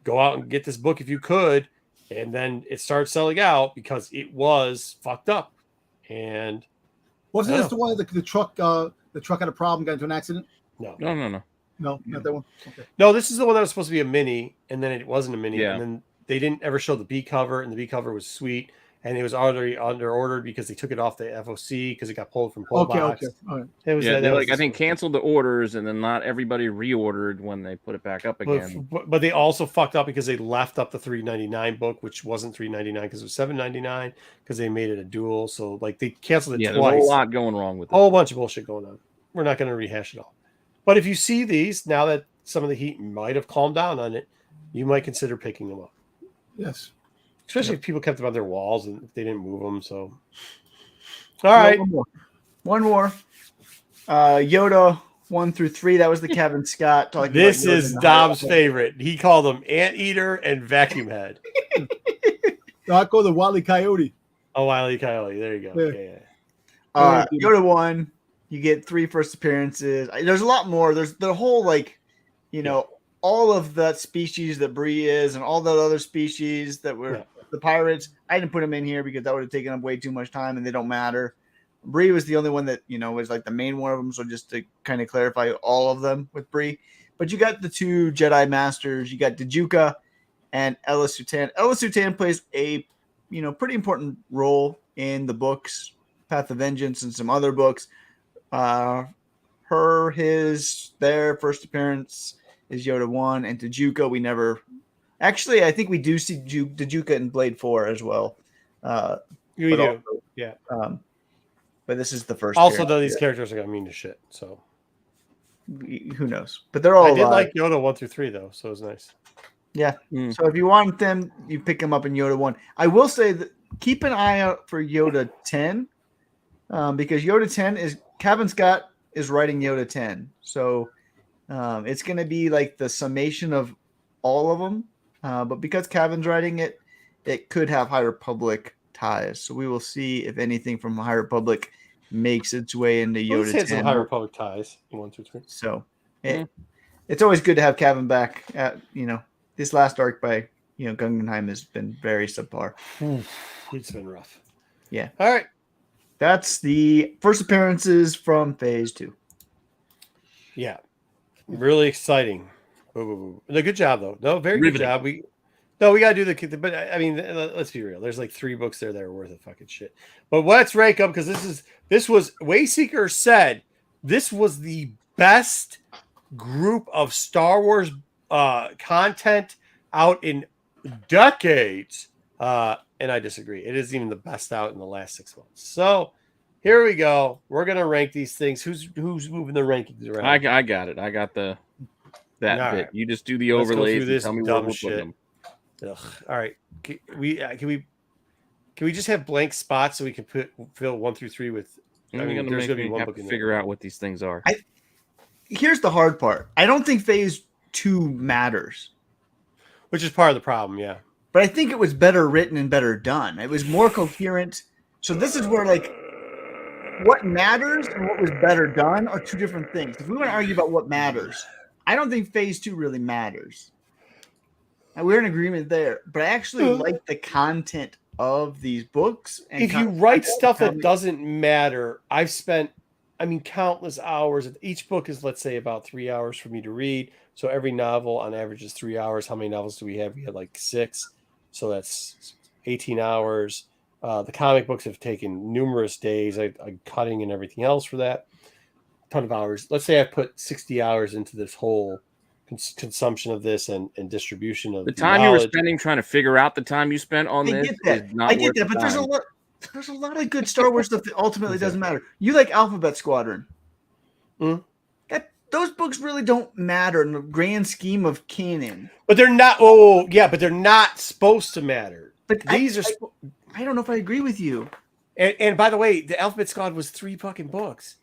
go out and get this book if you could, and then it started selling out because it was fucked up. And wasn't this the one that the truck had a problem, got into an accident? No, not that one. Okay. No, this is the one that was supposed to be a mini, and then it wasn't a mini, Yeah. and then they didn't ever show the B cover, and the B cover was sweet. and it was already under ordered because they took it off the FOC because it got pulled from Pull Okay. Box. All right. It was Yeah, that they was I think canceled the orders, and then not everybody reordered when they put it back up again. But they also fucked up because they left up the $3.99 book, which wasn't $3.99 because it was $7.99 because they made it a dual. So like they canceled it Yeah, twice. there's a whole lot going wrong with A it. whole bunch of bullshit going on. We're not going to rehash it all. But if you see these now that some of the heat might have calmed down on it, you might consider picking them up. Yes. Especially if people kept them on their walls and if they didn't move them. So, all right. One more. Yoda 1 through 3. That was the Kevin Scott talking. This about Yoda is in the Dom's High favorite. He called them Anteater and Vacuum Head. So I call the Wile Coyote. Oh, Wile E. Coyote. There you go. Yeah. Yoda 1. You get 3 first appearances. There's a lot more. There's the whole all of that species that Bree is, and all that other species that were the pirates. I didn't put them in here because that would have taken up way too much time, and they don't matter. Bree was the only one that was like the main one of them. So just to kind of clarify all of them with Bree, but you got the 2 Jedi Masters. You got Dejuka and Ella Sutan. Ella Sutan plays a pretty important role in the books, Path of Vengeance, and some other books. Their first appearance is Yoda 1, and Dejuka we never. Actually, I think we do see Dejuka in Blade 4 as well. We do. Also, yeah. But this is the first. Also, though, these characters are going to mean to shit. So who knows? But they're all. I did like Yoda 1 through 3 though, so it was nice. Yeah. So if you want them, you pick them up in Yoda 1. I will say that keep an eye out for Yoda 10, because Yoda 10 is Kevin Scott is writing Yoda 10. So it's going to be like the summation of all of them. But because Kevin's writing it, it could have High Republic ties. So we will see if anything from High Republic makes its way into Yoda 10. Had some High Republic ties in 1 through 3. So it's always good to have Kevin back. This last arc by Guggenheim has been very subpar. It's been rough. Yeah. All right. That's the first appearances from Phase 2. Yeah. Really exciting. Ooh. No, good job though. No, very good job. We gotta do but I mean, let's be real. There's like 3 books there that are worth of fucking shit. But let's rank them because this was Wayseeker said this was the best group of Star Wars content out in decades. And I disagree. It isn't even the best out in the last 6 months. So here we go. We're gonna rank these things. Who's moving the rankings around? I got it. I got that bit. Right. You just do the overlays and tell me where dumb we're shit. putting them. Ugh. All right. Can we just have blank spots so we can fill 1 through 3 with? There's going to be one book to figure out what these things are. Here's the hard part. I don't think Phase 2 matters, which is part of the problem. Yeah. But I think it was better written and better done. It was more coherent. So this is where what matters and what was better done are 2 different things. If we want to argue about what matters, I don't think Phase 2 really matters. And we're in agreement there. But I actually like the content of these books. And if you write stuff that doesn't matter, I've spent, countless hours. Each book is, let's say, about 3 hours for me to read. So every novel on average is 3 hours. How many novels do we have? We had like 6. So that's 18 hours. The comic books have taken numerous days. I'm cutting and everything else for that. A ton of hours. Let's say I put 60 hours into this whole consumption of this and distribution of the time you were spending trying to figure out the time you spent on this. I get that, but there's a lot of good Star Wars stuff that ultimately doesn't matter. You like Alphabet Squadron. Those books really don't matter in the grand scheme of canon. But they're not. Oh, yeah, but they're not supposed to matter. But these are. I don't know if I agree with you. And by the way, the Alphabet Squad was 3 fucking books.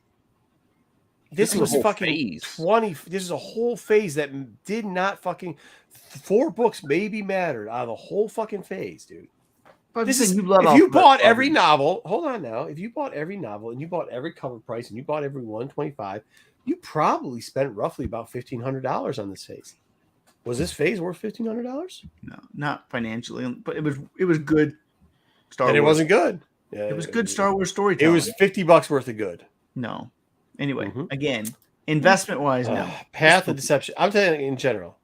This was fucking phase. 20. This is a whole phase that did not fucking. 4 books maybe mattered out of the whole fucking phase, dude. This is, if you bought every novel, hold on now. If you bought every novel and you bought every cover price and you bought every $125, you probably spent roughly about $1,500 on this phase. Was this phase worth $1,500? No, not financially, but it was good. Star Wars. It wasn't good. Yeah, it was good Star Wars storytelling. It was $50 worth of good. No. Anyway, again, investment wise, no. Path of Deception. I'm telling you in general.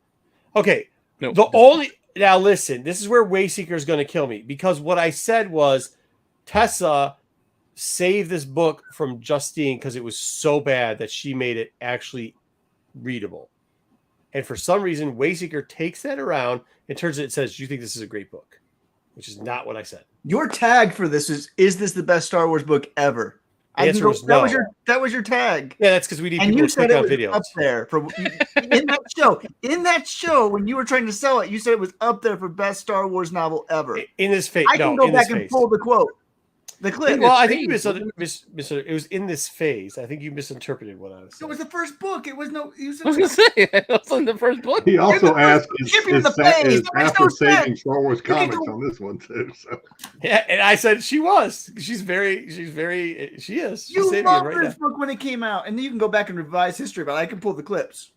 Okay. No. The only Now listen, this is where Wayseeker is going to kill me, because what I said was Tessa saved this book from Justine because it was so bad that she made it actually readable. And for some reason, Wayseeker takes that around and turns it and says, "Do you think this is a great book?" Which is not what I said. Your tag for this is this the best Star Wars book ever? The answer was no. That was your tag. Yeah, that's because we need And people you to said click it on was videos. up there for in that show. In that show, when you were trying to sell it, you said it was up there for best Star Wars novel ever. In this phase, I can go back and pull the quote, the clip. Well, I think you misunderstood. It was in this phase. I think you misinterpreted what I was saying. It was the first book. It was no. I was gonna say it was in the first book. He also asked, skipping the is phase. That makes Aphra no saving sense. Star Wars You can comics go- on this one too. So Yeah, and I said she was. She is. She's You saving it loved right this now. book when it came out, and then you can go back and revise history. But I can pull the clips.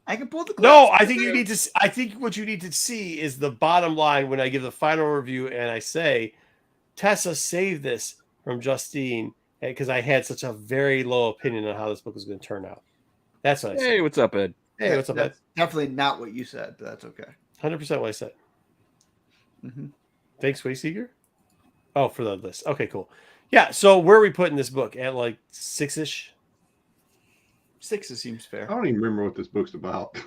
No, I think you need to. I think what you need to see is the bottom line when I give the final review and I say, Tessa saved this from Justine because I had such a very low opinion on how this book was going to turn out. That's what I said. Hey, what's up, Ed? Hey, what's up, Ed? That's definitely not what you said, but that's okay. 100% what I said. Mhm. Thanks, Wayseeker. Oh, for the list. Okay, cool. Yeah. So where are we putting this book at? Like 6-ish. 6 seems I fair. don't even remember what this book's about.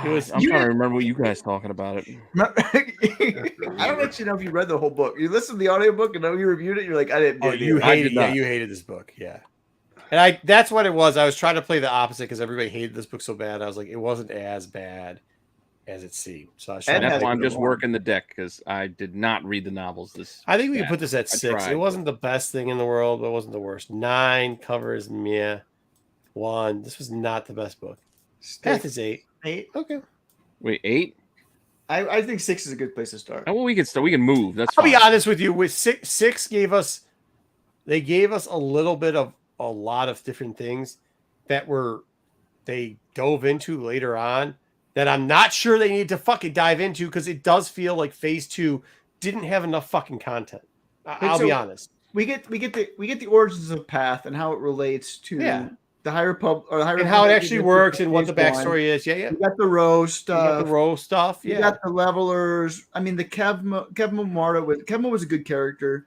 It was, I'm trying to remember what you guys talking about it. I don't actually know if you read the whole book. You listened to the audiobook and know you reviewed it. You're like, I didn't. Oh, you hated. Yeah, you hated this book. Yeah. And that's what it was. I was trying to play the opposite because everybody hated this book so bad. I was like, it wasn't as bad as it seemed. So I was trying And to that's play why I'm it just along. working the deck because I did not read the novels. I think we Yeah, can put this at I 6. tried, It wasn't the best thing in the world, but it wasn't the worst. 9 covers meh. 1. This was not the best book. Path is 8. 8. Okay. Wait, 8? I think 6 is a good place to start. Oh, well, we can start. We can move. That's I'll fine. be honest with you. With 6 gave us, they gave us a little bit of a lot of different things that they dove into later on that I'm not sure they need to fucking dive into because it does feel like phase 2 didn't have enough fucking content. I'll be honest. We get the origins of Path and how it relates to the High Republic or the High And how it Republic actually works and what the phase one. backstory is. Yeah. You got the Roe stuff. Yeah. You got the levelers. I mean, the Kevmo Marta was a good character.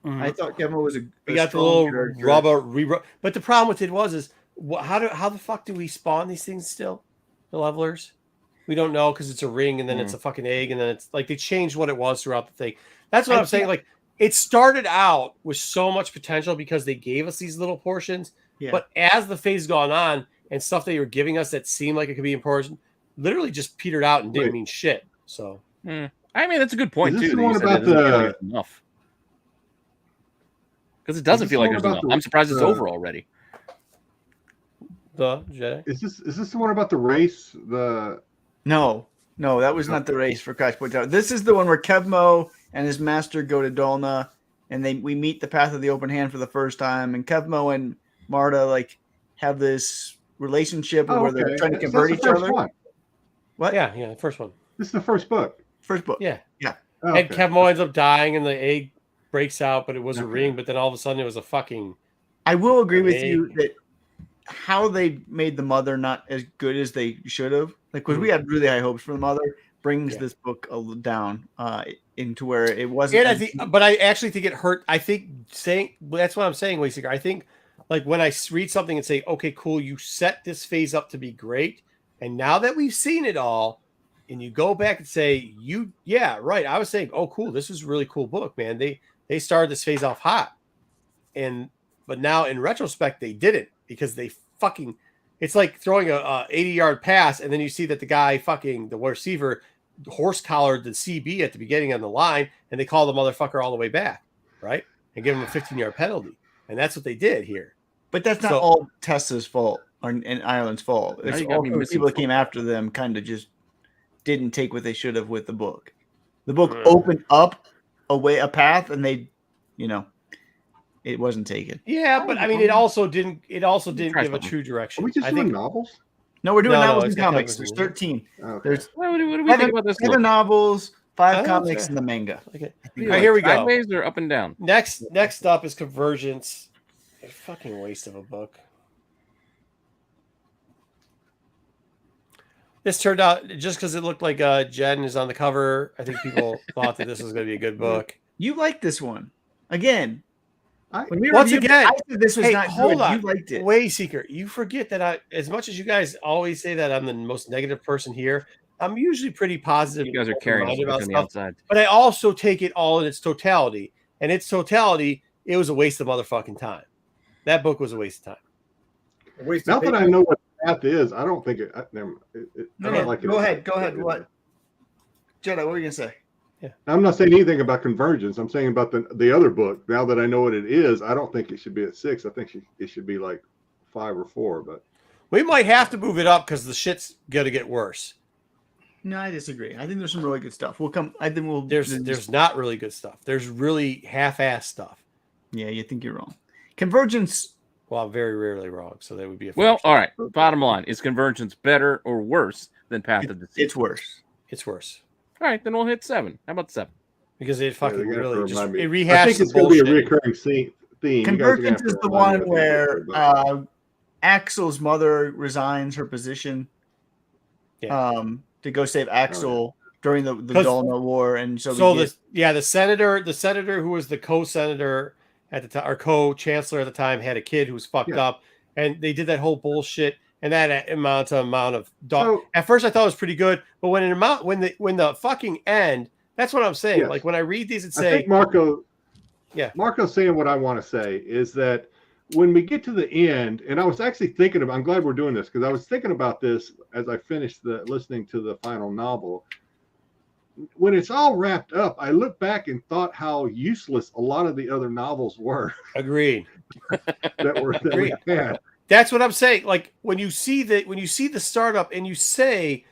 Mhm. I thought Kevmo was a We got the strong little character. rubber. But the problem with it is how the fuck do we spawn these things still? The levelers? We don't know because it's a ring and then it's a fucking egg and then it's like they changed what it was throughout the thing. That's what I'm saying. Like it started out with so much potential because they gave us these little portions. Yeah. But as the phase gone on and stuff they were giving us that seemed like it could be important, literally just petered out and didn't mean shit. So I mean, that's a good point Is this too. the that you one said about it doesn't feel the- like it's enough because it doesn't this feel the like one there's about enough. the- I'm surprised it's the- over already. the Jedi. Is this the one about the race? No, that was not the race for Crash Point Tower. This is the one where Kevmo and his master go to Dolna, and we meet the Path of the Open Hand for the first time, and Kevmo and Marta like have this relationship where they're trying to convert each other. One. What? Yeah, the first one. This is the first book. First book. Yeah. Oh, And okay. Kevmo ends up dying and the egg breaks out, but it was a ring, but then all of a sudden it was a fucking I will agree with egg. you that how they made the mother not as good as they should have, like because we had really high hopes for the mother, brings this book down into where it wasn't. And I think, but I actually think it hurt. I think that's what I'm saying, Wayseeker. I think like when I read something and say, okay, cool, you set this phase up to be great, and now that we've seen it all, and you go back and say, right. I was saying, oh, cool, this is a really cool book, man. They started this phase off hot, but now in retrospect they didn't because they fucking. It's like throwing a 80-yard pass, and then you see that the guy the receiver horse collared the CB at the beginning on the line, and they call the motherfucker all the way back, right, and give him a 15-yard penalty, and that's what they did here. But that's not all Tessa's fault and Ireland's fault. Now It's you got me also the missing people that came after them kind of just didn't take what they should have with the book. The book opened up a path, and they, it wasn't taken. Yeah, but I mean, it also didn't give a true direction. Are we just doing novels? No, we're doing novels it's and got comics. covers There's in it. 13. Okay. There's What do we think about this? 7 novels, 5 Oh, comics, okay. and the manga. Okay. All right, here we go. Sideways or up and down? Next up is Convergence. A fucking waste of a book. this turned out just because it looked like Jen is on the cover. I think people thought that this was going to be a good book. You liked this one again. When we Once reviewed again, it, I said this was not hold good. on. You liked it. Wayseeker, you forget that as much as you guys always say that I'm the most negative person here, I'm usually pretty positive. You guys are carrying us about on the stuff, outside. but I also take it all in its totality. And its totality, it was a waste of motherfucking time. That book was a waste of time. Now that I know what path is, I don't think it. I don't like it. Go ahead. What? Jedi, what were you gonna say? Yeah. I'm not saying anything about Convergence. I'm saying about the other book. Now that I know what it is, I don't think it should be at 6. I think it should be like 5 or 4. But we might have to move it up because the shit's gonna get worse. No, I disagree. I think there's some really good stuff. We'll come. I think we'll. There's not really good stuff. There's really half-assed stuff. Yeah, you think you're wrong. Convergence. Well, I'm very rarely wrong, so that would be a. Well, all right. Bottom line, is Convergence better or worse than Path of the Sea? It's worse. It's worse. All right, then we'll hit 7. How about 7? Because it fucking really just it rehashes. I think it's going to be a recurring theme. Convergence is the one where Axel's mother resigns her position to go save Axel during the Dolna War, and so the senator who was the co-senator at the time or co-chancellor at the time had a kid who was fucked up, and they did that whole bullshit. And that amount of dog. So, at first, I thought it was pretty good, but when the fucking end, that's what I'm saying. Yes. Like when I read these and say, I think Marco's saying what I want to say is that when we get to the end, and I was actually thinking about. I'm glad we're doing this because I was thinking about this as I finished listening to the final novel. When it's all wrapped up, I look back and thought how useless a lot of the other novels were. Agreed. that we had. That's what I'm saying. Like when you see the startup and you say,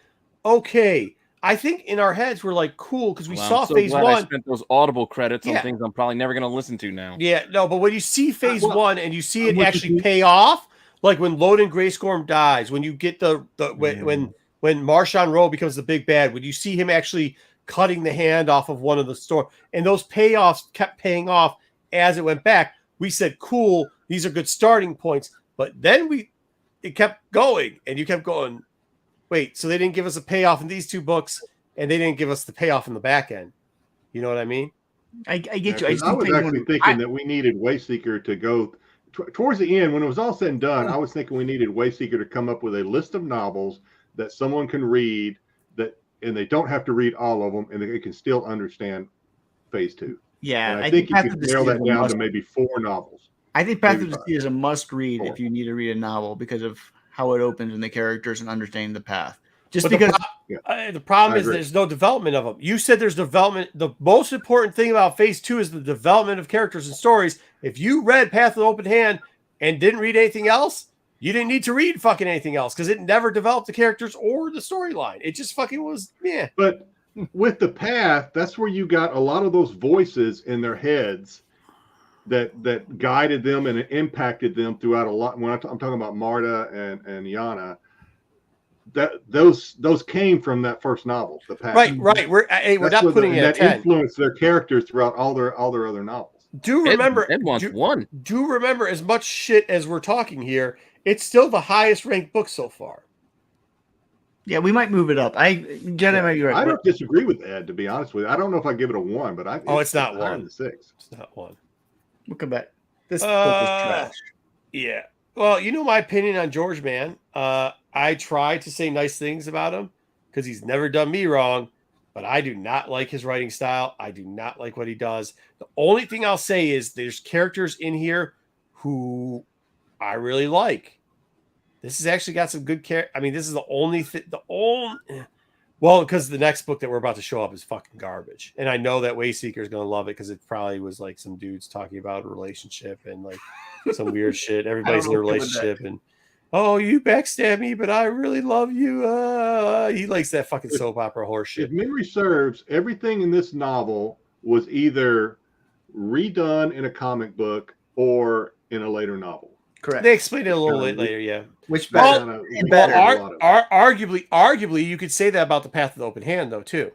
okay, I think in our heads we're like, cool, because we saw phase 1. I spent those Audible credits on things I'm probably never going to listen to now. Yeah, no, but when you see phase 1 and you see it actually pay off, like when Loden Greystorm dies, when you get when Marshawn Rowe becomes the big bad, when you see him actually cutting the hand off of one of the store, and those payoffs kept paying off as it went back, we said, cool, these are good starting points. But then it kept going, and you kept going, wait, so they didn't give us a payoff in these 2 books, and they didn't give us the payoff in the back end. You know what I mean? I get you. I was actually thinking that we needed Wayseeker to go towards the end, when it was all said and done, I was thinking we needed Wayseeker to come up with a list of novels that someone can read, and they don't have to read all of them, and they can still understand phase 2. Yeah, and I think you can narrow that down to maybe 4 novels. I think Path of the Sea is a must-read if you need to read a novel because of how it opens and the characters and understanding the path. The problem is there's no development of them. You said there's development. The most important thing about phase 2 is the development of characters and stories. If you read Path of the Open Hand and didn't read anything else, you didn't need to read fucking anything else because it never developed the characters or the storyline. It just fucking was, yeah. But with the Path, that's where you got a lot of those voices in their heads that guided them and impacted them throughout a lot. When I'm talking about Marta and Yana, that those came from that first novel, The Path. Right. We're not putting it that influenced their characters throughout all their other novels. Do remember as much shit as we're talking here, it's still the highest ranked book so far. Yeah, we might move it up. Jedi might be right. I don't disagree with Ed, to be honest with you. I don't know if I give it a 1, but it's not 1. 6. It's not 1. We'll come back. This book is trash. Yeah. Well, you know my opinion on George, man. I try to say nice things about him because he's never done me wrong, but I do not like his writing style. I do not like what he does. The only thing I'll say is there's characters in here who I really like. This has actually got some good character. I mean, this is the only thing. Well, because the next book that we're about to show up is fucking garbage. And I know that Wayseeker is going to love it because it probably was like some dudes talking about a relationship and like some weird shit. Everybody's in a relationship and, oh, you backstab me, but I really love you. He likes that fucking soap opera horse shit. If memory serves, everything in this novel was either redone in a comic book or in a later novel. Correct. They explained it a little bit later, yeah. Which better? Arguably, you could say that about the Path of the Open Hand, though, too.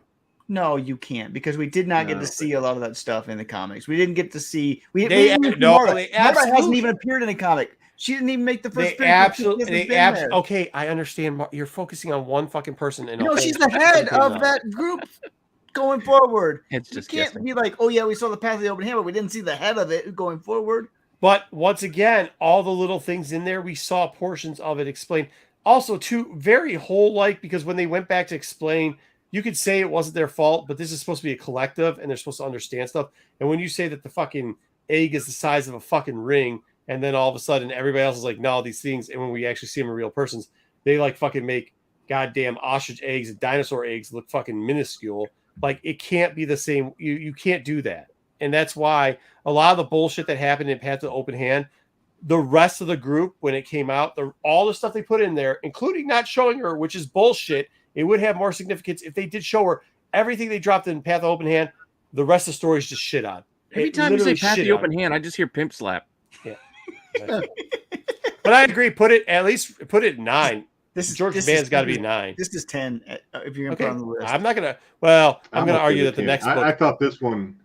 No, you can't, because we did not get to see a lot of that stuff in the comics. We didn't get to see. Marta hasn't even appeared in a comic. She didn't even make the first. They absolutely. Okay, I understand. You're focusing on one fucking person. And no, she's the head of that group going forward. It's just you can't be like, oh yeah, we saw the path of the open hand, but we didn't see the head of it going forward. But once again, all the little things in there, we saw portions of it explained. Also, too, very whole-like, because when they went back to explain, you could say it wasn't their fault, but this is supposed to be a collective, and they're supposed to understand stuff. And when you say that the fucking egg is the size of a fucking ring, and then all of a sudden everybody else is like, no, these things, and when we actually see them in real persons, they like fucking make goddamn ostrich eggs and dinosaur eggs look fucking minuscule. Like, it can't be the same. You can't do that. And that's why a lot of the bullshit that happened in Path to the Open Hand, the rest of the group, when it came out, all the stuff they put in there, including not showing her, which is bullshit. It would have more significance if they did show her everything they dropped in Path to the Open Hand. The rest of the story is just shit on. Every time you say Path to the Open Hand, I just hear pimp slap. Yeah. But I agree. Put it at 9. George Man's got to be 9. This is 10. If you're gonna put on the list, I'm not gonna. Well, I'm gonna argue that the next book. I thought this one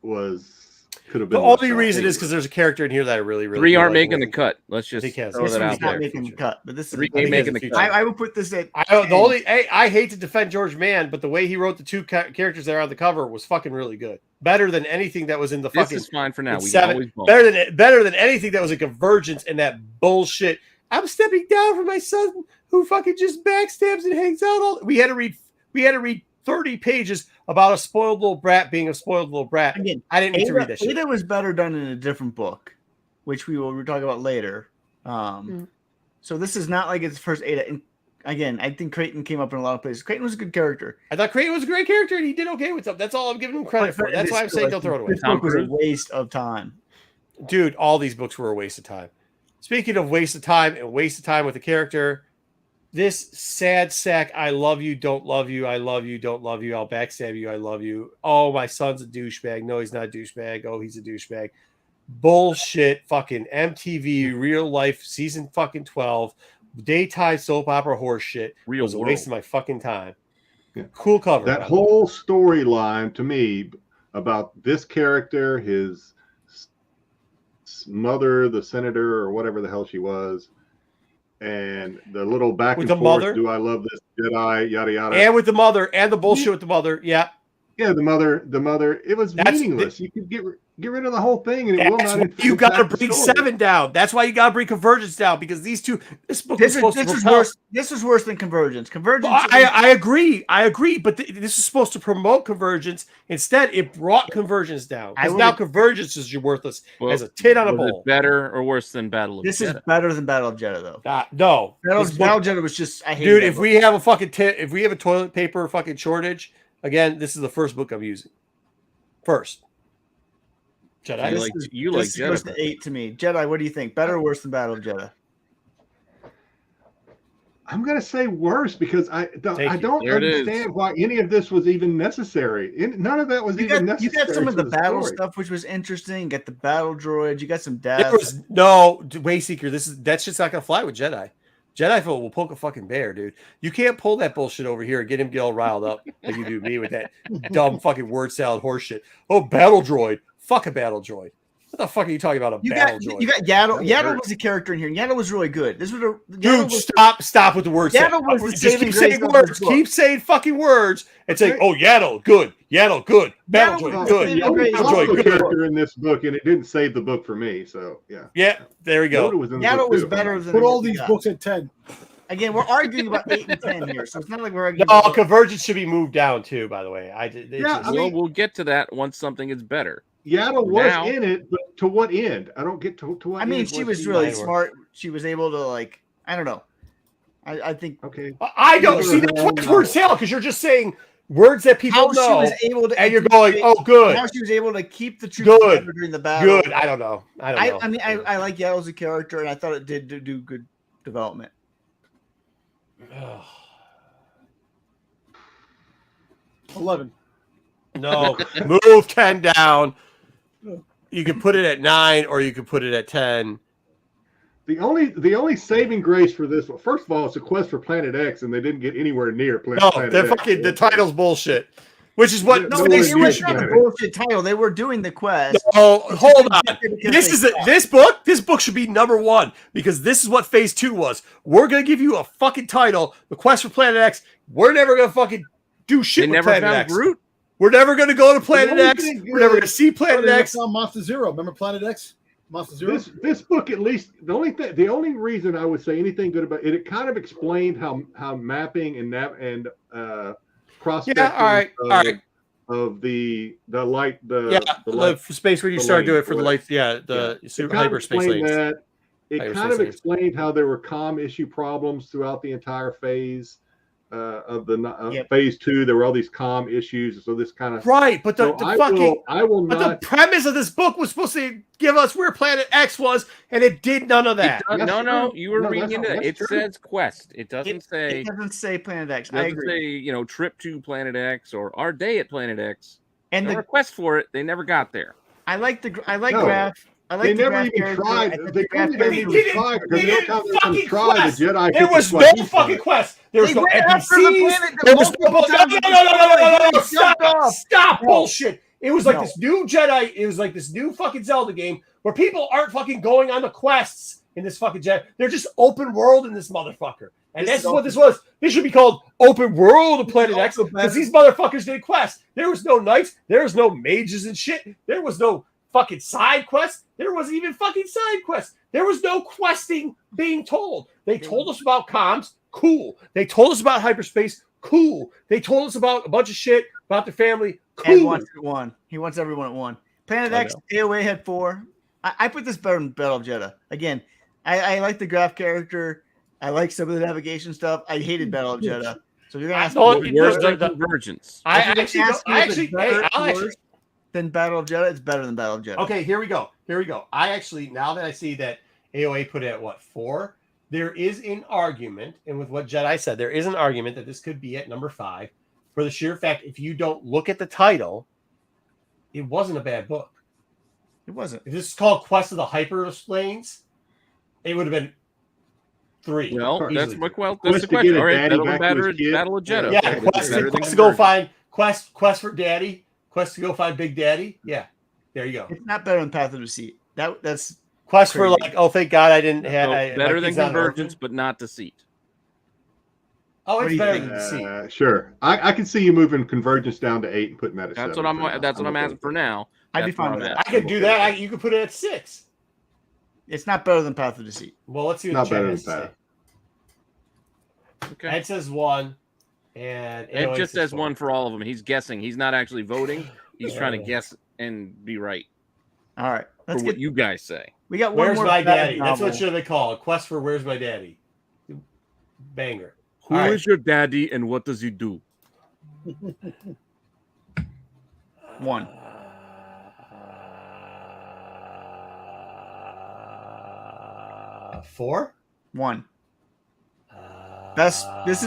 could have been. The only reason is because there's a character in here that I really 3 aren't making the cut. Let's just throw that out there. Making the cut, but this is 3 ain't making the cut. I would put this at. I hate to defend George Mann, but the way he wrote the 2 characters that are on the cover was fucking really good. Better than anything that was in the fucking. This is fine for now. We 7. Better than anything that was a Convergence and that bullshit. I'm stepping down for my son who fucking just backstabs and hangs out all. We had to read 30 pages about a spoiled little brat being a spoiled little brat. Again, I didn't need to read that shit. Ada was better done in a different book, which we will talk about later. So this is not like it's the first Ada. And again, I think Creighton came up in a lot of places. Creighton was a good character. I thought Creighton was a great character, and he did okay with stuff. That's all I'm giving him credit for. That's why I'm saying don't throw it away. This book was a waste of time. Dude, all these books were a waste of time. Speaking of waste of time and waste of time with a character, this sad sack, I love you, don't love you, I love you, don't love you, I'll backstab you, I love you. Oh, my son's a douchebag. No, he's not a douchebag. Oh, he's a douchebag. Bullshit fucking MTV real life season fucking 12 daytime soap opera horse shit. Real was a waste of my fucking time. Yeah. Cool cover. That whole storyline to me about this character, his mother, the senator or whatever the hell she was, and the little back with and the forth, mother? do I love this Jedi, yada yada, and with the mother, and the bullshit with the mother. Yeah, the mother. It was meaningless. You could get rid of the whole thing, and it will not. You got to bring 7 down. That's why you got to bring Convergence down, because these two. This book is supposed to worse. This is worse than Convergence. Convergence. I agree. But this is supposed to promote Convergence. Instead, it brought Convergence down. Because now Convergence is worthless as a tit on a bowl. Better or worse than Battle of Jeddah? This is better than Battle of Jeddah, though. No, Battle of Jeddah was just. I hate dude. If we have a toilet paper fucking shortage, again, this is the first book I'm using. First. Jedi. You like Jedi. 8 to me. Jedi, what do you think? Better or worse than Battle of Jeddah? I'm gonna say worse because I don't understand why any of this was even necessary. None of that was necessary. You got some of the battle stuff, which was interesting. You got the battle droids. You got some deaths. There was no Wayseeker. That's just not gonna fly with Jedi. Jedi will poke a fucking bear, dude. You can't pull that bullshit over here and get him all riled up like you do me with that dumb fucking word salad horse shit. Oh, battle droid. Fuck a battle droid. What the fuck are you talking about? Droid? You got Yaddle. Yaddle was a character in here, and Yaddle was really good. This was stop with the words. Yaddle was the just keep saying words. Keep saying fucking words and saying, "Oh, Yaddle, good. Yaddle, good. Battle droid, good. Battle droid, good." Character in this book, and it didn't save the book for me. So yeah. Yeah, there we go. Yaddle was better than. Put all these books at 10. Again, we're arguing about 8 and 10 here, so it's not like we're arguing. No, Convergence should be moved down too. By the way, we'll get to that once something is better. Yaddle was in it, but to what end? I don't get to what. I mean, she was really smart. She was able to I don't know. I think. Okay. I don't see that's what word salad because you're just saying words that people know. She was able to, and you're going, oh, good. How she was able to keep the troops together during the battle. Good. I don't know. I mean, I like Yaddle as a character, and I thought it did do good development. 11. No, move 10 down. You can put it at 9 or you can put it at 10. The only saving grace for this, well, first of all, it's a quest for Planet X, and they didn't get anywhere near Planet X. The title's bullshit. which is what No, Space it was should not be a doing. bullshit title. They were doing the quest. Oh, hold on. Because This book should be number 1 because this is what Phase 2 was. We're gonna give you a fucking title, The Quest for Planet X. We're never gonna fucking do shit They with never Planet found X. Groot. We're never gonna go to Planet only X. thing We're never good- gonna see Planet They X. found Monster Zero. Remember Planet X? Monster Zero. This book, at least, the only reason I would say anything good about it, it kind of explained how mapping and prospecting all right. of the light The space where you the started doing lane, it for the or lights. Yeah, the it super kind of hyperspace explained lanes. that. It Hyperspace kind of lanes. explained how there were comm issue problems throughout the entire phase of the Yep. Phase 2. There were all these comm issues, so this kind of Right, but the premise of this book was supposed to give us where Planet X was, and it did none of that. No, That's no, true. you were No, reading that's- into that. that's It true. says quest. It doesn't say. It doesn't say Planet X. It I doesn't agree. say trip to Planet X or our day at Planet X. And There the were requests for it. They never got there. I like No. Graph. I like They the never Graph even character. tried. I think They the Graph couldn't character even was- try because they they didn't don't have fucking to try quest. the Jedi. There was no fucking quest. There was They no went after the NPCs. planet There was no multiple times. no. They jumped off. Stop No. bullshit. It was like No. this new Jedi. It was like this new fucking Zelda game where people aren't fucking going on the quests in this fucking Jedi. They're just open world in this motherfucker. And This this is is what this was. This should be called Open World of Planet X because these motherfuckers did quests. There was no knights. There was no mages and shit. There was no fucking side quests. There wasn't even fucking side quests. There was no questing being told. They told us about comms. Cool. They told us about hyperspace. Cool. They told us about a bunch of shit about their family. Ed Cool. wants it at 1. He wants everyone at 1. Planet I X, AOA had 4. I put this better than Battle of Jeddah. Again, I like the Graph character. I like some of the navigation stuff. I hated Battle of Jeddah. So you're gonna ask No, me, Where's the- the convergence? I if you're actually, gonna ask me if it's hey, better I'll or actually, worse than Battle of Jeddah, it's better than Battle of Jeddah. okay, here we go. I actually, now that I see that AOA put it at what, 4, there is an argument, and with what Jedi said, there is an argument that this could be at number 5 for the sheer fact if you don't look at the title, it wasn't a bad book. It wasn't. If this is called Quest of the Hyperlanes, it would have been 3. Well, Easily. that's my Quest that's the to question. get a All right, daddy Battle back of to his Battle, kid. Battle of Jeddah. Yeah, Okay, quest better to than go Convergence. find quest for Daddy, quest to go find Big Daddy. Yeah, there you go. It's not better than Path of Deceit. That's Quest for crazy. like, oh, thank God I didn't have. So better than Convergence, but not Deceit. Oh, What it's do you better think? than Deceit. Sure. I can see you moving Convergence down to 8 and putting that at That's 7. what I'm. for now. That's what I'm okay asking with for that. now. I'd be That's fine where with I'm that. I could do that. You could put it at 6. it's not better than Path of Deceit. Well, let's see what Not the chat better has than to Path. say. Okay. Ed says 1, and Ed AOA just says four. 1 for all of them. He's guessing. He's not actually voting. He's trying to guess and be right All right. for Let's what get you guys say. we got one Where's more my bad daddy? That's novel. what should they call it? Quest for Where's My Daddy? Banger. Who All right. is your daddy and what does he do? 1. 4. 1. This was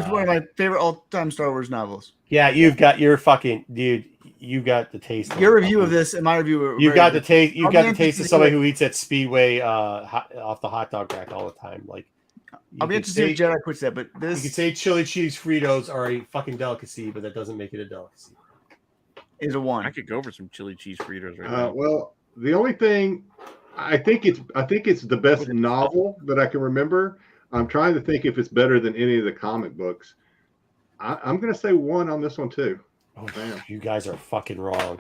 one of my favorite all-time Star Wars novels. Yeah, you've got your fucking dude. You got the taste. Your review of this and my review were You've very got the good. taste. You've I'll got be the taste interested of to somebody hear- who eats at Speedway off the hot dog rack all the time. Like, I'll be interested if Jedi quits that, but You this could say chili cheese Fritos are a fucking delicacy, but that doesn't make it a delicacy. is a I 1. could go for some chili cheese Fritos right now. Well, the only thing I think it's the best novel that I can remember. I'm trying to think if it's better than any of the comic books. I'm going to say 1 on this one too. Oh, Damn. you guys are fucking wrong.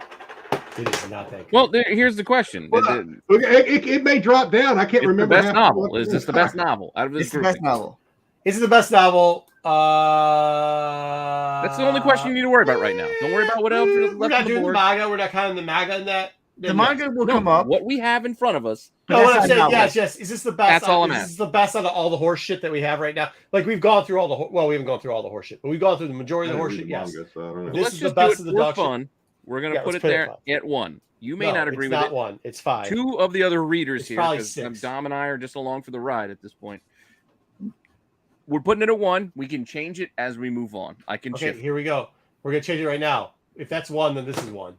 It is not that good. Well, here's the question. Well, it may drop down. I can't It's the remember. best half novel. what- Is this the best novel out of this It's the grouping? best novel. Is it the best novel? That's the only question you need to worry about right now. Don't worry about what else is We're left not on the doing the board. manga. We're not counting the manga in that. The manga will No, come up. What we have in front of us. No, That's what I'm not saying, novel. yes. Is this the best? That's all I'm Is asking. this the best out of all the horse shit that we have right now? Like we've gone through all the well, we haven't gone through all the horse shit, but we've gone through the majority I of the didn't horse read shit. the Yes. manga, so I don't know. This Let's is just the best do of it the for dog shit. fun. We're gonna Yeah, put let's it put it there at at 1. You may No, not agree it's with not it. 1. It's 5. 2 of the other readers It's here, probably because 6. Dom and I are just along for the ride at this point. We're putting it at 1. We can change it as we move on. I can Okay, shift. here we go. We're gonna change it right now. If that's 1, then this is 1.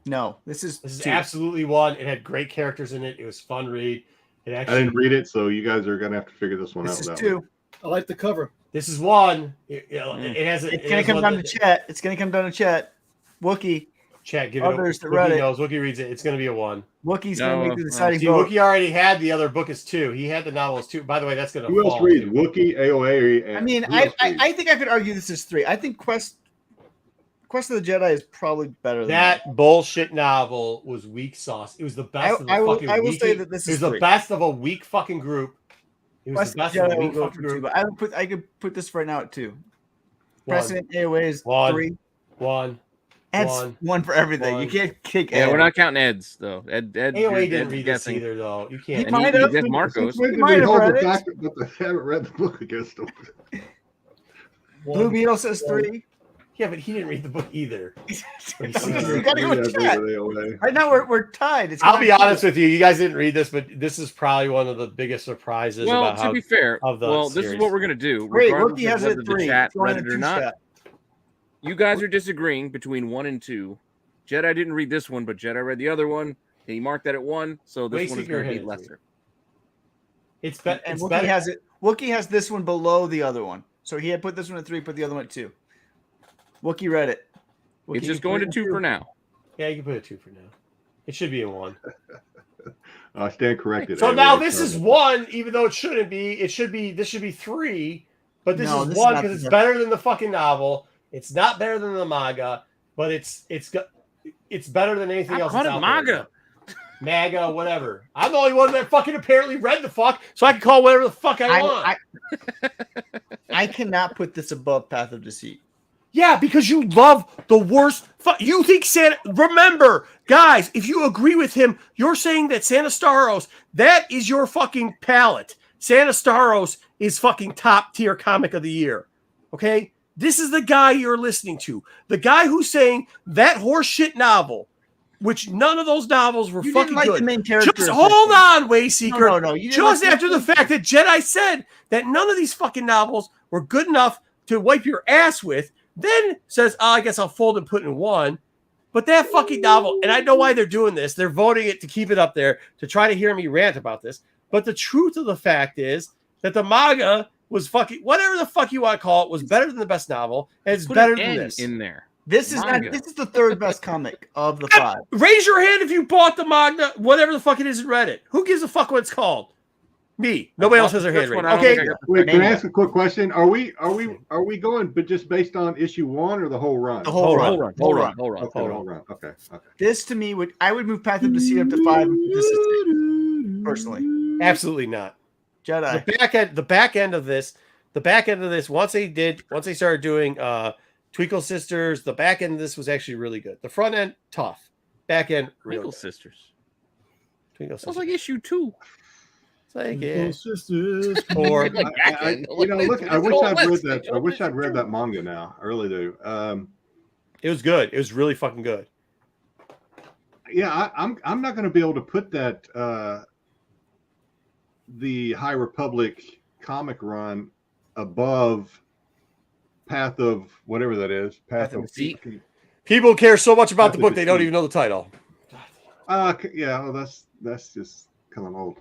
No, this is This is 2. absolutely 1. It had great characters in it. It was fun read. It I actually didn't read it, so you guys are going to have to figure this one This out. is without me. 2. I like the cover. This is one. It has. It's going to come down to chat. It's going to come down to chat. Wookie. Chat. Give Others it. that read Wookie it. knows. Wookie reads it. It's going to be a 1. Wookie's going to make the deciding See, vote. Wookie already had the other book as 2. He had the novel as 2. By the way, that's going to. Who else reads Wookie, AOA? I mean, I think I could argue this is 3. I think Quest of the Jedi is probably better than that bullshit novel was weak sauce. It was the best of the fucking I will weak. say that this is the best of a weak fucking group. It was Quest the best of of the a Jedi weak will go fucking for 2, group. but I could put this right now at 2. 1. Precedent AOA is 1. 3. 1. Ed's 1 for everything. 1. You can't kick Yeah, Ed. we're not counting Ed's though. Ed AOA didn't Ed's read guessing. this either, though. You He can't. might have. That's Marcos. When did might we have hold read the it. fact that they haven't read the book against them? Blue Beetle says 3. Yeah, but he didn't read the book either. You gotta go with chat. AOA. Right now we're tied. It's I'll be honest with you. You guys didn't read this, but this is probably one of the biggest surprises Well, about to how. be fair, of the this is series. what we're gonna do. Great, Regardless Wookie of has it whether at the 3. chat Throwing read a it or 2 not. stat. You guys are disagreeing between 1 and 2. Jedi didn't read this one, but Jedi read the other one. He marked that at 1, so this one is Wayseeker going to hit be it, lesser. It's better. And It's Wookie better. has it. Wookie has this one below the other one. So he had put this one at 3, put the other one at 2. Wookie read it. Wookie, It's just you going to put it 2 at for now. Yeah, you can put a 2 for now. It should be a 1. I stand corrected. So AOA now this is started. 1, even though it shouldn't be. It should be. This should be 3, but this No, is this is 1 not because it's the- better than the fucking novel. It's not better than the manga, but it's better than anything I else. called that's it out there. MAGA. MAGA, whatever. I'm the only one that fucking apparently read the fuck, so I can call whatever the fuck I want. I cannot put this above Path of Deceit. Yeah, because you love the worst. You think Santa. Remember, guys, if you agree with him, you're saying that Santa Staros, that is your fucking palate. Santa Staros is fucking top tier comic of the year. Okay? This is the guy you're listening to. The guy who's saying that horseshit novel, which none of those novels were You fucking didn't like good. the main character. Just hold on, Wayseeker. No. You didn't Just like after the fact that Jedi said that none of these fucking novels were good enough to wipe your ass with, then says, I guess I'll fold and put in 1. But that fucking novel, and I know why they're doing this. They're voting it to keep it up there to try to hear me rant about this. But the truth of the fact is that the manga was fucking, whatever the fuck you want to call it, was better than the best novel. And it's Put better an than N this. in there. This is Manga. this is the 3rd best comic of the 5. Raise your hand if you bought the manga, whatever the fuck it is, and read it. Who gives a fuck what it's called? Me. Nobody else has their hand First one, raised. I don't Okay. think I got the Wait, can I Manga. ask a quick question? Are we going, but just based on issue 1 or the whole run? The whole run. Hold on. Okay, the whole run. Okay. This to me I would move Path of Deceit up to 5 and put this at 6, personally. Absolutely not. Jedi. The back end of this, once they started doing Twinkle Sisters, the back end of this was actually really good. The front end, tough. Back end, real Twinkle good. Sisters. Twinkle Sounds Sisters. like issue 2. It's like, yeah. Sisters. Or Like, I wish I'd read that manga now. I really do. it was good. It was really fucking good. Yeah, I'm not going to be able to put that the High Republic comic run above Path of whatever that is. Path of Deceit. People care so much about That's the a book, they don't deceit. even know the title. Yeah, well, that's just kind of old.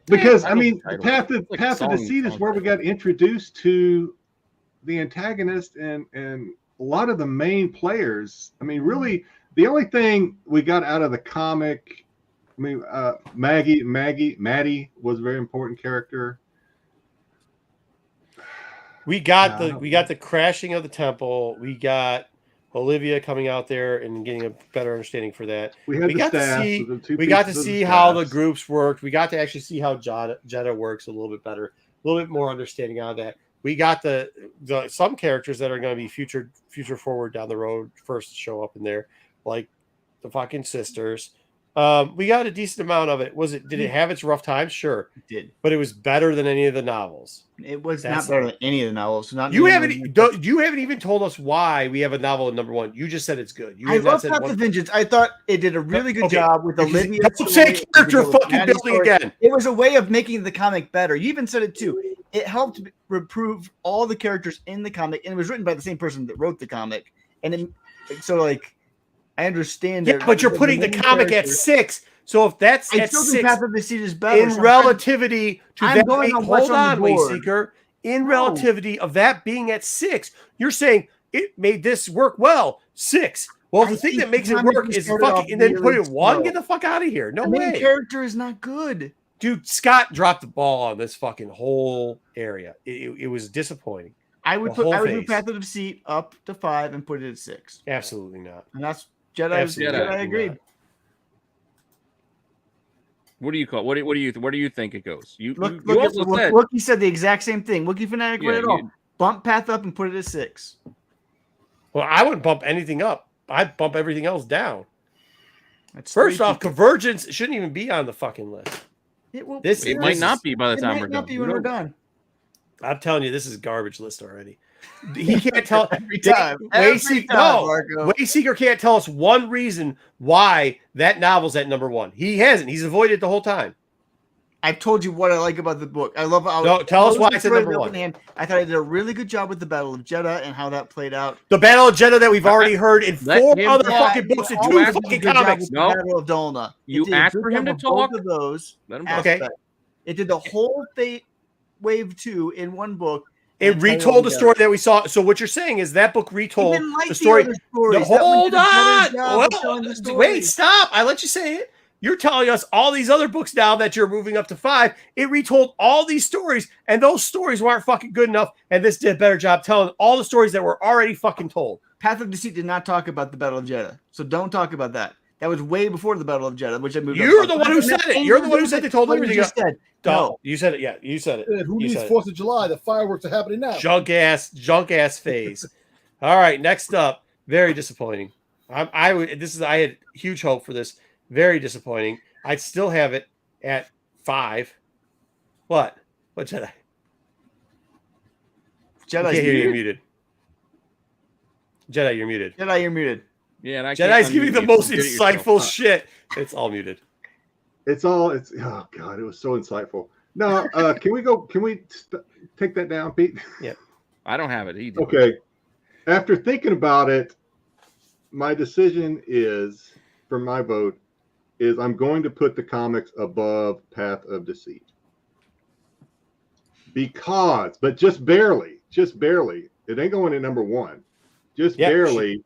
Because I mean, title. Path of Like Path of song- Deceit is song where we got introduced to the antagonist and a lot of the main players. I mean, really, the only thing we got out of the comic, I mean, Maddie was a very important character. We got the crashing of the temple. We got Olivia coming out there and getting a better understanding for that. We had We the got to staff, see- the two We got to pieces of see how the staffs. groups worked. We got to actually see how Jeddah works a little bit better, a little bit more understanding out of that. We got the some characters that are going to be future forward down the road first to show up in there, like the fucking sisters. We got a decent amount of it. Did it have its rough times? Sure, It did. but it was better than any of the novels. It was That's- not better than any of the novels. Not You any of you haven't even told us why we have a novel at number 1. You just said it's good. You I have not love said Path one- of Vengeance. I thought it did a really good Okay, job with because Olivia. don't say character fucking building again. It was a way of making the comic better. You even said it too. It helped improve all the characters in the comic, and it was written by the same person that wrote the comic. And so, like, I understand. Yeah, but you're putting the main comic at character- 6. So if that's I at still 6, think Path of Deceit is better. in so relativity to I'm that, going on what's hold on on, the board. Wayseeker. in relativity of that being at 6. You're saying it made this work well. 6. Well, the thing that makes it work is fucking, and then put it 1. Get the fuck out of here. No way. The main character is not good. Dude, Scott dropped the ball on this fucking whole area. It was disappointing. I would move Path of Deceit up to 5 and put it at 6. Absolutely not. And that's Jedi agreed. Not. What do you call? Where do you think it goes? Wookie said the exact same thing. Wookie Fanatic read it all. Bump Path up and put it at 6. Well, I wouldn't bump anything up. I'd bump everything else down. First off, Convergence shouldn't even be on the fucking list. It might not be by the time we're done. When we're done. I'm telling you, this is garbage list already. He can't tell every time. Wayseeker can't tell us one reason why that novel's at number 1. He hasn't. He's avoided the whole time. I've told you what I like about the book. I love how. No, tell us why it's at number 1. I thought I did a really good job with the Battle of Jeddah and how that played out. The Battle of Jeddah that we've already heard in 4 other fucking books and 2 fucking comics. No, Battle of Dolna. You asked for him to talk. Both of those. Okay. It did the whole Fate Wave 2 in one book. It retold the story that we saw. So what you're saying is that book retold the story. Hold on. Wait, stop. I let you say it. You're telling us all these other books now that you're moving up to 5. It retold all these stories, and those stories weren't fucking good enough. And this did a better job telling all the stories that were already fucking told. Path of Deceit did not talk about the Battle of Jeddah, so don't talk about that. That was way before the Battle of Jeddah, which I moved. You're the one who said it. You're the one who said they told everything else. No, you said it. Yeah, you said it. Who needs 4th of July? The fireworks are happening now. Junk ass phase. All right, next up, very disappointing. I had huge hope for this. Very disappointing. I'd still have it at 5. What? What Jedi? Jedi, you're muted. Jedi, you're muted. Jedi, you're muted. Yeah, and Jedi's giving the most insightful shit. It's all muted. Oh god, it was so insightful. No, can we take that down, Pete? Yeah. I don't have it. Okay. After thinking about it, my decision is, for my vote, is I'm going to put the comics above Path of Deceit. Because, but just barely. It ain't going at number 1. Just barely.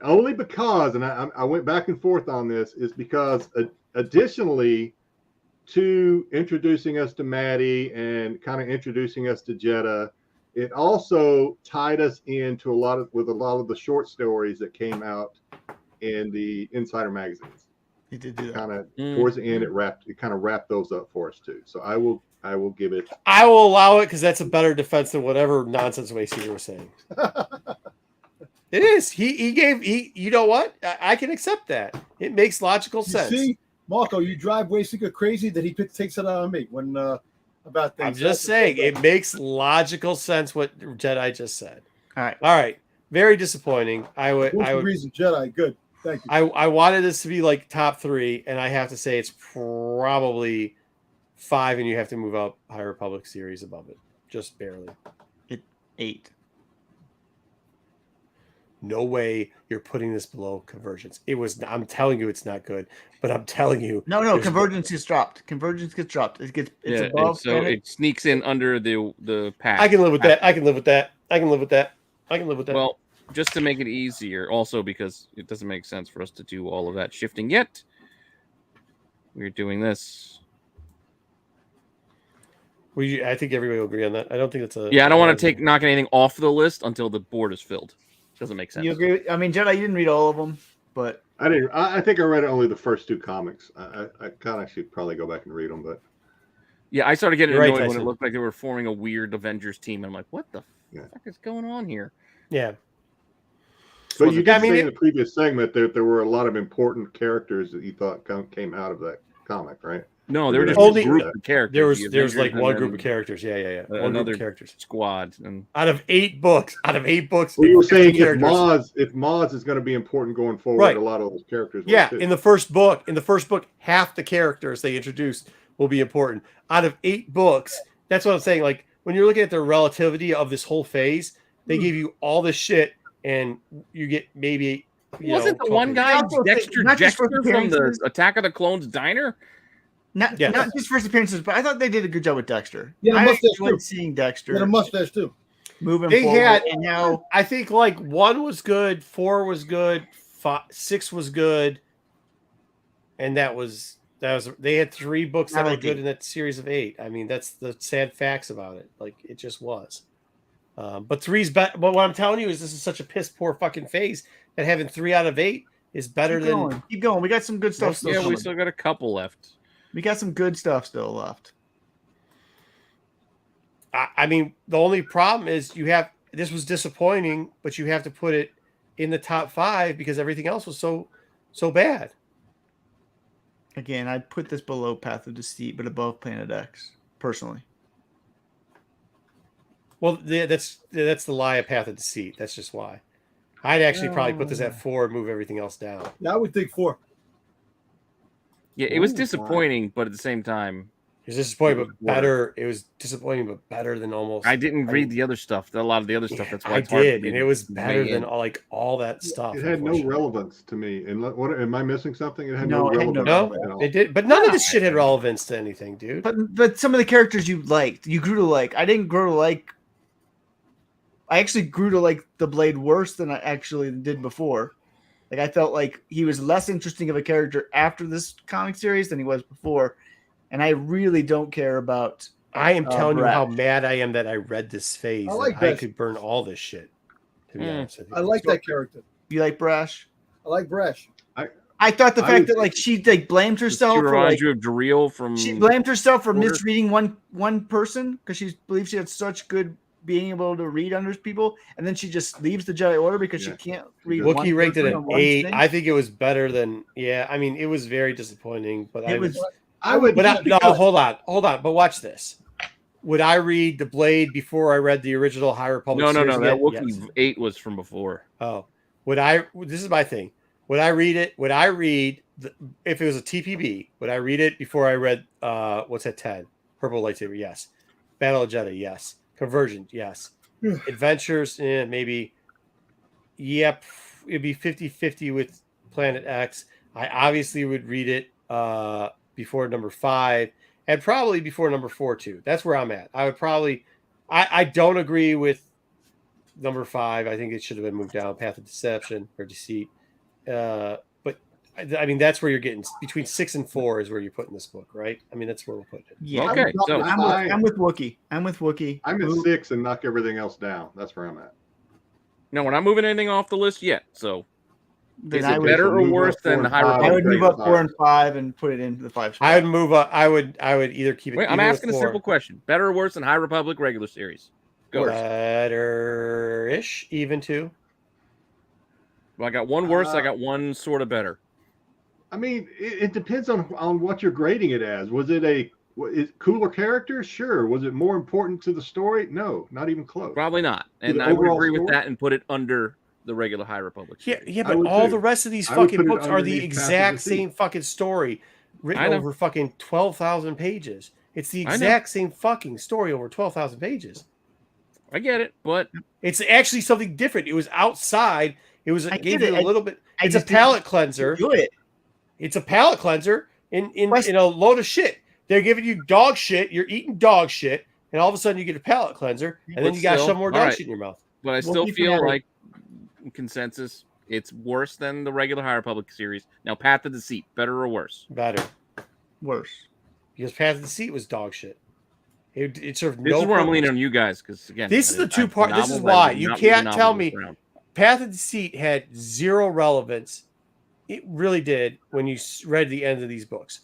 Only because, and I went back and forth on this, is because additionally to introducing us to Maddie and kind of introducing us to Jeddah, it also tied us into a lot of the short stories that came out in the Insider magazines. He did do that. Kind of towards the end, it kind of wrapped those up for us too. So I will give it. I will allow it because that's a better defense than whatever nonsense Wayseeker was saying. It is. You know what? I can accept that. It makes logical sense. See, Marco, you drive Wayseeker crazy that he takes it out on me when about things. I'm just saying it makes logical sense what Jedi just said. All right. Very disappointing. I would reason Jedi. Good. Thank you. I wanted this to be like top 3, and I have to say it's probably 5, and you have to move up High Republic series above it, just barely. 8. No way you're putting this below Convergence. It was. I'm telling you, it's not good. But I'm telling you, no. Convergence gets dropped. It's above. So it sneaks in under the path. I can live with that. Well, just to make it easier, also because it doesn't make sense for us to do all of that shifting yet. We're doing this. I think everybody will agree on that. I don't think it's a. Yeah, I don't want to knock anything off the list until the board is filled. Doesn't make sense. You agree? I mean, Jedi, you didn't read all of them, but I didn't. I think I read only the first 2 comics. I kind of should probably go back and read them, but yeah, I started getting annoyed when it looked like they were forming a weird Avengers team. And I'm like, what the fuck is going on here? Yeah. But you did say in the previous segment that there were a lot of important characters that you thought came out of that comic, right? No, there were just only group of characters. There was like one group of characters. Yeah. Another characters squad. And out of 8 books. Well, you were saying if Maz is going to be important going forward, right. A lot of those characters. Yeah, in the first book, half the characters they introduced will be important. Out of 8 books, that's what I'm saying. Like when you're looking at the relativity of this whole phase, they give you all this shit, and you get maybe. Wasn't the one guy Dexter from the Attack of the Clones diner? Not just first appearances, but I thought they did a good job with Dexter. Yeah, the I mustache enjoyed too. seeing Dexter. Yeah, the mustache too. Moving They forward, had, and now I think like 1 was good, 4 was good, 6 was good, and that was they had 3 books that were good in that series of 8. I mean, that's the sad facts about it. Like it just was. But 3's better. But what I'm telling you is this is such a piss poor fucking phase that having 3 out of 8 is better than. Keep going. We got some good stuff still. Yeah, we still got a couple left. We got some good stuff still left. I mean, the only problem is this was disappointing, but you have to put it in the top 5 because everything else was so bad. Again, I'd put this below Path of Deceit, but above Planet X, personally. Well, that's the lie of Path of Deceit. That's just why. I'd actually probably put this at 4 and move everything else down. Yeah, I would think 4. Yeah, it was disappointing, but at the same time, it was disappointing, but better. It was disappointing, but better than almost. I didn't read the other stuff. A lot of the other stuff. That's why I it's hard did, for me and to it was better weigh than in. all that stuff. It had no relevance to me. And what am I missing something? It had No, no it had relevance. no- at all. It did, but none of this shit had relevance to anything, dude. But some of the characters you liked, you grew to like. I didn't grow to like. I actually grew to like the Blade worse than I actually did before. Like I felt like he was less interesting of a character after this comic series than he was before, and I really don't care about. I am telling you Brash. how mad I am that I read this phase. I like I Brash. could burn all this shit. To be honest with you, I like that character. You like Brash? I like Brash. I thought the fact that like she like blamed herself She for reminds like, you of Dareel from. she blamed herself for Order. misreading one person because she believes she had such good being able to read under people, and then she just leaves the Jedi Order because she can't read. Wookiee one ranked it person an on one 8. thing. I think it was better than. Yeah, I mean, it was very disappointing. But It was. I would. no, hold on. But watch this. Would I read The Blade before I read the original High Republic? No. series That again? Wookiee Yes. 8 was from before. Oh, would I? This is my thing. Would I read it? Would I read if it was a TPB? Would I read it before I read what's that 10? Purple Lightsaber, yes. Battle of Jeddah, yes. Convergent, yes. Adventures, maybe. Yep, it'd be 50-50 with Planet X. I obviously would read it before number 5 and probably before number 4 too. That's where I'm at. I would probably. I don't agree with number 5. I think it should have been moved down. Path of Deception or Deceit. But I mean, that's where you're getting between 6 and 4 is where you're putting this book, right? I mean, that's where we're putting it. Yeah. Okay, so I'm with Wookiee. I'm I'm at 6 and knock everything else down. That's where I'm at. no, we're not moving anything off the list yet. So Then is I it would better or move worse up 4 than and the High 5. Republic? I would move up Great. 4 and 5 and put it into the 5 spot. I would move up. I would either keep it. Wait, I'm either with asking a 4. simple question: better or worse than High Republic regular series? Go. Better-ish, even too. Well, I got one worse. I got one sort of better. I mean, it depends on what you're grading it as. Was it cooler characters? Sure. Was it more important to the story? No, not even close. Probably not. To And the I would overall agree with story? that and put it under the regular High Republic. Yeah, series. yeah, I but would all too. the rest of these I would fucking put it books are the underneath Path of exact Deceit. same fucking story I written know. over fucking 12,000 pages. It's the I know. exact same fucking story over 12,000 pages. I get it, but It's actually something different. It was outside. It was I gave get you it. a little bit. I It's a just didn't palate cleanser. do it. It's a palate cleanser in Question- a load of shit. They're giving you dog shit. You're eating dog shit, and all of a sudden you get a palate cleanser, and then But you got to still, shove more all dog right. shit in your mouth. I still keep feel at it. like consensus. It's worse than the regular High Republic series. Now, Path of Deceit, better or worse? Better Worse. because Path of the Seat was dog shit. It served This no is where I'm purpose. leaning on you guys because again, This is the I- two-part. This is novels, I why would you not move can't the tell novels me around. Path of Deceit had zero relevance. It really did when you read the end of these books.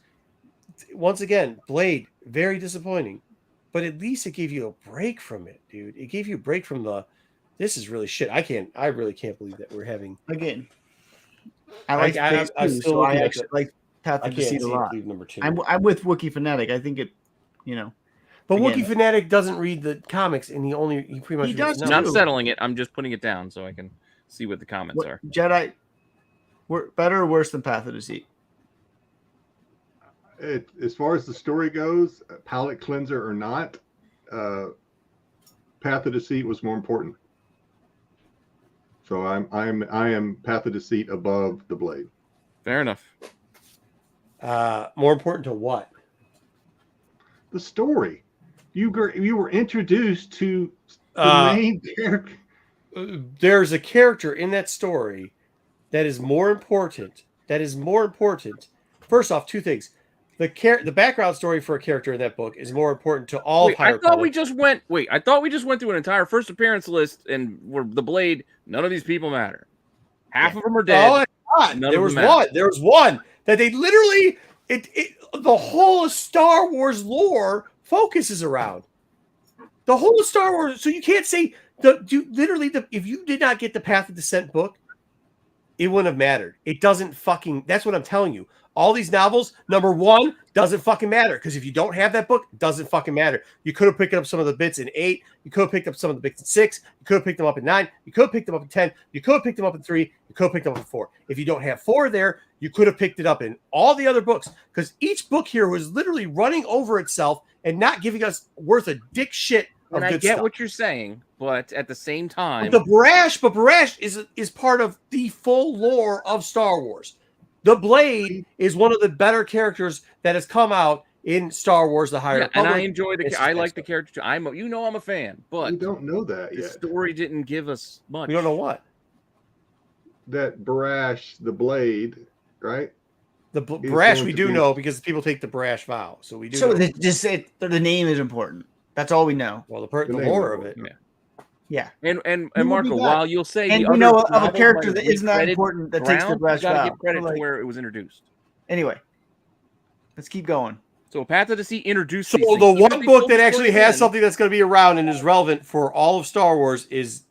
Once again, Blade, very disappointing, but at least it gave you a break from it, dude. It gave you a break from this is really shit. I really can't believe that we're having. Again, I like I- phase I'm 2, still so I looking at actually like Path I of can't Deceit see a it lot. leave number 2. I'm with Wookiee Fanatic. I think it, you know. But again- Wookiee Fanatic doesn't read the comics, and he pretty much He reads does the too. Not novels. settling it. I'm just putting it down so I can see what the comments What, are. Jedi, better or worse than Path of Deceit? As far as the story goes, palate cleanser or not, Path of Deceit was more important. So I am Path of Deceit above the Blade. Fair enough. More important to what? the story. You were introduced to the main character. There's a character in that story that is more important. First off, two things. The background story for a character in that book is more important to all of High I thought we Republic. just went. Wait, I thought we just went through an entire first appearance list, and we're the Blade. None of these people matter. Half of them are dead. There was one that they literally the whole of Star Wars lore focuses around. The whole of Star Wars. So you can't say if you did not get the Path of Descent book, it wouldn't have mattered. It doesn't fucking. That's what I'm telling you. All these novels, number one, doesn't fucking matter, because if you don't have that book, it doesn't fucking matter. You could have picked up some of the bits in 8. You could have picked up some of the bits in 6. You could have picked them up in 9. You could have picked them up in 10. You could have picked them up in 3. You could have picked them up in 4. If you don't have 4 there, you could have picked it up in all the other books, because each book here was literally running over itself and not giving us worth a dick shit of And I good get stuff. what you're saying, but at the same time, But Barash is part of the full lore of Star Wars. The Blade is one of the better characters that has come out in Star Wars: The High Republic. and I enjoy I like the character too. I'm a fan, but We don't know that the yet. story didn't give us much. We don't know what That Barash, the Blade, right? Barash we do know, because people take the Barash vow, so we do. So know. just say the name is important. That's all we know. Well, the lore of it. Yeah. And will Marco, be back. while you'll say And the we know other of a novels character might that have is not recredited important that takes the ground, Brash you gotta vow. give credit Like- to where it was introduced. Anyway, let's keep going. So Path of the Sea introduced. So these the things. Even one if they book told that the actually story has then- something that's going to be around and is relevant for all of Star Wars is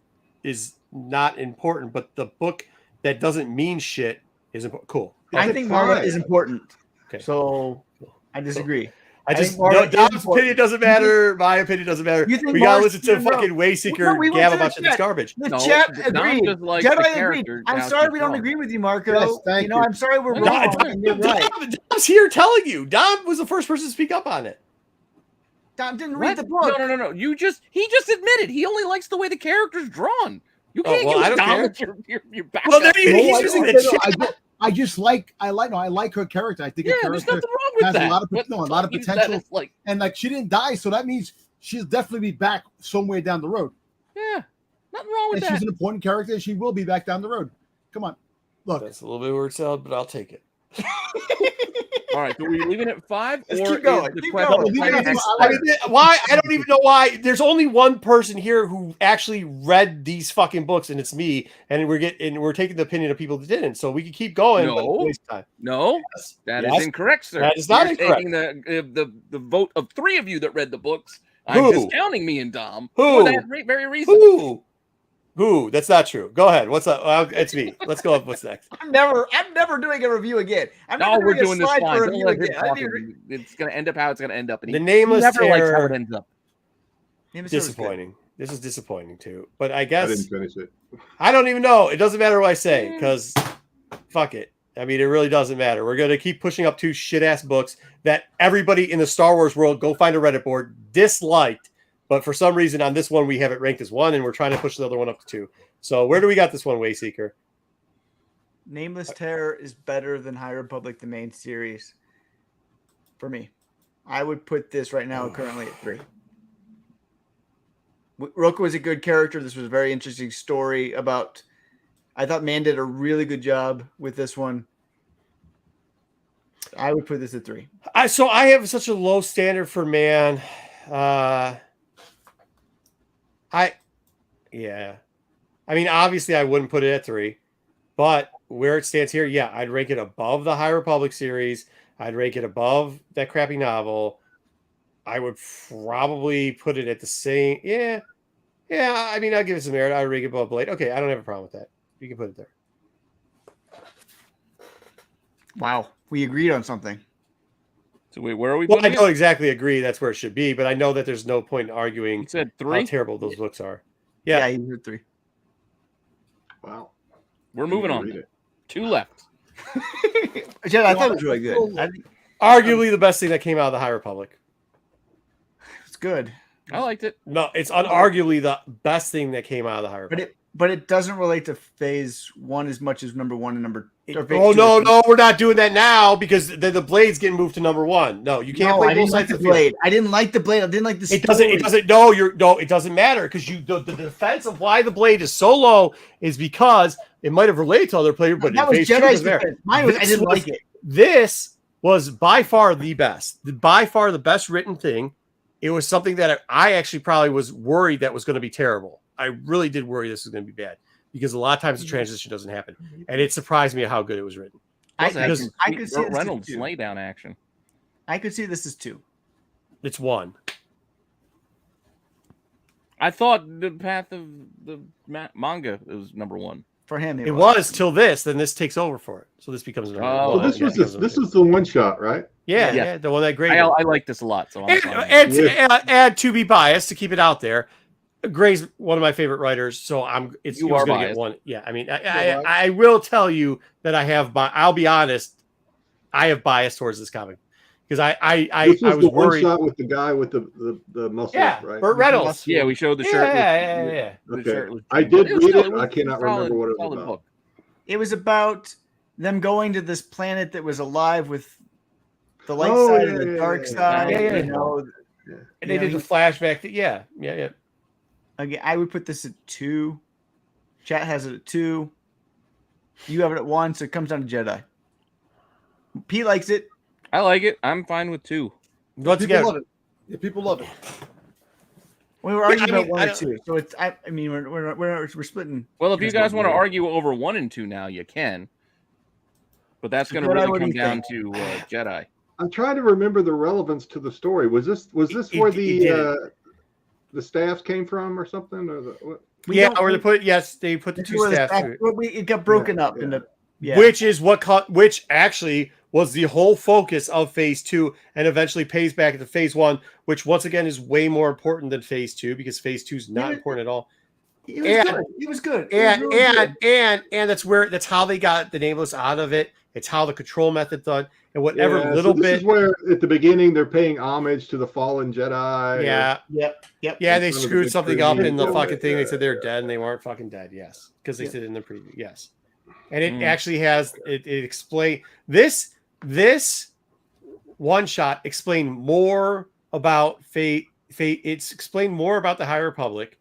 not important, but the book that doesn't mean shit is important. Cool. I think Mara is important. Okay. So I disagree. Dom's opinion doesn't matter. My opinion doesn't matter. You think We gotta Mars- listen to no. fucking No, Wayseeker we went gab to the about shit that's chat. garbage. The No, chat Dom agreed. just likes the Jedi agreed. character I'm how sorry she's we don't wrong. agree with you, Marco. Yes, thank you. I'm sorry we're No, wrong. Dom- And you're right. Dom's here telling you. Dom was the first person to speak up on it. Dom didn't What? read the book. No. He just admitted he only likes the way the character's drawn. You can't well, I use don't Dom care. as your backup. Well, there you No, he's I using don't- that no, shit. I like her character. I think Yeah, her there's character nothing wrong with has that. a lot of But a lot of use that potential, as, like, and like she didn't die, so that means she'll definitely be back somewhere down the road. yeah, nothing wrong with And that. she's an important character, and she will be back down the road. Come on, look. That's a little bit word salad, but I'll take it. All right, so are we leaving it at 5? Let's or keep going, is the keep question going. Leave it at next- five. Why? I don't even know why. There's only one person here who actually read these fucking books, and it's me. And we're taking the opinion of people that didn't. So we can keep going. but No. it's a waste of time. No, that is Yes. incorrect, sir. That is not You're incorrect. taking the vote of 3 of you that read the books. Who? I'm discounting me and Dom Who? for that very reason. Who? That's not true. Go ahead. What's up? It's me. Let's go up. What's next? I'm never doing a review again. I'm No, never we're doing doing a this slide fine. for a Don't review let him again. talk. It's going to end up how it's going to end up. And The Nameless never likes how Terror. it ends up. Disappointing. This is disappointing too. But I I guess didn't finish it. I don't even know. It doesn't matter what I say because fuck it. I mean, it really doesn't matter. We're going to keep pushing up 2 shit ass books that everybody in the Star Wars world, go find a Reddit board, disliked. But for some reason on this one, we have it ranked as 1 and we're trying to push the other one up to 2. So where do we got this one, Wayseeker? Nameless Terror is better than High Republic, the main series. For me, I would put this right now currently at 3. Roku was a good character. This was a very interesting story about. I thought Man did a really good job with this one. I would put this at 3. So I have such a low standard for Man. I mean, obviously, I wouldn't put it at 3, but where it stands here, yeah, I'd rank it above the High Republic series. I'd rank it above that crappy novel. I would probably put it at the same. Yeah. I mean, I'll give it some merit. I'd rank it above Blade. Okay, I don't have a problem with that. You can put it there. Wow, we agreed on something. So wait, where are we Well, I putting don't it? exactly agree that's where it should be, but I know that there's no point in arguing You said how 3? terrible those books are. Yeah, Yeah. you heard 3. Wow. We're moving Read on. it. 2 left. Jed, I thought it was really good. Arguably the best thing that came out of the High Republic. It's good. I liked it. No, it's unarguably the best thing that came out of the High Republic. but it doesn't relate to phase 1 as much as number 1 and number. Oh no, we're not doing that now because the blade's getting moved to number 1. No, you can't play both sides of the blade. I didn't like the blade. I didn't like the story. It doesn't. No, it doesn't matter because the defense of why the blade is so low is because it might have related to other players, but that was Jedi's defense. Mine was I didn't like it. This was by far the best, the best written thing. It was something that I actually probably was worried that was going to be terrible. I really did worry this was going to be bad because a lot of times the transition doesn't happen, and it surprised me how good it was written. I could see Reynolds lay down action. I could see this as 2. It's 1. I thought the path of the manga was number 1 for him. It was till this. Then this takes over for it. So this becomes number 1. So this was the one shot, right? Yeah, the one that graded. I like this a lot. So and to be biased, to keep it out there, Gray's one of my favorite writers. So it's going to get 1. Yeah, I mean, I will tell you that I'll be honest. I have bias towards this comic because I was worried. One shot with the guy with the muscles, right? Burt Reynolds. Yeah, we showed the shirt. Yeah. Okay. I did read it. I cannot remember what it was about. Book. It was about them going to this planet that was alive with the light side and the dark side. Yeah. You know, and they did the flashback. Yeah. Again, I would put this at 2. Chat has it at 2. You have it at 1, so it comes down to Jedi. Pete likes it. I like it. I'm fine with 2. People love it. Yeah, people love it. We were arguing about 1 and 2, so it's. I mean, we're splitting. Well, if you guys want to argue over 1 and 2 now, you can. But that's going to really come down to Jedi. I'm trying to remember the relevance to the story. Was this where the staffs came from or something? Or what? They put the 2 staffs. It got broken up into. Yeah. Which actually was the whole focus of phase 2 and eventually pays back into phase 1, which once again is way more important than phase 2 because phase 2 is not important at all. It was good. And that's how they got the Nameless out of it. It's how the control method done and whatever this is where at the beginning they're paying homage to the fallen Jedi. Yep. Yeah, they screwed something up in the fucking thing. They said they're dead and they weren't fucking dead. Yes, because they said in the preview. Yes. And it actually has it explain this one shot explained more about fate. It's explained more about the High Republic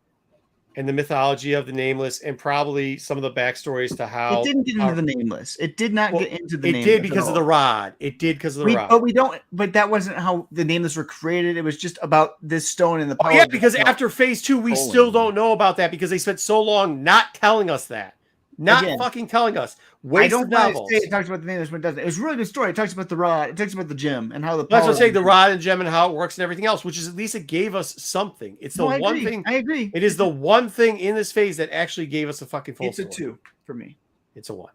and the mythology of the Nameless and probably some of the backstories to how it didn't get into the Nameless. It did not get into the Nameless. It did because of the rod. But that wasn't how the Nameless were created. It was just about this stone and the power. Because after phase 2, we still don't know about that because they spent so long not telling us that. Fucking telling us. I don't want to say it talks about the Nameless, but it doesn't. It was a really good story. It talks about the rod. It talks about the gem and how the. That's what I'm saying. The rod and gem and how it works and everything else, which is at least it gave us something. It's the one thing. I agree. It is the one thing in this phase that actually gave us a fucking full story. It's a 2 for me. It's a 1.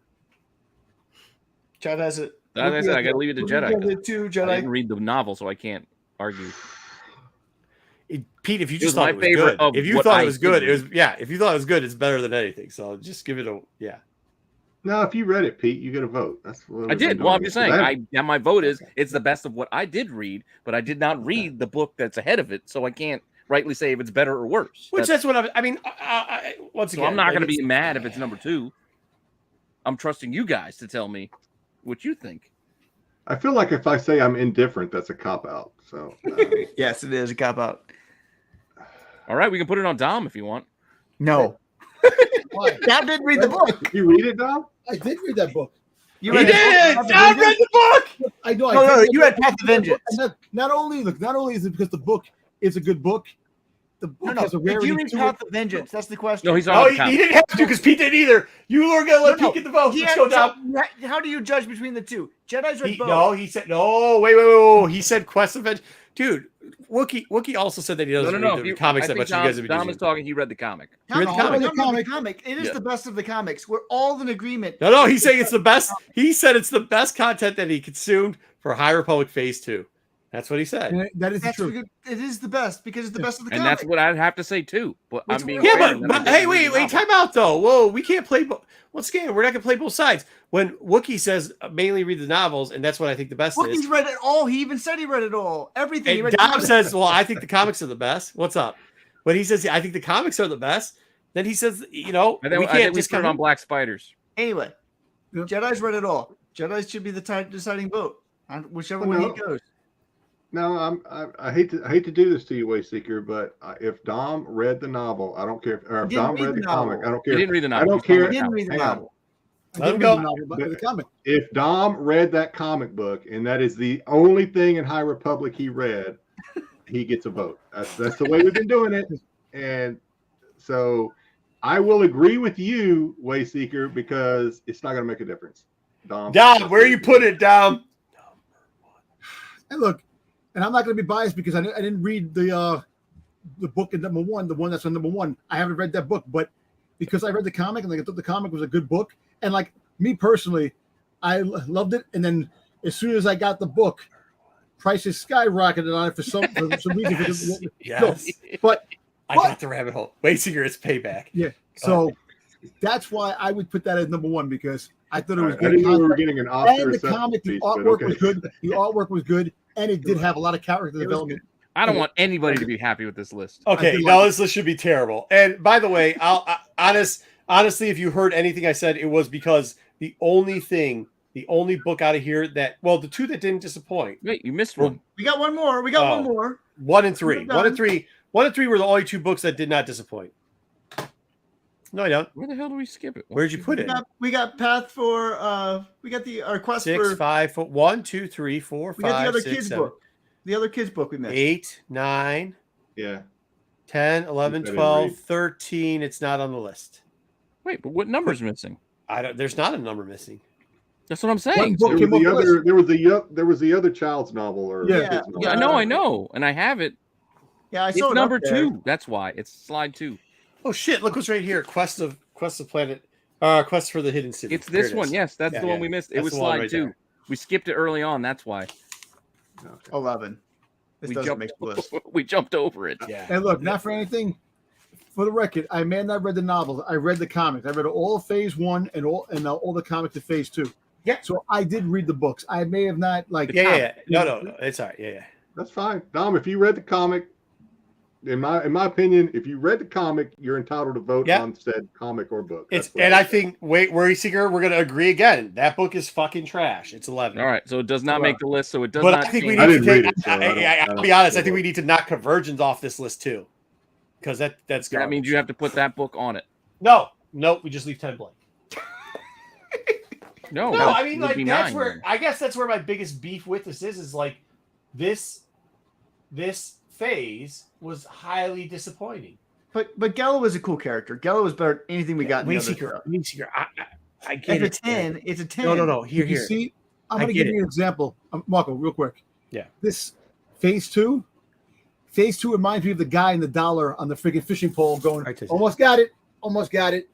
Chad has it. Like I said, I got to leave it to Jedi. 2 Jedi. I didn't read the novel, so I can't argue. Pete, if you just thought it was good, if you thought it was good, if you thought it was good, it's better than anything. So just give it a No, if you read it, Pete, you get a vote. That's what I did. Well, I'm just saying. My vote is it's the best of what I did read, but I did not read the book that's ahead of it, so I can't rightly say if it's better or worse. That's what I mean. Once again, I'm not going to be mad if it's number 2. I'm trusting you guys to tell me what you think. I feel like if I say I'm indifferent, that's a cop out. So yes, it is a cop out. All right, we can put it on Dom if you want. No. Dom didn't read the book. Did you read it, Dom? I did read that book. He did. Dom read the book. I know. No, you had Path of Vengeance. Not only is it because the book is a good book. The book has a rarity. Did you read Path of Vengeance? That's the question. No, he didn't have to because Pete didn't either. You were going to let Pete get the vote. Let's go, Dom. How do you judge between the two? Jedi's read both. No, he said no. Wait. He said Quest of Vengeance. Dude, Wookie also said that he doesn't read the comics that much. Dom is talking. He read the comic. He read the comic. It is the best of the comics. We're all in agreement. No. He's saying it's the best. He said it's the best content that he consumed for High Republic Phase 2. That's what he said. And that is true. It is the best because it's the best of the comic. And that's what I'd have to say too. But I'm being but hey, wait, time out though. Whoa, we can't play. Once again, we're not gonna play both sides. When Wookie says mainly read the novels, and that's what I think the best is. Wookie's read it all. He even said he read it all. Everything. And Dom says, "Well, I think the comics are the best." What's up? When he says, "I think the comics are the best," then he says, you know, I think we can't we just put it come on Black Spiders. Anyway, Yep. Jedi's read it all. Jedi's should be the deciding vote on whichever Well, way no. he goes. No, I hate to do this to you, Wayseeker, but if Dom read the novel, I don't care. Or if He didn't Dom read read the the comic, novel. I don't He care. didn't read the I novel. don't He's talking care. about He didn't read the Hang on. novel. I Let him didn't read go. the novel, but the comic. If Dom read that comic book, and that is the only thing in High Republic he read, he gets a vote. That's the way we've been doing it. And so I will agree with you, Wayseeker, because it's not going to make a difference. Dom, where you put it, Dom? And look, and I'm not going to be biased because I didn't read the book in number one, the one that's on number one. I haven't read that book, but because I read the comic and I thought the comic was a good book, and like me personally, I loved it. And then as soon as I got the book, prices skyrocketed on it for some reason. Yes. But I got the rabbit hole. Wayseeker, it's payback. yeah, so that's why I would put that as number one because I thought it was I good. didn't know we were concept. getting an Oscar And the acceptance comic, the speech, but artwork okay. was good. The artwork was good, and it did have a lot of character was development. I don't want anybody to be happy with this list. Okay, did now like this list should be terrible. And by the way, honestly, if you heard anything I said, it was because the only book out of here that, well, the two that didn't disappoint, Wait, you missed one. We got one more. We got Oh. one more. 1 and 3, We're 1 and done. 3, 1 and 3 were the only two books that did not disappoint. No, I don't. Where the hell do we skip it? Where'd you put it? We got Path for we got our quest 6, for 5, 4, 1, 2, 3, 4, we got the 5, other 6, kids 7, book. The other kids book we missed. 8, 9, Yeah. 10, 11, I didn't 12, read. 13. It's not on the list. Wait, but what number's missing? There's not a number missing. That's what I'm saying. What book came up first? There was the other child's novel or Yeah. kid's novel. Yeah, I know, and I have it. Yeah, I It's saw it number up there. 2. That's why it's slide 2. Oh shit! Look what's right here. Quest of Planet. Quest for the Hidden City. It's Here this it one. is. Yes, that's Yeah, the one yeah. we missed. It That's was the one slide right 2. there. We skipped it early on. That's why 11. This we doesn't jumped. make the list. We jumped over it. Yeah. And look, not for anything. For the record, I may not read the novels. I read the comics. I read all of Phase 1 and all the comics of Phase 2. Yeah. So I did read the books. I may have not like. Yeah. No. It's all right. Yeah. That's fine. Dom, if you read the comic, in my opinion, if you read the comic, you're entitled to vote Yeah. on said comic or book. It's That's what and I I say. think Worry Seeker, we're gonna agree again. That book is fucking trash. It's 11. All right, so it does not make the list. So it does But not. I think we change. need I to didn't take. read it, so I I'll don't be honest. I know. think we need to knock Convergence off this list too, because that's That garbage. means you have to put that book on it. No. We just leave 10 blank. No, No, that I mean would like be that's 9 where then. I guess that's where my biggest beef with this is like this phase was highly disappointing. But Gela was a cool character. Gela was better than anything we got in the other Wayseeker, stuff. Wayseeker, I get It's a it. 10. It's a 10. No. Here. You see, I'm I going to get give you an example, Marco, real quick. Yeah. This Phase 2 reminds me of the guy in the dollar on the freaking fishing pole going, I tell you. almost got it.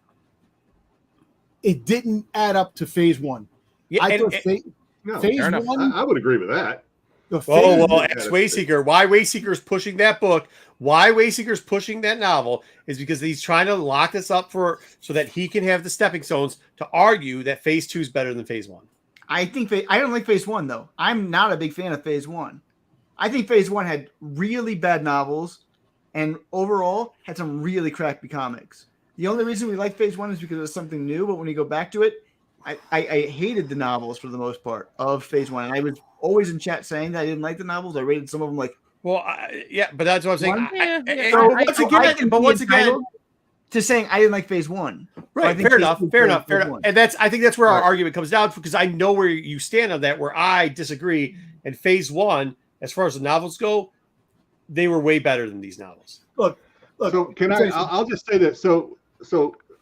It didn't add up to Phase 1. Yeah, I and- thought and- No, Phase Fair enough. 1. I would agree with that. The Oh, well, phase- ask Wayseeker. Why Wayseeker's pushing that book, why Wayseeker's pushing that novel is because he's trying to lock this up so that he can have the stepping stones to argue that Phase 2 is better than Phase 1. I think I don't like Phase 1 though. I'm not a big fan of Phase 1. I think Phase 1 had really bad novels and overall had some really crappy comics. The only reason we like Phase 1 is because it was something new, but when you go back to it, I hated the novels for the most part of Phase 1. And I was always in chat saying that I didn't like the novels. I rated some of them like Well, yeah, but that's what I'm saying. One? But once again, to saying I didn't like Phase 1. right, think fair Phase enough, 2 fair is enough, fair Phase enough. 1. And I think that's where our Right. argument comes down to because I know where you stand on that, where I disagree. And Phase 1, as far as the novels go, they were way better than these novels. Look, So can I'll just say that. So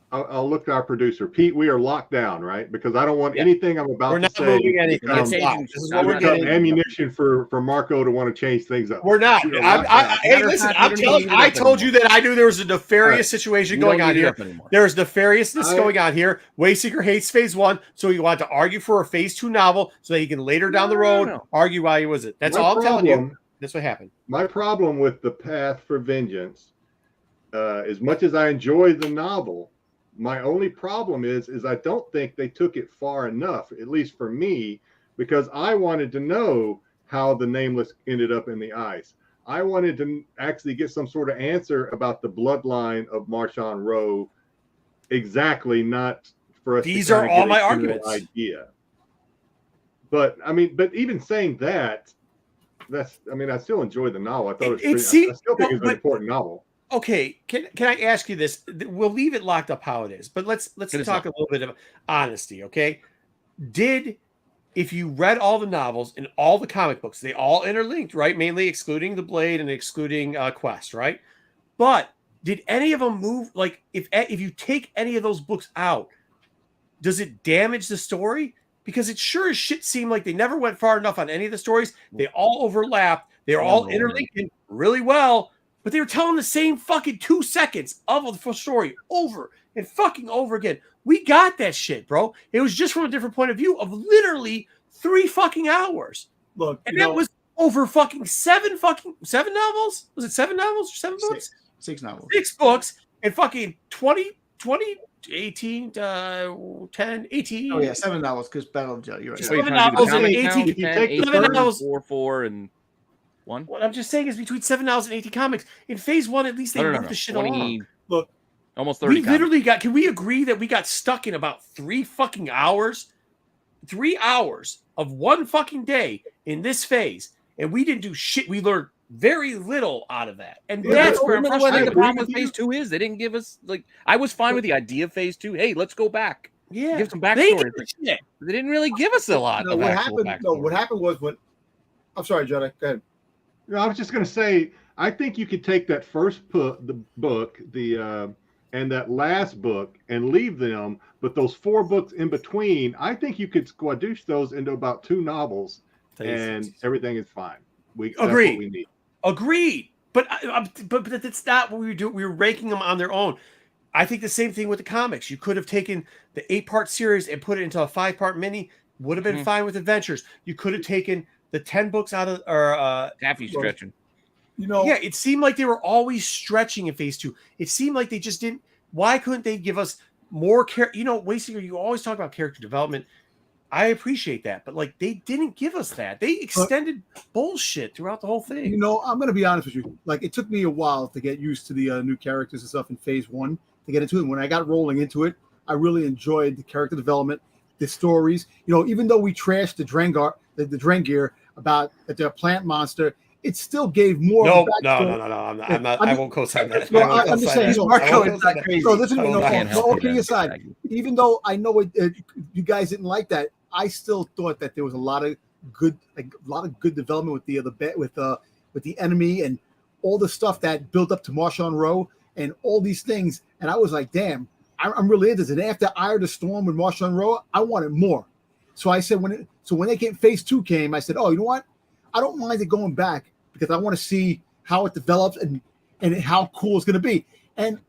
I'll look to our producer, Pete. We are locked down, right? Because I don't want Yeah. anything I'm about We're to not say moving anything. become- It's changing. This is I'm what we're not become getting. ammunition for Marco to want to change things up. We're not. We are locked down. Hey, listen, I'm telling. I told you that I knew there was a nefarious situation You going don't on need it here. up anymore. There's nefariousness I- going on here. Wayseeker hates Phase 1, so he wanted to argue for a Phase 2 novel so that he can later down the road No. argue why he was it. That's My all I'm telling you. problem- That's what happened. My problem with the Path for Vengeance, as much as I enjoy the novel, my only problem is I don't think they took it far enough, at least for me, because I wanted to know how the Nameless ended up in the ice. I wanted to actually get some sort of answer about the bloodline of Marshawn Rowe. Exactly, not for us. These to are kinda all get my a general arguments. idea. But I mean, but even saying that, I still enjoyed the novel. I thought I still think it's an important novel. Okay, can I ask you this? We'll leave it locked up how it is, but let's talk a little bit of honesty, okay? If you read all the novels and all the comic books, they all interlinked, right? Mainly excluding the Blade and excluding Quest, right? But did any of them move? Like, if you take any of those books out, does it damage the story? Because it sure as shit seemed like they never went far enough on any of the stories. They all overlapped. They're all interlinked really well, but they were telling the same fucking 2 seconds of the story over and fucking over again. We got that shit, bro. It was just from a different point of view of literally 3 fucking hours. Look, and that was over fucking 7 novels? Was it 7 novels or 7 books? 6 novels. 6 books and fucking 20, 18, 10, 18. Oh, yeah, 7 novels because Battle of Jelly. You're right. 7 novels and 18. 7 novels. 4, and 1. What I'm just saying is between 7 novels and 18 comics. In phase 1, at least they moved the shit along. Look, almost 30. We literally got. Can we agree that we got stuck in about 3 fucking hours? 3 hours of one fucking day in this phase, and we didn't do shit. We learned very little out of that, and that's where I'm frustrated. The problem with phase 2 is they didn't give us I was fine with the idea of phase 2. Hey, let's go back. Yeah, give some backstory. They didn't really give us a lot. What happened was when. I'm sorry, Jedi. Go ahead. No, I was just going to say, I think you could take that first book, and that last book, and leave them, but those 4 books in between, I think you could squadouche those into about 2 novels, and everything is fine. That's what we need. Agreed. But that's not what we were doing. We were ranking them on their own. I think the same thing with the comics. You could have taken the 8-part series and put it into a 5-part mini. Would have been fine with Adventures. You could have taken the 10 books out of Taffy stretching. Yeah, it seemed like they were always stretching in phase 2. It seemed like they just didn't. Why couldn't they give us more character? Waysinger, you always talk about character development. I appreciate that, but they didn't give us that. They extended bullshit throughout the whole thing. I'm going to be honest with you. It took me a while to get used to the new characters and stuff in phase 1 to get into it. When I got rolling into it, I really enjoyed the character development, the stories. Even though we trashed the Drengir about the plant monster, it still gave more. No. I'm not. I won't co-sign that. No, I'm just saying. Marco is not crazy. So listen, all kidding aside, even though I know you guys didn't like that, I still thought that there was a lot of good development with the enemy and all the stuff that built up to Marshawn Rowe and all these things. And I was like, damn, I'm really into this. And after Ire the Storm with Marshawn Rowe, I wanted more. So I said when phase 2 came, I said, oh, you know what? I don't mind it going back because I want to see how it develops and how cool it's going to be. And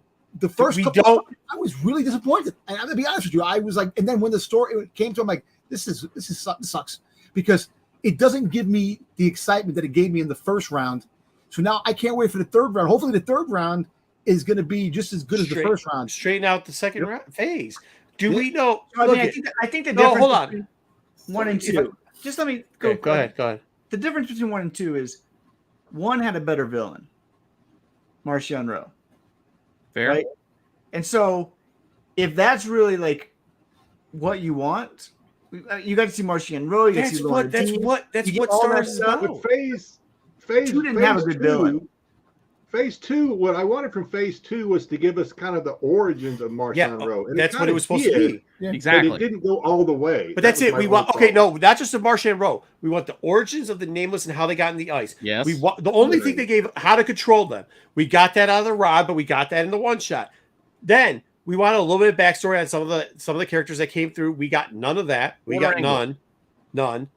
the first couple, I was really disappointed. And I'm going to be honest with you, I was like, and then when the story came to, I'm like, this sucks because it doesn't give me the excitement that it gave me in the first round. So now I can't wait for the third round. Hopefully the third round is going to be just as good as the first round. Straighten out the second phase. Do we know? I think the difference. Hold on. 1 and 2. Just let me go. Go ahead. The difference between 1 and 2 is 1 had a better villain, Marshawn Rowe. Fair. Right? And so, if that's really what you want, you got to see Marshawn Rowe. That's what stars about. But phase 2 didn't have a good villain. Phase 2, what I wanted from phase 2 was to give us kind of the origins of Marshawn Rowe. And that's what it was supposed to be. Yeah. Exactly. But it didn't go all the way. But that's it. We want not just the Marshawn Rowe. We want the origins of the Nameless and how they got in the ice. Yes. We want the only thing they gave how to control them. We got that out of the rod, but we got that in the one shot. Then we wanted a little bit of backstory on some of the characters that came through. We got none of that. We got none.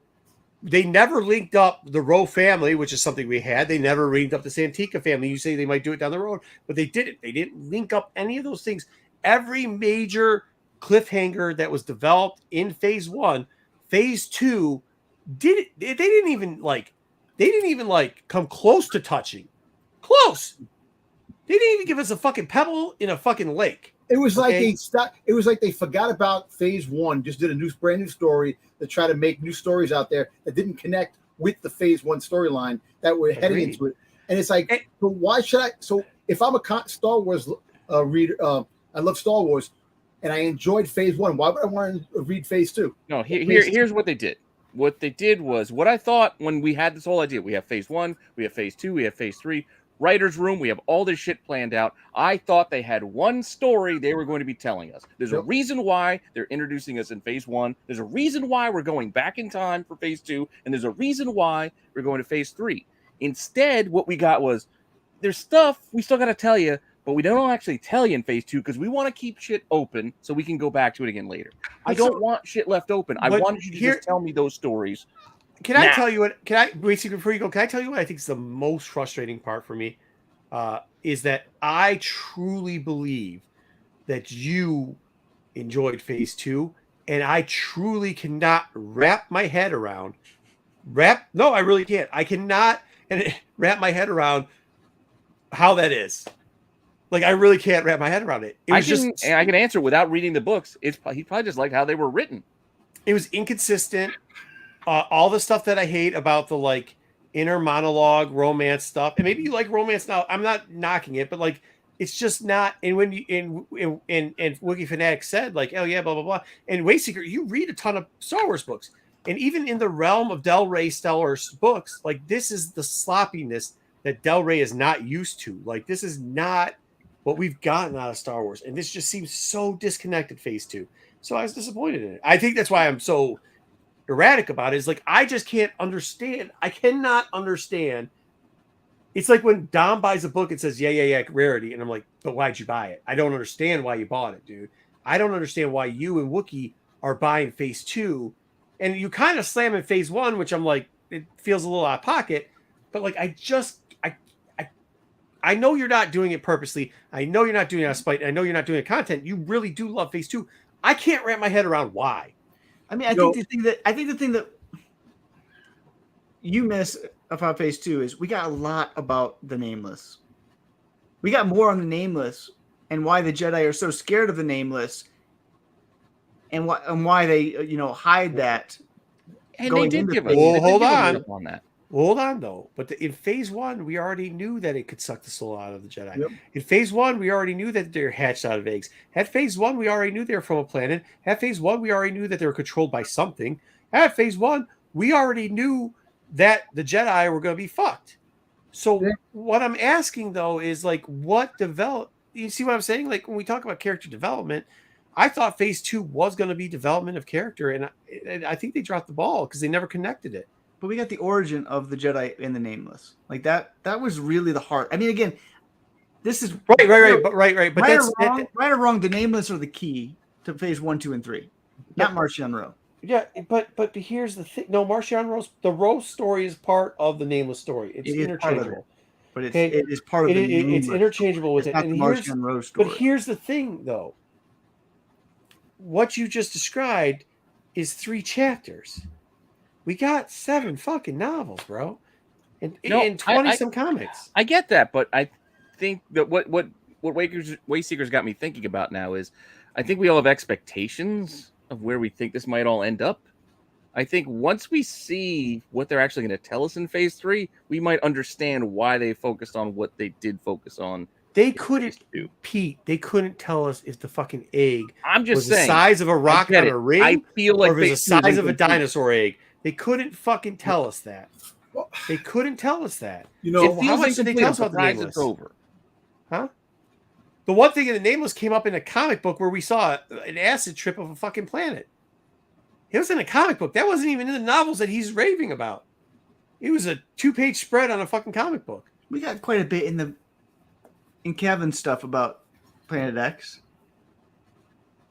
They never linked up the Rowe family, which is something we had. They never linked up the Santika family. You say they might do it down the road, but they didn't. They didn't link up any of those things. Every major cliffhanger that was developed in phase 1, phase 2 did it. They didn't even come close to touching. Close. They didn't even give us a fucking pebble in a fucking lake. It was like it was like they forgot about phase 1, just did a brand new story to try to make new stories out there that didn't connect with the phase 1 storyline that we're heading into it. And it's like, so why should I? So if I'm a Star Wars reader, I love Star Wars, and I enjoyed Phase 1. Why would I want to read Phase 2? No, here's what they did. What they did was what I thought when we had this whole idea. We have Phase 1, we have Phase 2, we have Phase 3. Writer's room, we have all this shit planned out. I thought they had one story they were going to be telling us. There's a reason why they're introducing us in Phase 1. There's a reason why we're going back in time for Phase 2. And there's a reason why we're going to Phase 3. Instead, what we got was there's stuff we still got to tell you, but we don't actually tell you in Phase 2 because we want to keep shit open so we can go back to it again later. I don't want shit left open. I wanted you to just tell me those stories. Can I tell you what? Basically, before you go, can I tell you what I think is the most frustrating part for me? Is that I truly believe that you enjoyed Phase 2, and I truly cannot wrap my head around. No, I really can't. I cannot wrap my head around how that is. Like, I really can't wrap my head around it. I can answer without reading the books. He probably just liked how they were written. It was inconsistent. All the stuff that I hate about the like inner monologue romance stuff, and maybe you like romance now. I'm not knocking it, but like it's just not. And when you and Wiki Fanatic said like, oh yeah, blah blah blah. And Wayseeker, you read a ton of Star Wars books, and even in the realm of Del Rey stellar books, like this is the sloppiness that Del Rey is not used to. Like this is not what we've gotten out of Star Wars, and this just seems so disconnected. Phase 2, so I was disappointed in it. I think that's why I'm so erratic about it. Is like I just can't understand. I cannot understand. It's like when Dom buys a book and says yeah rarity, and I'm like, but why'd you buy it? I don't understand why you bought it, dude. I don't understand why you and Wookiee are buying Phase 2, and you kind of slam in Phase 1, which I'm like, it feels a little out of pocket, but like I know you're not doing it purposely. I know you're not doing it out of spite. I know you're not doing it content. You really do love Phase 2. I can't wrap my head around why. I mean, I think the thing that you miss about Phase 2 is we got a lot about the Nameless. We got more on the Nameless and why the Jedi are so scared of the Nameless, and why they hide that. And they did give us. Well, hold on that. Hold on though, but in Phase 1, we already knew that it could suck the soul out of the Jedi. Yep. In Phase 1, we already knew that they're hatched out of eggs. At Phase 1, we already knew they were from a planet. At Phase 1, we already knew that they were controlled by something. At Phase 1, we already knew that the Jedi were going to be fucked. So what I'm asking though is like, what you see what I'm saying? Like when we talk about character development, I thought Phase 2 was going to be development of character, and I think they dropped the ball because they never connected it. But we got the origin of the Jedi in the Nameless. Like that was really the heart. I mean, again, this is right. But right. But right or wrong, the Nameless are the key to Phase 1, 2, and 3. Not Marchion Ro. Yeah, but here's the thing. No, Marchion Ro, the Rose story is part of the Nameless story. It's interchangeable. But it is part of the It's interchangeable with it. Not the Marchion Ro story. But here's the thing, though. What you just described is 3 chapters. We got 7 fucking novels, bro, and 20 some comics. I get that, but I think that what Wayseeker's got me thinking about now is, I think we all have expectations of where we think this might all end up. I think once we see what they're actually going to tell us in Phase 3, we might understand why they focused on what they did focus on. They couldn't, Pete. They couldn't tell us if the fucking egg was saying, the size of a rock on a ring, I feel like or if it was the size of a dinosaur egg. They couldn't fucking tell us that. They couldn't tell us that. How much did they tell us about the Nameless? Over. Huh? The one thing in the Nameless came up in a comic book where we saw an acid trip of a fucking planet. It was in a comic book. That wasn't even in the novels that he's raving about. It was a 2-page spread on a fucking comic book. We got quite a bit in Kevin's stuff about Planet X.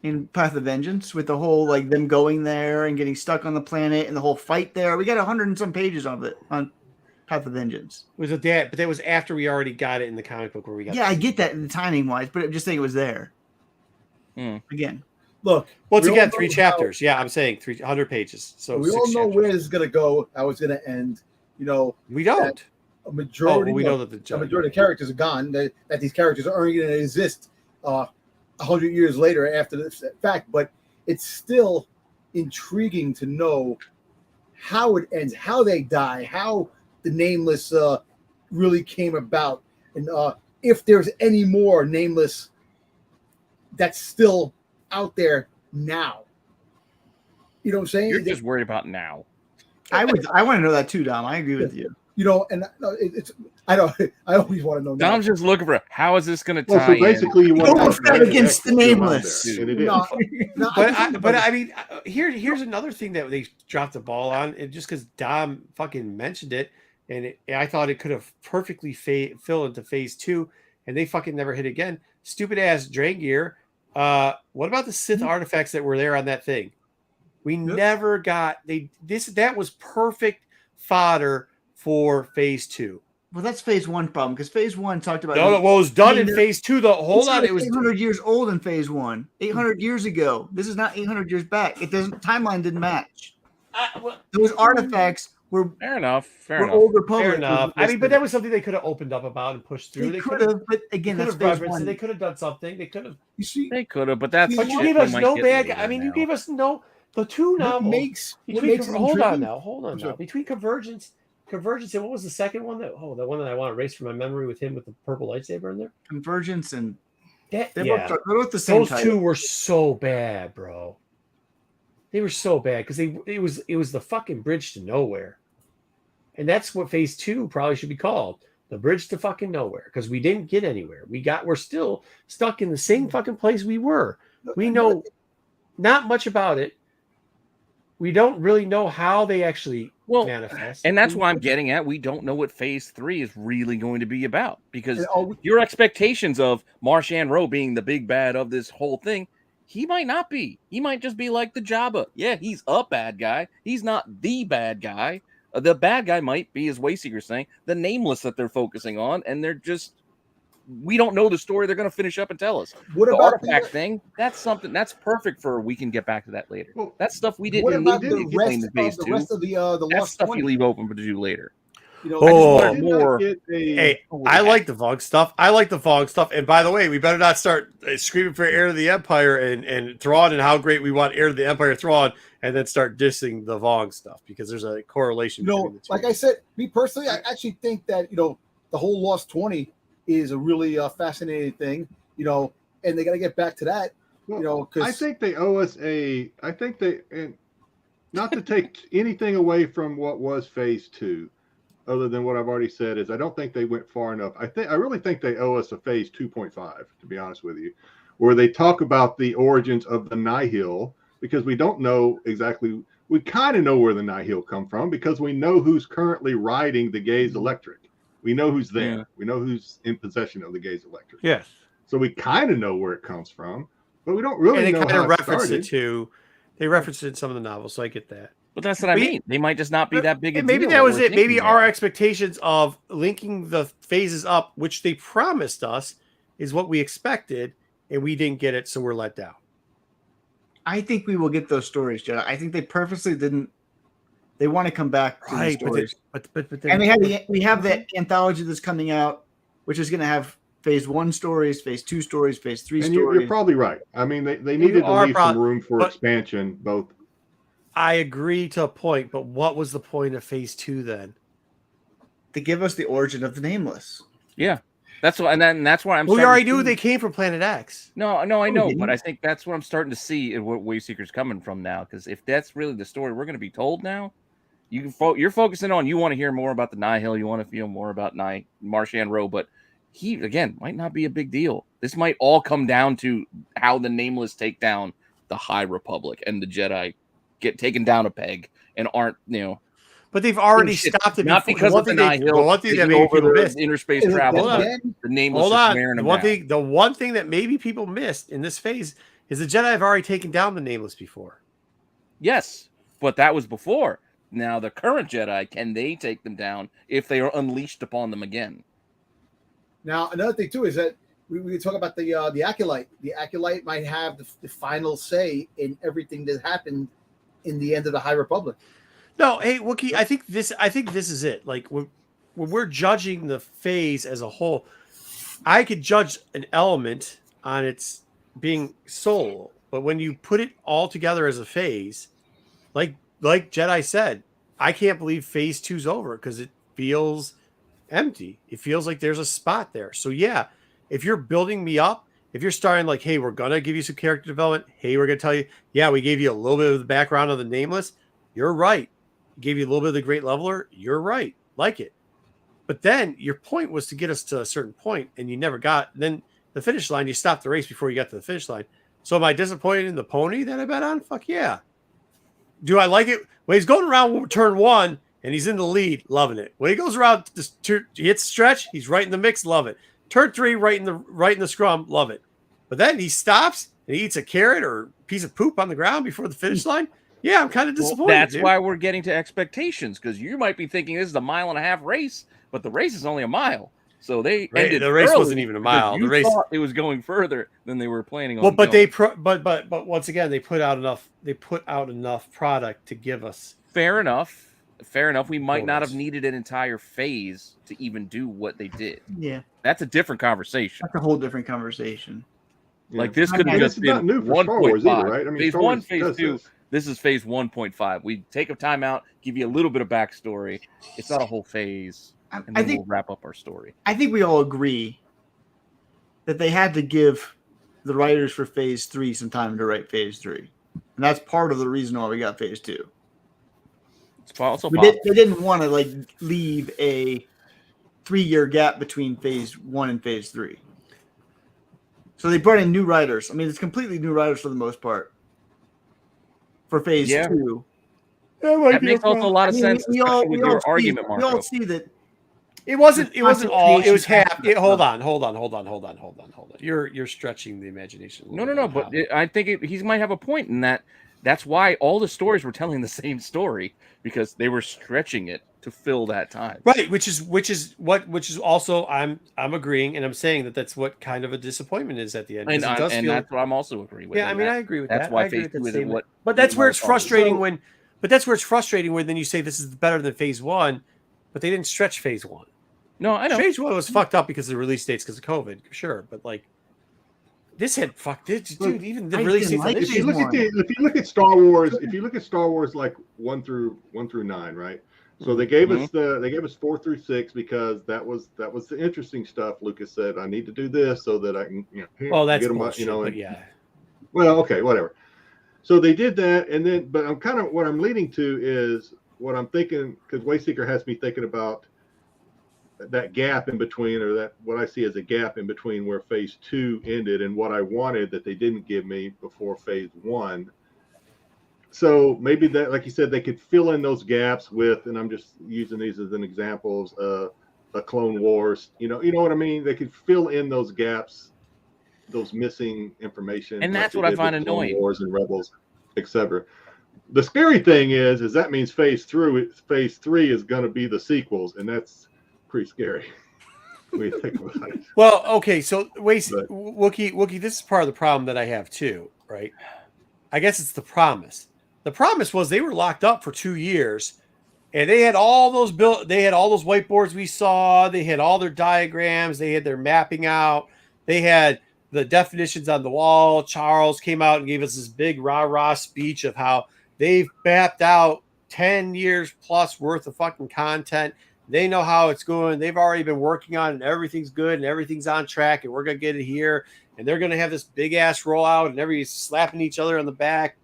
In Path of Vengeance, with the whole like them going there and getting stuck on the planet and the whole fight there. We got 100 and some pages of it on Path of Vengeance. But that was after we already got it in the comic book where we got. Yeah, I get that in the timing wise, but I'm just saying it was there. Again, look. Once again, 3 chapters. I'm saying 300 pages. So we all know where this is going to go, how it's going to end. We don't. A majority. We know that the majority of characters are gone. That these characters are only going to exist 100 years later after the fact, but it's still intriguing to know how it ends, how they die, how the Nameless really came about, and if there's any more nameless that's still out there now. You know what I'm saying? You're just worried about now. I want to know that too, Dom. I agree with you. You know, and it's I always want to know. Dom's just looking for how is this going to Well, tie so basically, you want Don't fight against the nameless. And it is. But I mean, here's another thing that they dropped the ball on, and just because Dom fucking mentioned it, and I thought it could have perfectly fill into phase 2, and they fucking never hit again. Stupid ass Drangir. What about the Sith artifacts that were there on that thing? We never got that was perfect fodder for phase 2. Well, that's phase 1 problem because phase 1 talked about. No, well, it was done in phase 2. Hold on, it was 800 years old in phase 1. 800 years ago. This is not 800 years back. It doesn't. Timeline didn't match. Those artifacts were fair enough. Old Republic. Fair enough. I mean, but that was something they could have opened up about and pushed through. They could have, but again, that's phase 1. They could have done something. They could have. You see, they could have, but that's. But you gave us no bad. I mean, you gave us no. The two novels. Hold on now. Between Convergence, and what was the second one? The one that I want to erase from my memory with him with the purple lightsaber in there. Convergence and they're both the same. Those title. two were so bad, bro. They were so bad because it was the fucking bridge to nowhere, and that's what phase 2 probably should be called, the bridge to fucking nowhere, because we didn't get anywhere. We're still stuck in the same fucking place we were. We know not much about it. We don't really know how they actually manifest. And that's why I'm getting at. We don't know what phase 3 is really going to be about, because your expectations of Marchand Rowe being the big bad of this whole thing, he might not be. He might just be like the Jabba. Yeah, he's a bad guy. He's not the bad guy. The bad guy might be, as Wayseeker's saying, the nameless that they're focusing on, and they're just, we don't know the story they're going to finish up and tell us. What the about artifact thing? That's something that's perfect for. We can get back to that later. Well, that's stuff we didn't. What about need the rest of the that's Lost stuff 20? you leave open to do later. You know, I just wanted more. Hey, I like the Vog stuff. And by the way, we better not start screaming for Heir to the Empire and Thrawn and how great we want Heir to the Empire Thrawn, and then start dissing the Vog stuff, because there's a correlation. Between the two. Like I said, me personally, I actually think that the whole Lost 20 is a really fascinating thing. And they got to get back to that. Because I think they owe us and not to take anything away from what was phase 2. Other than what I've already said, is I don't think they went far enough. I really think they owe us a phase 2.5, to be honest with you, where they talk about the origins of the Nihil, because we don't know exactly. We kind of know where the Nihil come from because we know who's currently riding the Gaze Electric. We know who's there. Yeah. We know who's in possession of the Gaze Electric. Yes. So we kind of know where it comes from, but we don't really know how it started. They referenced it in some of the novels, so I get that. But that's what I mean. They might just not be that big a maybe deal. That was it. Maybe our expectations of linking the phases up, which they promised us, is what we expected, and we didn't get it, so we're let down. I think we will get those stories, Jedi. I think they purposely didn't. They want to come back to the stories. But and we have that anthology that's coming out, which is going to have phase 1 stories, phase 2 stories, phase 3 stories. You're probably right. I mean, they needed to leave some room for expansion, both. I agree to a point, but what was the point of phase 2 then? To give us the origin of the Nameless. Yeah, that's what, and that's why I'm. We already knew they came from Planet X. No, I know, but I think that's what I'm starting to see what Wayseeker's coming from now. Because if that's really the story we're going to be told now, you're focusing on, you want to hear more about the Nihil, you want to feel more about Marchand Rowe, but he again might not be a big deal. This might all come down to how the Nameless take down the High Republic and the Jedi get taken down a peg and aren't, But they've already stopped it. Not because of the Nihil. One thing that maybe people missed inner space travel. The Nameless is wearing them down. The one thing that maybe people missed in this phase is the Jedi have already taken down the Nameless before. Yes, but that was before. Now the current Jedi, can they take them down if they are unleashed upon them again? Now another thing too is that we talk about the Acolyte. The Acolyte might have the final say in everything that happened in the end of the High Republic. No, hey Wookie, I think this is it. Like when we're judging the phase as a whole, I could judge an element on its being solo, but when you put it all together as a phase, like Jedi said, I can't believe phase 2's over because it feels empty. It feels like there's a spot there. So yeah, if you're building me up, if you're starting like, hey, we're gonna give you some character development. Hey, we're gonna tell you, yeah, we gave you a little bit of the background of the Nameless. You're right. Gave you a little bit of the Great Leveler. You're right. Like it. But then your point was to get us to a certain point, and you never got. Then the finish line, you stopped the race before you got to the finish line. So am I disappointed in the pony that I bet on? Fuck yeah. Do I like it? When he's going around turn 1 and he's in the lead, loving it. When he goes around, he hits stretch, he's right in the mix, love it. Turn 3, right in the scrum, love it. But then he stops and he eats a carrot or a piece of poop on the ground before the finish line. Yeah, I'm kind of disappointed. Well, that's why we're getting to expectations, because you might be thinking this is a 1.5-mile race, but the race is only a mile. So they ended the race early wasn't even a mile. The race thought it was going further than they were planning on. Well, but going. but once again, they put out enough product to give us. Fair enough. We might not have bonus. needed an entire phase to even do what they did. Yeah, That's a different conversation. that's a whole different conversation. Like this I could mean, have this just is not been new for Star Wars 1.5. either, right? I mean, Phase Star 1, Wars phase does 2. this. This is phase 1.5. We take a timeout, give you a little bit of backstory. It's not a whole phase, and then we'll wrap up our story. I think we all agree that they had to give the writers for Phase 3 some time to write Phase 3, and that's part of the reason why we got Phase 2. It's also They didn't want to like leave a 3-year gap between Phase 1 and Phase 3, so they brought in new writers. I mean, it's completely new writers for the most part for Phase 2. That makes also a lot of sense, especially with your argument, We Marco. all see that It wasn't all. It was concentration half. Hold on. You're stretching the imagination. a little No. bit But now. I think he might have a point in that. That's why all the stories were telling the same story, because they were stretching it to fill that time. Right, which is also I'm agreeing, and I'm saying that's what kind of a disappointment is at the end. And, It does feel, that's what I'm also agreeing with. yeah, I mean, I agree with that's that. why I agree phase with that 2 isn't statement. what. But that's where it's you might have thought it was. frustrating But that's where it's frustrating when then you say this is better than Phase 1, but they didn't stretch Phase 1. No, I know. Phase 1 was fucked up because of the release dates because of COVID, sure, but like this had fucked it, dude. Even the release dates. like If you look at Star Wars, like 1 through 9, right? So they gave us 4 through 6 because that was the interesting stuff. Lucas said, "I need to do this so that I can, Well, that's get them, bullshit, but yeah. Well, okay, whatever." So they did that, and then, but I'm kind of what I'm leading to is what I'm thinking, because Wayseeker has me thinking about that gap in between, or that what I see as a gap in between where Phase 2 ended and what I wanted that they didn't give me before Phase 1. So maybe that, like you said, they could fill in those gaps with, and I'm just using these as an examples, a Clone Wars. You know what I mean? They could fill in those gaps, those missing information, And like that's they what I did find with Clone annoying. Wars and Rebels, etc. The scary thing is that means Phase 3 is going to be the sequels, and that's pretty scary. What do you think about it? Well, okay, so Wookie, this is part of the problem that I have too, right? I guess it's the promise. The promise was they were locked up for 2 years, and they had all those whiteboards we saw. They had all their diagrams. They had their mapping out. They had the definitions on the wall. Charles came out and gave us this big rah-rah speech of how they've mapped out 10 years plus worth of fucking content. They know how it's going. They've already been working on it, and everything's good and everything's on track, and we're going to get it here. And they're going to have this big ass rollout, and everybody's slapping each other on the back,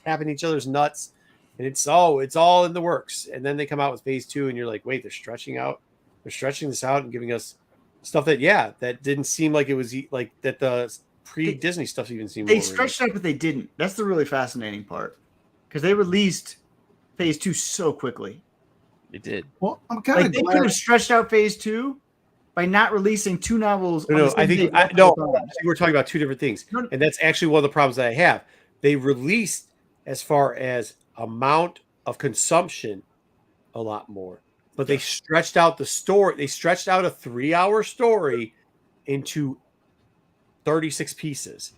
tapping each other's nuts. And it's all in the works. And then they come out with Phase 2, and you're like, wait, they're stretching this out and giving us stuff that didn't seem like it was like that. The pre-Disney stuff even seemed. They stretched out, but they didn't. That's the really fascinating part, because they released Phase 2 so quickly. It did. Well, I'm kind Like of they could have stretched out Phase 2 by not releasing 2 novels. No, I think we're talking about 2 different things, No. and that's actually one of the problems that I have. They released, as far as amount of consumption, a lot more, but they stretched out the story. They stretched out a 3-hour story into 36 pieces,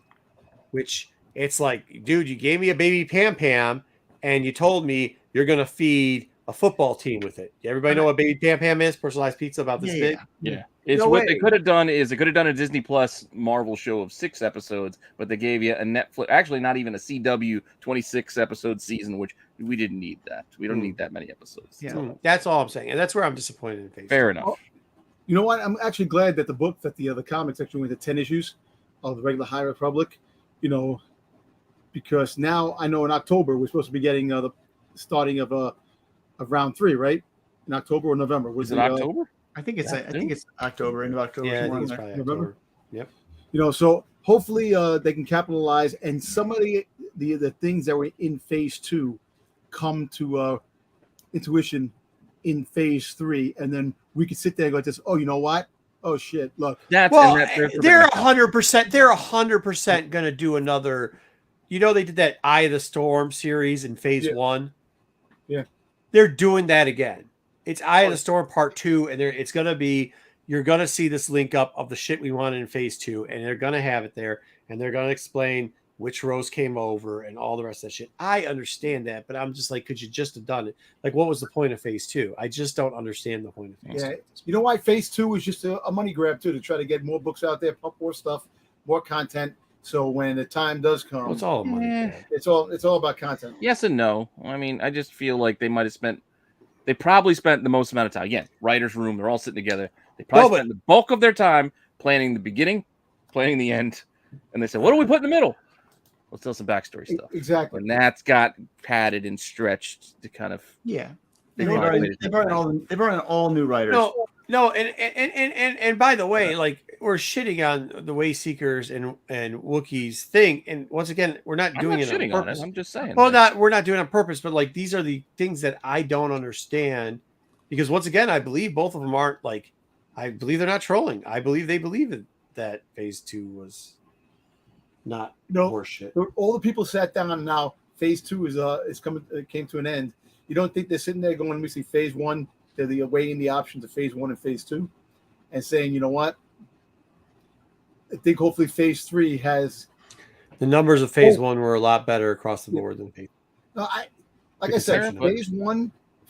which it's like, dude, you gave me a baby Pam Pam, and you told me you're gonna feed a football team with it. Everybody know what baby Pam Pam is? Personalized pizza about this big. Yeah. It's No what way. they could have done is they could have done a Disney Plus Marvel show of 6 episodes, but they gave you a Netflix, actually not even a CW 26 episode season, which we didn't need that. We don't need that many episodes. Yeah. So, That's all I'm saying, and that's where I'm disappointed in Phase 2. fair enough. You know what? I'm actually glad that the comics actually went to 10 issues of the regular High Republic. You know, because now I know in October we're supposed to be getting the starting of round 3, right? In October or November? Is it October? I think it's October, end of October. Yeah, I think somewhere it's in there. probably November? October. Yep. You know, so hopefully they can capitalize and some of the things that were in phase 2 come to intuition in phase 3, and then we could sit there and go like this. Oh, you know what? Oh shit! Look, They're 100%. They're 100% going to do another. You know, they did that Eye of the Storm series in phase 1. Yeah, they're doing that again. It's Eye of the Storm Part 2, and it's going to be. You're going to see this link up of the shit we wanted in phase 2, and they're going to have it there, and they're going to explain which Rose came over and all the rest of that shit. I understand that, but I'm just like, could you just have done it? Like, what was the point of phase 2? I just don't understand the point of phase 2. You know why phase 2 is just a money grab too, to try to get more books out there, pump more stuff, more content. So when the time does come, it's all money. It's all about content. Yes and no. I mean, I just feel like they probably spent the most amount of time. Again, writer's room, they're all sitting together. They probably spent the bulk of their time planning the beginning, planning the end, and they said, what do we put in the middle? Let's tell some backstory stuff. Exactly. And that's got padded and stretched to kind of They brought in all new writers. No, and by the way, like, we're shitting on the Wayseekers and Wookiees thing, and once again, we're not doing it on purpose. I'm just saying. Well, we're not doing it on purpose, but like, these are the things that I don't understand, because once again, I believe both of them aren't like. I believe they're not trolling. I believe they believe that phase 2 was not horseshit. All the people sat down, and now phase 2 is coming. Came to an end. You don't think they're sitting there going, "Let me see phase 1." They're weighing the options of phase 1 and phase 2, and saying, "You know what? I think hopefully phase 3 has." The numbers of phase 1 were a lot better across the board than phase. No, I said,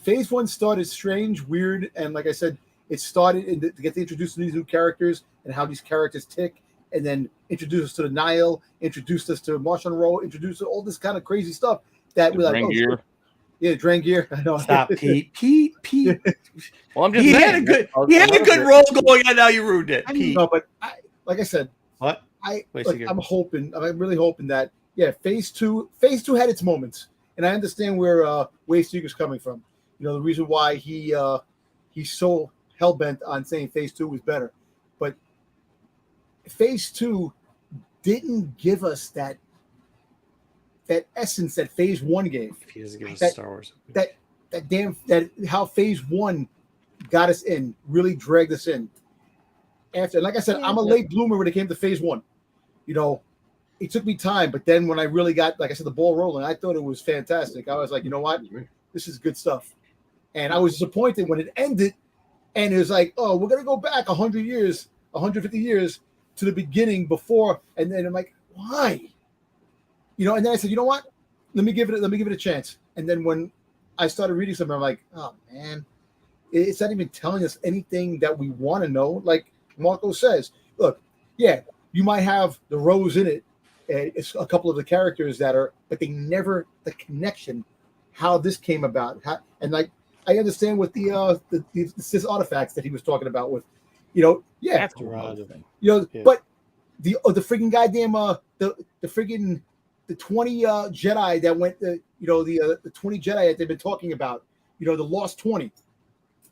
phase 1 started strange, weird, and like I said, it started to get introduced to these new characters and how these characters tick, and then introduce us to the Nile, introduced us to Marshall Rowe, introduced all this kind of crazy stuff that we're like, yeah, Drangier. I know. Stop, Pete. Well, I'm just he saying. had a good role going on. Now you ruined it, Pete. No, but like I said, what? I'm really hoping that phase 2 had its moments, and I understand where Wayseeker's coming from. You know, the reason why he's so hell bent on saying phase 2 was better, but phase 2 didn't give us that essence that phase 1 gave. He doesn't give us Star Wars. That how phase 1 got us in, really dragged us in. After, like I said, I'm a late bloomer when it came to phase 1. You know, it took me time, but then when I really got, like I said, the ball rolling, I thought it was fantastic. I was like, you know what, this is good stuff. And I was disappointed when it ended, and it was like, oh, we're gonna go back 100 years, 150 years to the beginning before, and then I'm like, why? You know, and then I said, you know what? Let me give it a chance. And then when I started reading something, I'm like, oh man, it's not even telling us anything that we want to know. Like Marco says, look, you might have the Rose in it. It's a couple of the characters but they never the connection, how this came about. And like I understand with the Sith artifacts that he was talking about with, That's but the freaking goddamn the freaking the 20 Jedi that went the 20 Jedi that they've been talking about, the Lost 20.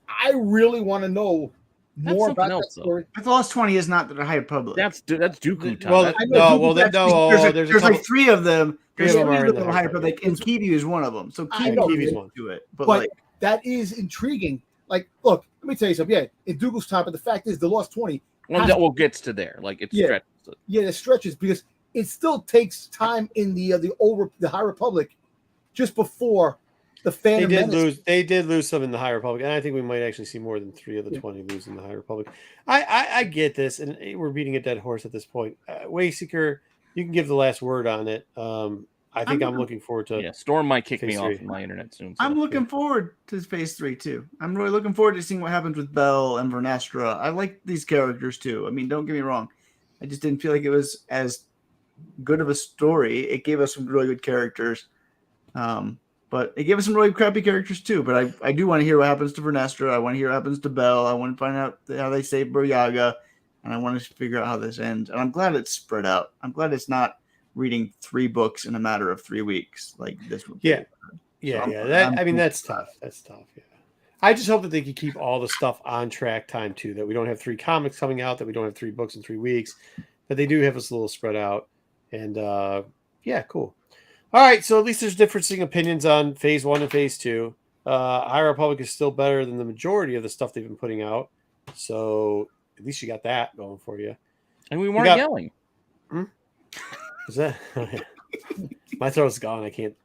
I really want to know more about that story. But the Lost 20 is not the High Republic. That's Dooku time. Well, there's like 3 of them. There's 3 of them in the High Republic, and Kiwi is one of them. So Kiwi's one to it. But like, that is intriguing. Like, look, let me tell you something. Yeah, in Dooku's time, but the fact is, the Lost 20. Well, gets to there. Like it stretches. Yeah, it stretches because it still takes time in the High Republic, just before the Phantom Menace. They did lose some in the High Republic, and I think we might actually see more than 3 of the 20 lose in the High Republic. I get this, and we're beating a dead horse at this point. Wayseeker, you can give the last word on it. I think I'm looking forward to. Yeah, Storm might kick me off my internet soon. I'm looking forward to phase 3 too. I'm really looking forward to seeing what happens with Bell and Vernestra. I like these characters too. I mean, don't get me wrong. I just didn't feel like it was as good of a story. It gave us some really good characters. But it gave us some really crappy characters too. But I do want to hear what happens to Vernestra. I want to hear what happens to Belle. I want to find out how they save Buryaga. And I want to figure out how this ends. And I'm glad it's spread out. I'm glad it's not reading 3 books in a matter of 3 weeks like this would be. Yeah. That's tough. That's tough. Yeah. I just hope that they can keep all the stuff on track time too. That we don't have 3 comics coming out. That we don't have 3 books in 3 weeks. That they do have us a little spread out. And cool. All right. So at least there's differing opinions on Phase 1 and Phase 2. High Republic is still better than the majority of the stuff they've been putting out. So at least you got that going for you. And we weren't yelling. Is that my throat's gone? I can't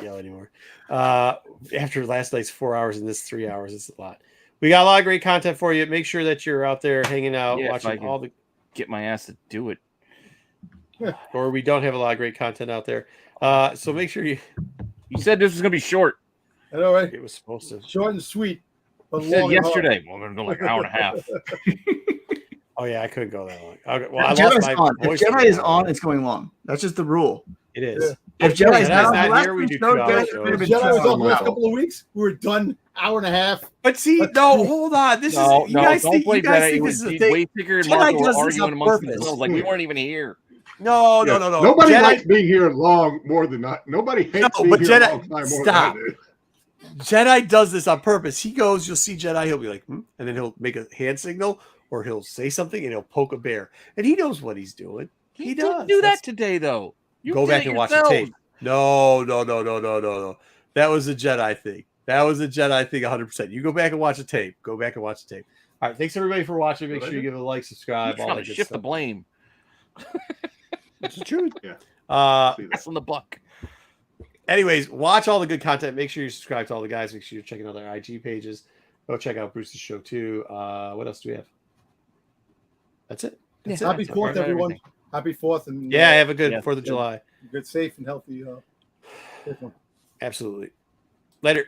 yell anymore. After last night's 4 hours and this 3 hours, it's a lot. We got a lot of great content for you. Make sure that you're out there hanging out, watching all the. Get my ass to do it. Or we don't have a lot of great content out there. So make sure you. You said this was gonna be short. I know, right? It was supposed to. Short and sweet. But You said yesterday. Well, we're gonna go like an hour and a half. Oh yeah, I couldn't go that long. Okay, well, If Jedi is on, it's going long. That's just the rule. It is. Yeah. If Jedi's not here, we do 2 hour shows. Jedi was on the last couple of weeks. We were done hour and a half. But see, no, hold on. This is you guys think this is a thing. Wayseeker and Jedi Marco were does this arguing on amongst purpose. themselves like we weren't even here. No. Nobody Jedi, likes being here long more than not. Nobody hates being here a long time more stop. than I do. Jedi does this on purpose. He goes, you'll see Jedi, he'll be like, and then he'll make a hand signal or he'll say something and he'll poke a bear. And he knows what he's doing. He does. Didn't do that today, though. You go did back it and watch the yourself. tape. No. That was a Jedi thing. That was a Jedi thing 100%. You go back and watch the tape. All right. Thanks, everybody, for watching. Make sure you give it a like, subscribe, all Trying that to good shift stuff. the blame. It's the truth. Yeah. That's on the buck. Anyways, watch all the good content. Make sure you subscribe to all the guys. Make sure you're checking out their IG pages. Go check out Bruce's show too. What else do we have? That's it. That's it. Happy 4th, everyone. Happy 4th. And have a good 4th of July. Good, safe, and healthy. Safe one. Absolutely. Later.